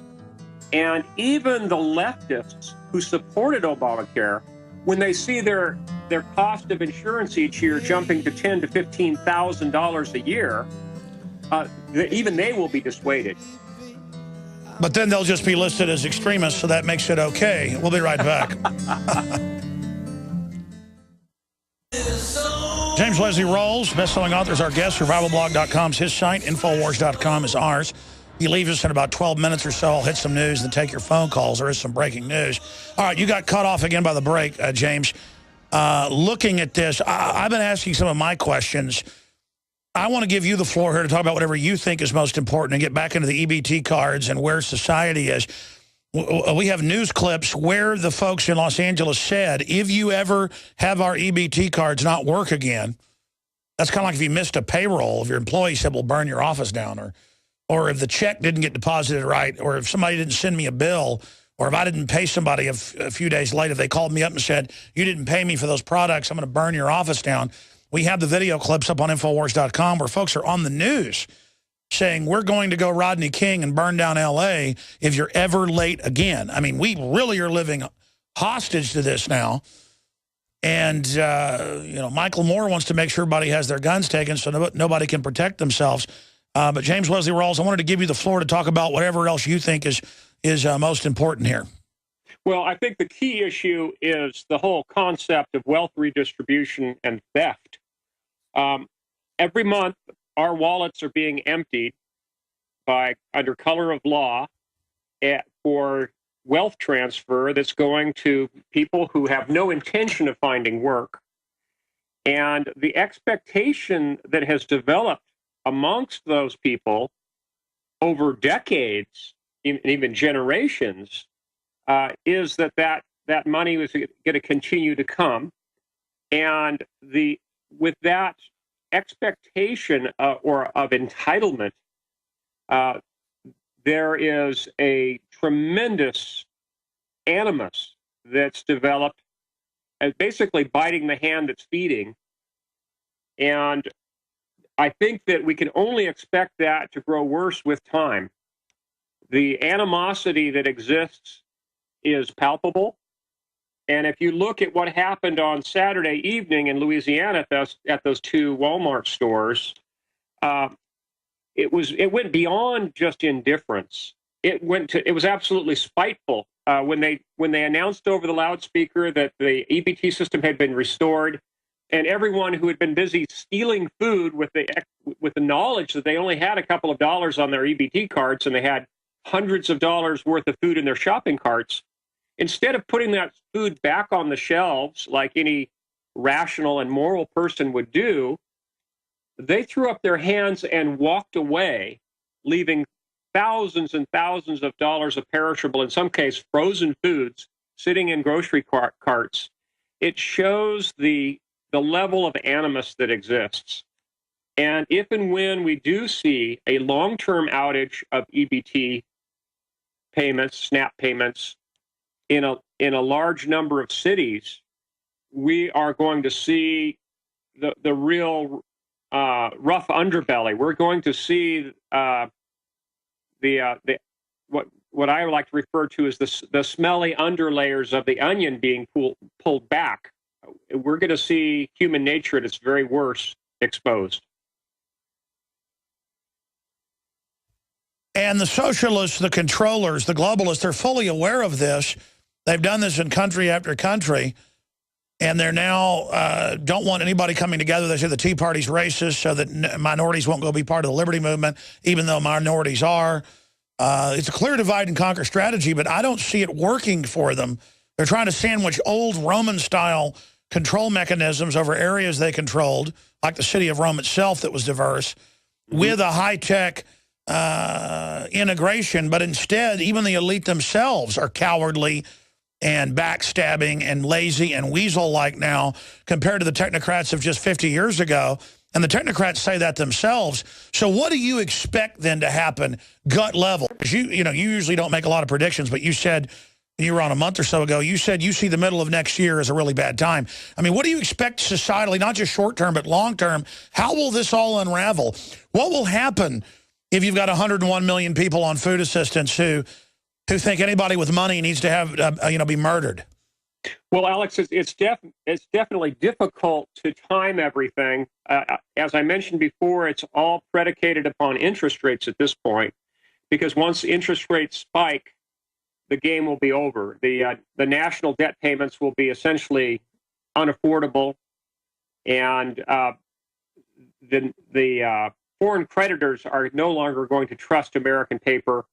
And even the leftists who supported Obamacare when they see their cost of insurance each year jumping to $10,000 to $15,000 a year, even they will be dissuaded. But then they'll just be listed as extremists, so that makes it okay. We'll be right back. James Wesley Rawles, best-selling author, is our guest. Survivalblog.com is his site. Infowars.com is ours. You leave us in about 12 minutes or so. I'll hit some news and take your phone calls. There is some breaking news. All right, you got cut off again by the break, James. Looking at this, I've been asking some of my questions. I want to give you the floor here to talk about whatever you think is most important and get back into the EBT cards and where society is. We have news clips where the folks in Los Angeles said, if you ever have our EBT cards not work again, that's kind of like if you missed a payroll, if your employee said, we'll burn your office down, or if the check didn't get deposited right, or if somebody didn't send me a bill, or if I didn't pay somebody a few days later, if they called me up and said, you didn't pay me for those products, I'm going to burn your office down. We have the video clips up on Infowars.com where folks are on the news saying, we're going to go Rodney King and burn down L.A. if you're ever late again. I mean, we really are living hostage to this now. And, you know, Michael Moore wants to make sure everybody has their guns taken so nobody can protect themselves. But James Wesley Rawles, I wanted to give you the floor to talk about whatever else you think is most important here. Well, I think the key issue is the whole concept of wealth redistribution and theft. Every month, our wallets are being emptied under color of law for wealth transfer that's going to people who have no intention of finding work. And the expectation that has developed amongst those people over decades, even generations, is that money is going to continue to come. And with that expectation of entitlement, there is a tremendous animus that's developed as basically biting the hand that's feeding. And I think that we can only expect that to grow worse with time. The animosity that exists is palpable. And if you look at what happened on Saturday evening in Louisiana at those two Walmart stores, it went beyond just indifference. It was absolutely spiteful when they announced over the loudspeaker that the EBT system had been restored, and everyone who had been busy stealing food with the knowledge that they only had a couple of dollars on their EBT cards and they had hundreds of dollars worth of food in their shopping carts, instead of putting that food back on the shelves like any rational and moral person would do, they threw up their hands and walked away, leaving thousands and thousands of dollars of perishable, in some case frozen foods, sitting in grocery carts. It shows the level of animus that exists. And if and when we do see a long-term outage of EBT payments, SNAP payments, in a large number of cities, we are going to see the real rough underbelly. We're going to see what I like to refer to as the smelly underlayers of the onion being pulled back. We're going to see human nature at its very worst exposed. And the socialists, the controllers, the globalists, they're fully aware of this. They've done this in country after country. And they're now don't want anybody coming together. They say the Tea Party's racist so that minorities won't go be part of the liberty movement, even though minorities are. It's a clear divide and conquer strategy, but I don't see it working for them. They're trying to sandwich old Roman-style control mechanisms over areas they controlled, like the city of Rome itself that was diverse, with a high-tech integration. But instead, even the elite themselves are cowardly and backstabbing and lazy and weasel-like now compared to the technocrats of just 50 years ago. And the technocrats say that themselves. So what do you expect then to happen gut level? Because you usually don't make a lot of predictions, but you said, you were on a month or so ago, you said you see the middle of next year as a really bad time. I mean, what do you expect societally, not just short-term, but long-term? How will this all unravel? What will happen if you've got 101 million people on food assistance who think anybody with money needs to have, be murdered? Well, Alex, it's definitely difficult to time everything. As I mentioned before, it's all predicated upon interest rates at this point, because once interest rates spike, the game will be over. The national debt payments will be essentially unaffordable, and the foreign creditors are no longer going to trust American paper.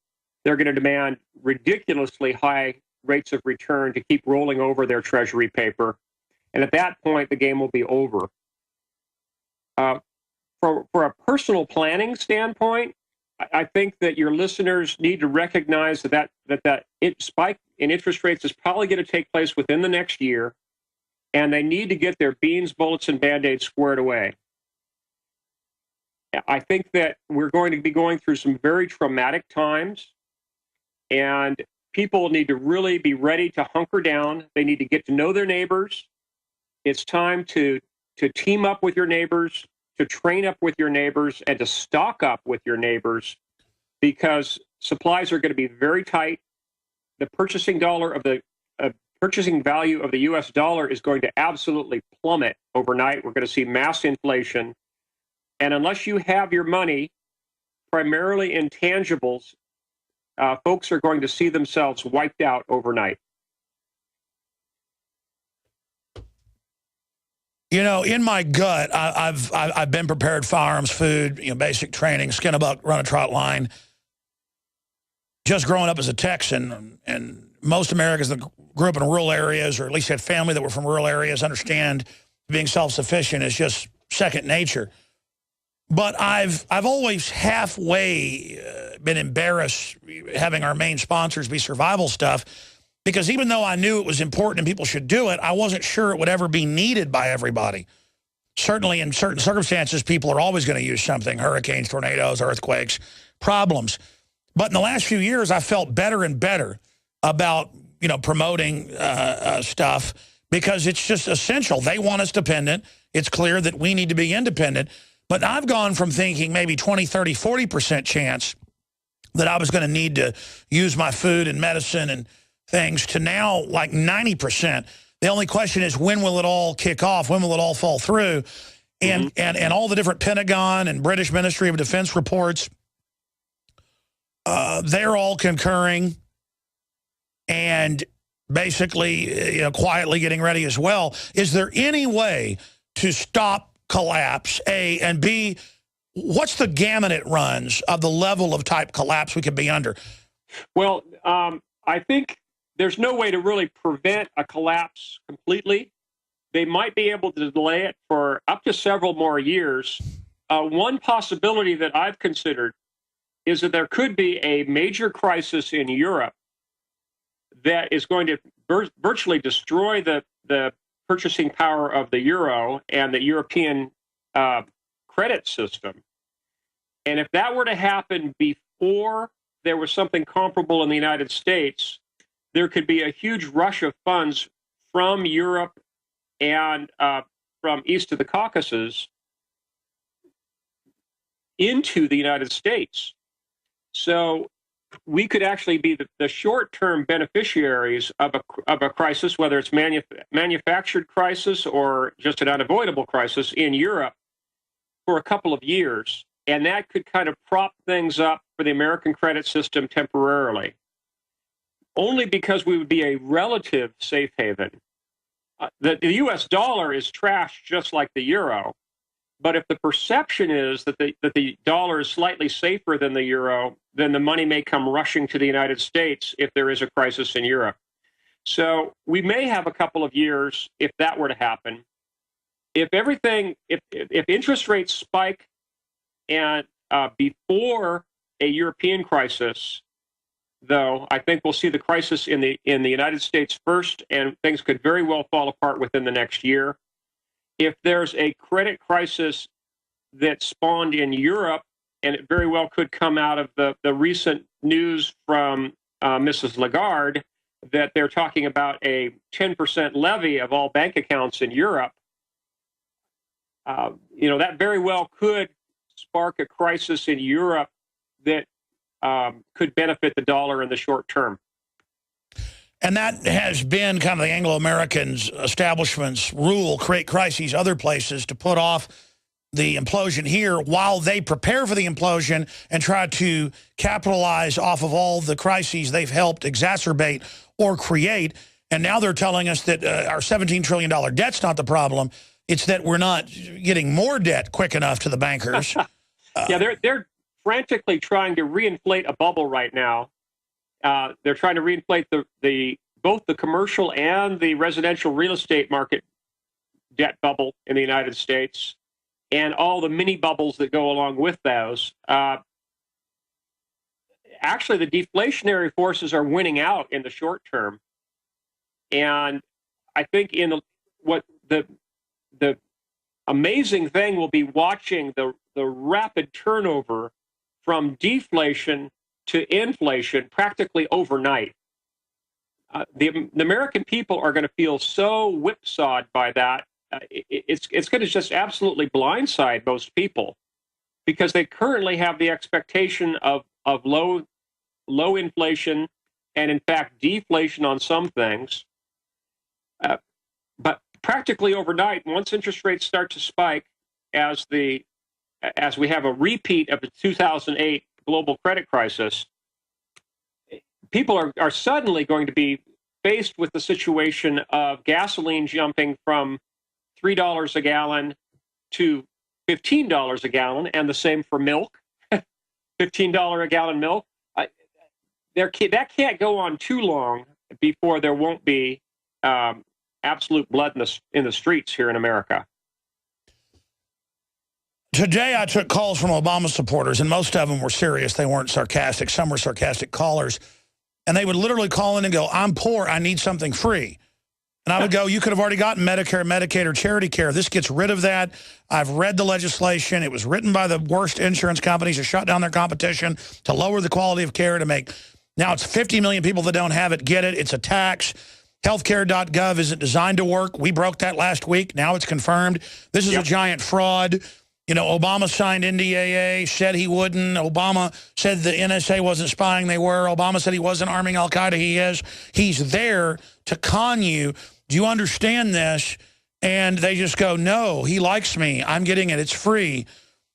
They're going to demand ridiculously high rates of return to keep rolling over their treasury paper. And at that point, the game will be over. For a personal planning standpoint, I think that your listeners need to recognize that spike in interest rates is probably going to take place within the next year, and they need to get their beans, bullets, and Band-Aids squared away. I think that we're going to be going through some very traumatic times, and people need to really be ready to hunker down. They need to get to know their neighbors. It's time to team up with your neighbors, to train up with your neighbors, and to stock up with your neighbors, because supplies are going to be very tight. The purchasing value of the U.S. dollar is going to absolutely plummet overnight. We're going to see mass inflation. And unless you have your money primarily in tangibles, folks are going to see themselves wiped out overnight. You know, in my gut, I've been prepared: firearms, food, basic training, skin a buck, run a trot line. Just growing up as a Texan, and most Americans that grew up in rural areas, or at least had family that were from rural areas, understand being self-sufficient is just second nature. But I've always halfway been embarrassed having our main sponsors be survival stuff, because even though I knew it was important and people should do it, I wasn't sure it would ever be needed by everybody. Certainly in certain circumstances, people are always going to use something: hurricanes, tornadoes, earthquakes, problems. But in the last few years, I felt better and better about promoting stuff, because it's just essential. They want us dependent. It's clear that we need to be independent. But I've gone from thinking maybe 20, 30, 40% chance that I was going to need to use my food and medicine and things to now like 90%. The only question is, when will it all kick off? When will it all fall through? And all the different Pentagon and British Ministry of Defense reports, they're all concurring and basically quietly getting ready as well. Is there any way to stop collapse, A, and B, what's the gamut it runs of the level of type collapse we could be under? Well, I think there's no way to really prevent a collapse completely. They might be able to delay it for up to several more years. One possibility that I've considered is that there could be a major crisis in Europe that is going to virtually destroy the purchasing power of the euro and the European credit system. And if that were to happen before there was something comparable in the United States, there could be a huge rush of funds from Europe and from east of the Caucasus into the United States. So we could actually be the short-term beneficiaries of a crisis, whether it's manufactured crisis or just an unavoidable crisis in Europe, for a couple of years. And that could kind of prop things up for the American credit system temporarily, only because we would be a relative safe haven. The U.S. dollar is trashed just like the euro. But if the perception is that the dollar is slightly safer than the euro, then the money may come rushing to the United States if there is a crisis in Europe. So we may have a couple of years if that were to happen. If interest rates spike and before a European crisis, though, I think we'll see the crisis in the United States first, and things could very well fall apart within the next year. If there's a credit crisis that spawned in Europe, and it very well could come out of the recent news from Mrs. Lagarde that they're talking about a 10% levy of all bank accounts in Europe, that very well could spark a crisis in Europe that could benefit the dollar in the short term. And that has been kind of the Anglo-Americans establishment's rule, create crises other places to put off the implosion here while they prepare for the implosion and try to capitalize off of all the crises they've helped exacerbate or create. And now they're telling us that our $17 trillion debt's not the problem. It's that we're not getting more debt quick enough to the bankers. Yeah, they're frantically trying to reinflate a bubble right now. They're trying to reinflate both the commercial and the residential real estate market debt bubble in the United States, and all the mini bubbles that go along with those. Actually, the deflationary forces are winning out in the short term, and I think the amazing thing will be watching the rapid turnover from deflation to inflation practically overnight. The American people are going to feel so whipsawed by that. It's going to just absolutely blindside most people, because they currently have the expectation of low inflation and, in fact, deflation on some things. But practically overnight, once interest rates start to spike, as we have a repeat of the 2008 global credit crisis, people are suddenly going to be faced with the situation of gasoline jumping from $3 a gallon to $15 a gallon, and the same for milk. $15 a gallon milk. That can't go on too long before there won't be absolute blood in the streets here in America. Today, I took calls from Obama supporters, and most of them were serious. They weren't sarcastic. Some were sarcastic callers. And they would literally call in and go, I'm poor, I need something free. And I would go, you could have already gotten Medicare, Medicaid, or charity care. This gets rid of that. I've read the legislation. It was written by the worst insurance companies to shut down their competition, to lower the quality of care, to make... Now it's 50 million people that don't have it get it. It's a tax. Healthcare.gov isn't designed to work. We broke that last week. Now it's confirmed. This is a giant fraud. You know, Obama signed NDAA, said he wouldn't. Obama said the NSA wasn't spying, they were. Obama said he wasn't arming al-Qaeda, he is. He's there to con you. Do you understand this? And they just go, no, he likes me. I'm getting it. It's free.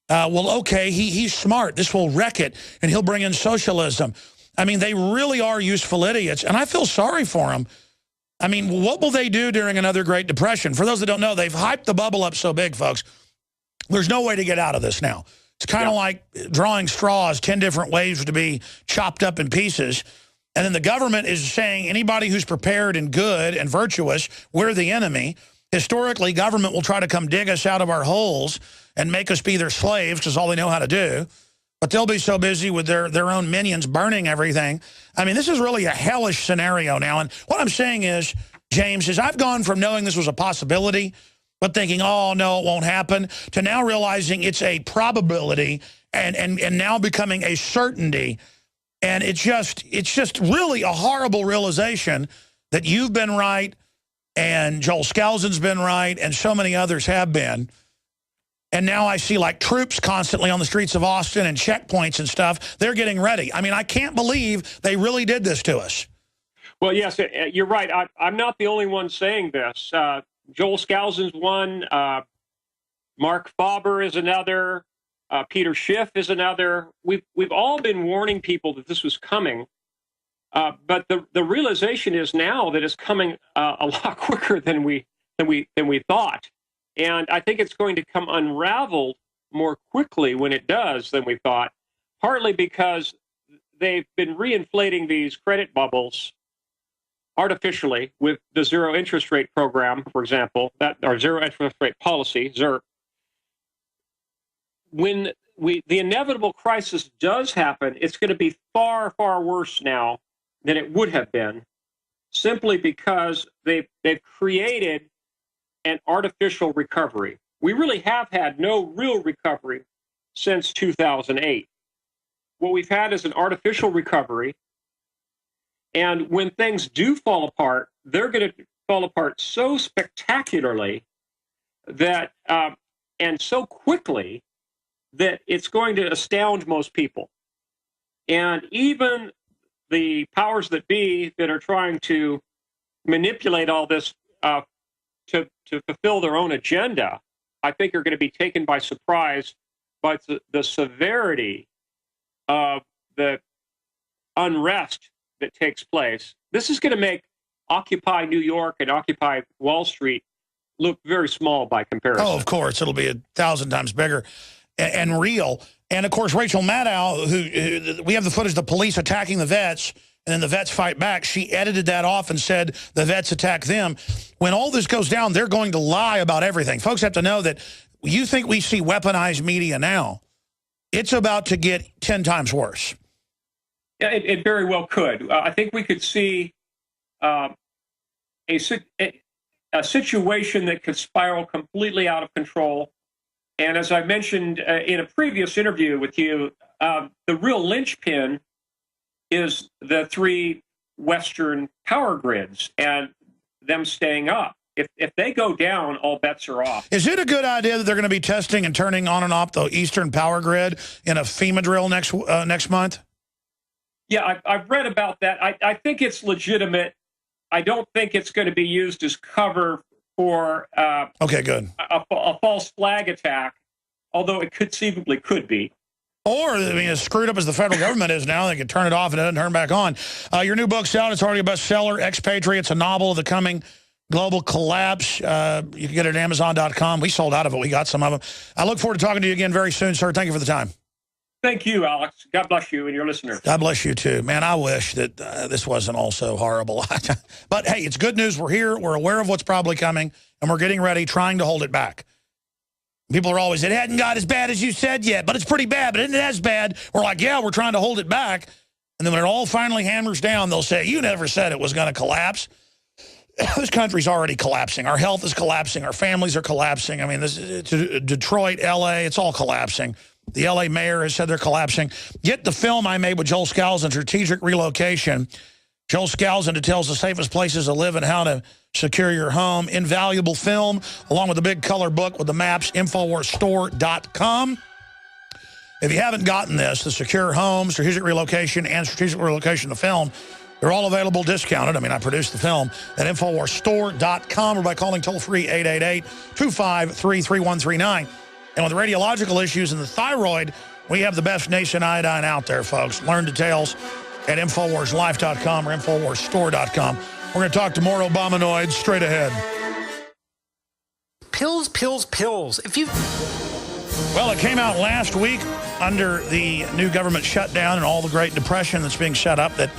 Well, okay, he's smart. This will wreck it, and he'll bring in socialism. I mean, they really are useful idiots, and I feel sorry for them. I mean, what will they do during another Great Depression? For those that don't know, they've hyped the bubble up so big, folks. There's no way to get out of this now. It's kind of like drawing straws 10 different ways to be chopped up in pieces. And then the government is saying anybody who's prepared and good and virtuous, we're the enemy. Historically, government will try to come dig us out of our holes and make us be their slaves, because all they know how to do. But they'll be so busy with their own minions burning everything. I mean, this is really a hellish scenario now. And what I'm saying is, James, is I've gone from knowing this was a possibility, but thinking, oh, no, it won't happen, to now realizing it's a probability and now becoming a certainty. And it's just really a horrible realization that you've been right, and Joel Skousen's been right, and so many others have been. And now I see, like, troops constantly on the streets of Austin and checkpoints and stuff. They're getting ready. I mean, I can't believe they really did this to us. Well, yes, you're right. I'm not the only one saying this. Joel Skousen's one. Mark Faber is another. Peter Schiff is another. We've all been warning people that this was coming. But the realization is now that it's coming a lot quicker than we thought. And I think it's going to come unraveled more quickly when it does than we thought, partly because they've been reinflating these credit bubbles artificially with the zero interest rate program, for example, our zero interest rate policy, ZIRP. When the inevitable crisis does happen, it's going to be far, far worse now than it would have been, simply because they've created an artificial recovery. We really have had no real recovery since 2008. What we've had is an artificial recovery. And when things do fall apart, they're going to fall apart so spectacularly that, and so quickly, that it's going to astound most people. And even the powers that be that are trying to manipulate all this to fulfill their own agenda, I think are going to be taken by surprise by the severity of the unrest that takes place. This is going to make Occupy New York and Occupy Wall Street look very small by comparison. Oh, of course. It'll be 1,000 times bigger and real. And, of course, Rachel Maddow, who we have the footage of the police attacking the vets, and then the vets fight back. She edited that off and said the vets attack them. When all this goes down, they're going to lie about everything. Folks have to know that you think we see weaponized media now. It's about to get 10 times worse. Yeah, it very well could. I think we could see a situation that could spiral completely out of control. And as I mentioned in a previous interview with you, the real linchpin is the three Western power grids and them staying up. If they go down, all bets are off. Is it a good idea that they're going to be testing and turning on and off the Eastern power grid in a FEMA drill next month? Yeah, I've read about that. I think it's legitimate. I don't think it's going to be used as cover for okay, good. a false flag attack, although it conceivably could be. Or, I mean, as screwed up as the federal government is now, they can turn it off and it doesn't turn back on. Your new book's out. It's already a bestseller, Expatriates, a novel of the coming global collapse. You can get it at Amazon.com. We sold out of it. We got some of them. I look forward to talking to you again very soon, sir. Thank you for the time. Thank you, Alex. God bless you and your listeners. God bless you, too. Man, I wish that this wasn't all so horrible. But, hey, it's good news. We're here. We're aware of what's probably coming, and we're getting ready, trying to hold it back. People are always, it hadn't got as bad as you said yet, but it's pretty bad, but isn't it as bad? We're like, yeah, we're trying to hold it back. And then when it all finally hammers down, they'll say, you never said it was going to collapse. This country's already collapsing. Our health is collapsing. Our families are collapsing. I mean, Detroit, L.A., it's all collapsing. The L.A. mayor has said they're collapsing. Get the film I made with Joel Skousen, Strategic Relocation. Joel Skousen details the safest places to live and how to secure your home. Invaluable film, along with a big color book with the maps, InfoWarsStore.com. If you haven't gotten this, the Secure Home, Strategic Relocation, and Strategic Relocation, the film, they're all available discounted. I mean, I produced the film at InfoWarsStore.com or by calling toll-free 888-253-3139. And with radiological issues and the thyroid, we have the best Nation iodine out there, folks. Learn details at InfoWarsLife.com or InfoWarsStore.com. We're going to talk to more Obamanoids straight ahead. Pills, pills, pills. Well, it came out last week under the new government shutdown and all the Great Depression that's being set up that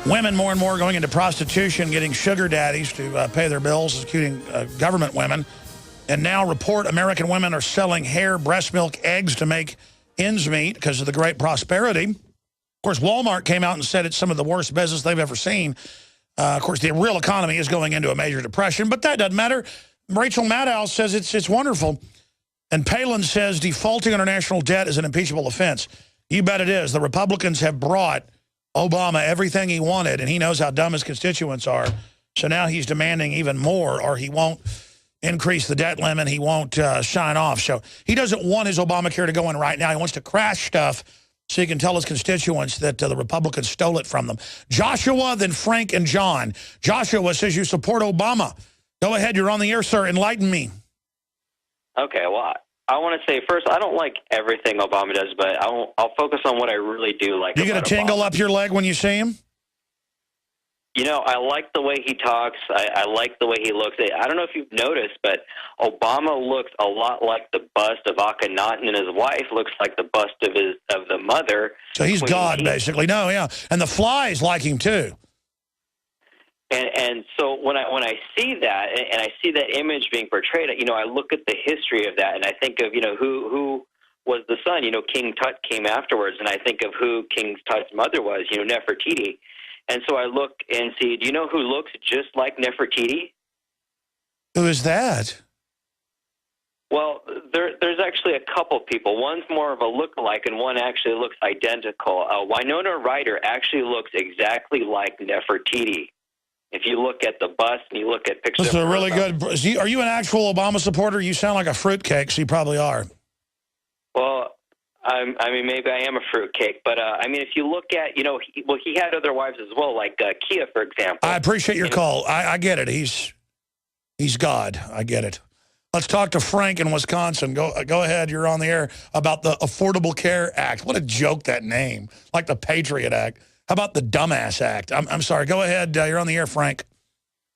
women more and more are going into prostitution, getting sugar daddies to pay their bills, including government women. And now report American women are selling hair, breast milk, eggs to make ends meet because of the great prosperity. Of course, Walmart came out and said it's some of the worst business they've ever seen. Of course, the real economy is going into a major depression, but that doesn't matter. Rachel Maddow says it's wonderful. And Palin says defaulting on our national debt is an impeachable offense. You bet it is. The Republicans have brought Obama everything he wanted, and he knows how dumb his constituents are. So now he's demanding even more, or he won't increase the debt limit. He won't sign off. So he doesn't want his Obamacare to go in right now. He wants to crash stuff so he can tell his constituents that the Republicans stole it from them. Joshua, then Frank, and John. Joshua says you support Obama. Go ahead. You're on the air, sir. Enlighten me. Okay, well, I want to say first, I don't like everything Obama does, but I'll focus on what I really do like. You get a tingle Obama. up your leg when you see him? You know, I like the way he talks. I like the way he looks. I don't know if you've noticed, but Obama looks a lot like the bust of Akhenaten, and his wife looks like the bust of the mother. So he's God, basically. No, yeah. And the flies like him, too. And so when I see that, and I see that image being portrayed, you know, I look at the history of that, and I think of, you know, who was the son. You know, King Tut came afterwards, and I think of who King Tut's mother was, you know, Nefertiti. And so I look and see, do you know who looks just like Nefertiti? Who is that? Well, there's actually a couple people. One's more of a look-alike, and one actually looks identical. Winona Ryder actually looks exactly like Nefertiti. If you look at the bust and you look at pictures. This is a really good. Are you an actual Obama supporter? You sound like a fruitcake, so you probably are. Well, I mean, maybe I am a fruitcake, but I mean, if you look at, you know, he had other wives as well, like Kia, for example. I appreciate your call. I get it. He's God. I get it. Let's talk to Frank in Wisconsin. Go ahead. You're on the air about the Affordable Care Act. What a joke, that name. Like the Patriot Act. How about the Dumbass Act? I'm sorry. Go ahead. You're on the air, Frank.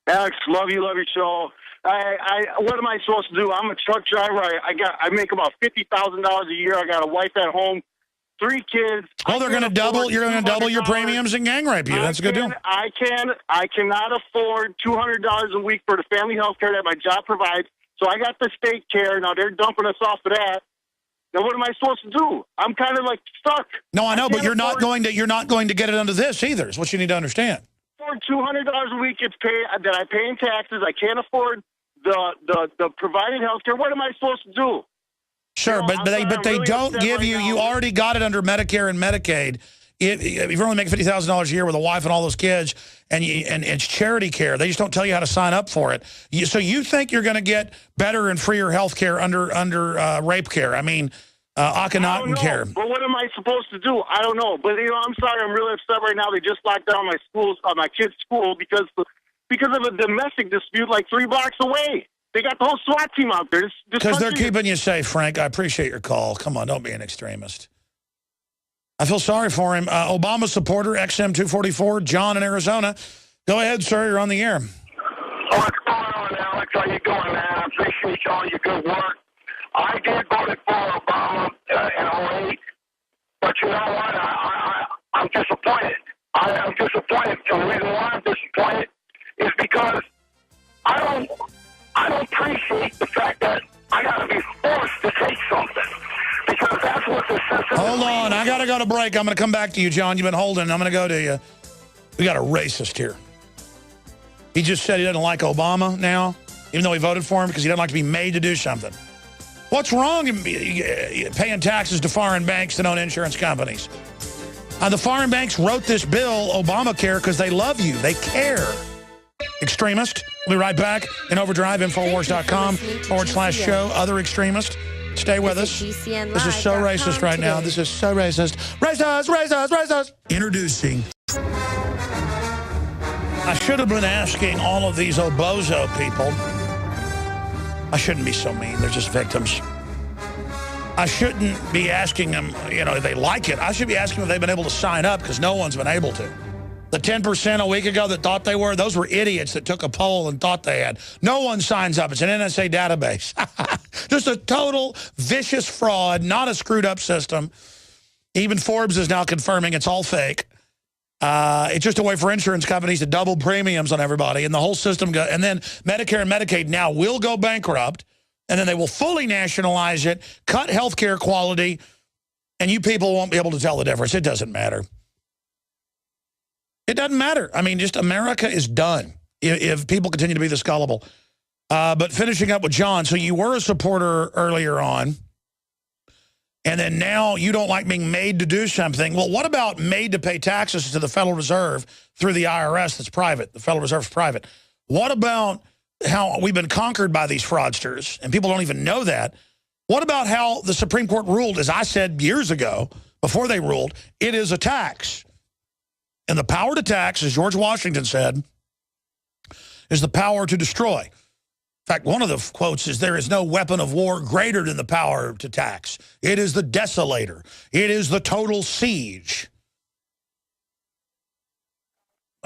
Alex, love your show. What am I supposed to do? I'm a truck driver. I make about $50,000 a year. I got a wife at home, 3 kids. Oh, they're going to double. You're going to double your premiums and gang rape you. That's a good deal. I cannot afford $200 a week for the family health care that my job provides. So I got the state care. Now they're dumping us off of that. Now what am I supposed to do? I'm kind of like stuck. No, I know, but you're not going to get it under this either. Is what you need to understand. $200 a week that I pay in taxes. I can't afford the provided health care. What am I supposed to do? Sure, but they really don't give you. You already got it under Medicare and Medicaid. If you're only making $50,000 a year with a wife and all those kids, and it's charity care, they just don't tell you how to sign up for it. So you think you're going to get better and freer health care under rape care? I mean, Akhenaten care. But what am I supposed to do? I don't know. But I'm sorry, I'm really upset right now. They just locked down my kids' school because of a domestic dispute like 3 blocks away. They got the whole SWAT team out there. Because they're keeping you safe, Frank. I appreciate your call. Come on, don't be an extremist. I feel sorry for him. Obama supporter, XM244, John in Arizona. Go ahead, sir. You're on the air. What's going on, Alex? How you doing, man? I appreciate all your good work. I did vote for Obama in 08, but you know what? I'm disappointed. I am disappointed. And the reason why I'm disappointed is because I don't appreciate the fact that I got to be forced to take something. Because that's what the system Hold on. I got to go to break. I'm going to come back to you, John. You've been holding. I'm going to go to you. We got a racist here. He just said he doesn't like Obama now, even though he voted for him, because he doesn't like to be made to do something. What's wrong in paying taxes to foreign banks that own insurance companies? The foreign banks wrote this bill, Obamacare, because they love you. They care. Extremist. We'll be right back in Overdrive, Infowars.com/show. Other extremist. Stay with us. This is so racist right now. This is so racist. Racist, racist, racist. Introducing. I should have been asking all of these Obozo people. I shouldn't be so mean. They're just victims. I shouldn't be asking them, if they like it. I should be asking them if they've been able to sign up, because no one's been able to. The 10% a week ago that thought they were, those were idiots that took a poll and thought they had. No one signs up. It's an NSA database. Just a total vicious fraud, not a screwed up system. Even Forbes is now confirming it's all fake. It's just a way for insurance companies to double premiums on everybody, and the whole system and then Medicare and Medicaid now will go bankrupt, and then they will fully nationalize it, cut health care quality, and you people won't be able to tell the difference. It doesn't matter. It doesn't matter. I mean, just America is done if people continue to be this gullible. But finishing up with John, so you were a supporter earlier on, and then now you don't like being made to do something. Well, what about made to pay taxes to the Federal Reserve through the IRS that's private? The Federal Reserve is private. What about how we've been conquered by these fraudsters, and people don't even know that? What about how the Supreme Court ruled, as I said years ago, before they ruled, it is a tax? And the power to tax, as George Washington said, is the power to destroy. In fact, one of the quotes is, there is no weapon of war greater than the power to tax. It is the desolator. It is the total siege.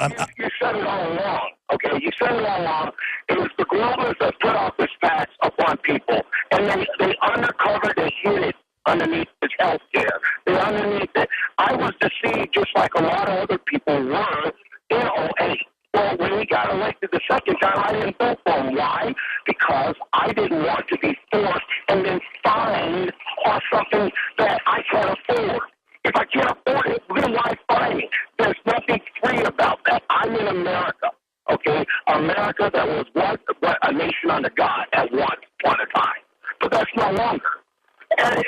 You said it all along. Okay, you said it all along. It was the globalists that put off this tax upon people, and they undercovered and hid it underneath this health care. They're underneath it. I was deceived just like a lot of other people were in 08. Well, when he got elected the second time, I didn't vote for him. Why? Because I didn't want to be forced and then fined on something that I can't afford. If I can't afford it, then why fine me? There's nothing free about that. I'm in America, okay? America that was once a nation under God at one point in time. But that's no longer. And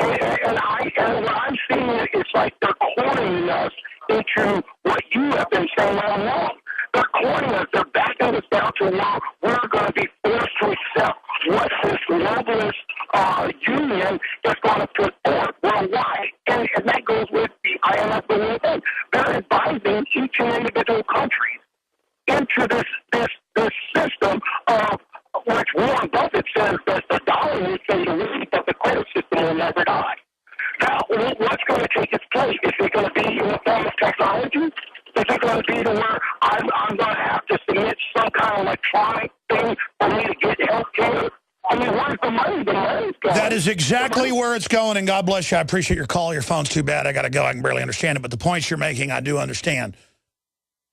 what I'm seeing is like they're cornering us into what you have been saying all along. They're cornering us. They're backing us down to where we're going to be forced to accept what this globalist union is going to put forth worldwide. pushing individual countries into this system of which Warren Buffett says that the dollar will stay the lead, but the credit system will never die. Now, what's going to take its place? Is it going to be in the form of technology? Is it going to be to where I'm going to have to submit some kind of electronic thing for me to get health care? I mean, where's the money? The money's going. That is exactly where it's going, and God bless you. I appreciate your call. Your phone's too bad. I got to go. I can barely understand it, but the points you're making, I do understand.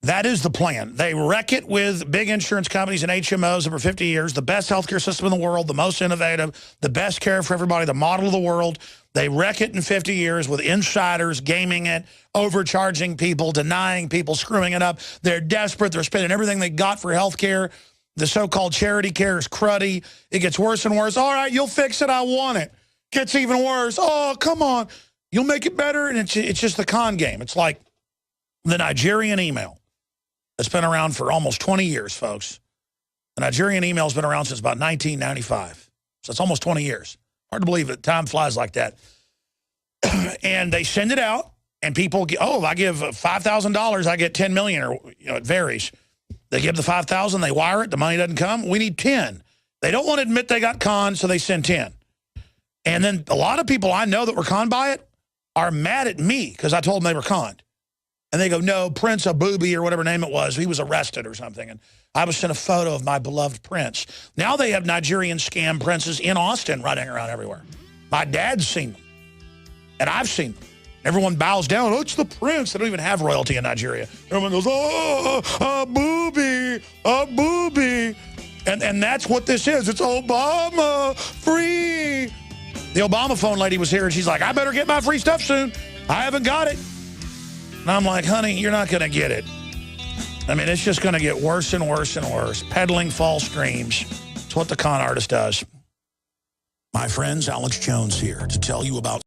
That is the plan. They wreck it with big insurance companies and HMOs over 50 years, the best healthcare system in the world, the most innovative, the best care for everybody, the model of the world. They wreck it in 50 years with insiders gaming it, overcharging people, denying people, screwing it up. They're desperate. They're spending everything they got for healthcare. The so-called charity care is cruddy. It gets worse and worse. All right, you'll fix it. I want it. Gets even worse. Oh, come on. You'll make it better. And it's just the con game. It's like the Nigerian email. It's been around for almost 20 years, folks. The Nigerian email's been around since about 1995. So it's almost 20 years. Hard to believe that time flies like that. And they send it out, and people get, oh, if I give $5,000, I get $10 million, or it varies. They give the $5,000, they wire it, the money doesn't come. We need 10. They don't want to admit they got conned, so they send 10. And then a lot of people I know that were conned by it are mad at me because I told them they were conned. And they go, no, Prince Abubi or whatever name it was, he was arrested or something. And I was sent a photo of my beloved prince. Now they have Nigerian scam princes in Austin running around everywhere. My dad's seen them. And I've seen them. Everyone bows down. Oh, it's the prince. They don't even have royalty in Nigeria. Everyone goes, oh, Abubi, Abubi. And that's what this is. It's Obama free. The Obama phone lady was here, and she's like, I better get my free stuff soon. I haven't got it. And I'm like, honey, you're not going to get it. I mean, it's just going to get worse and worse and worse. Peddling false dreams. It's what the con artist does. My friends, Alex Jones here to tell you about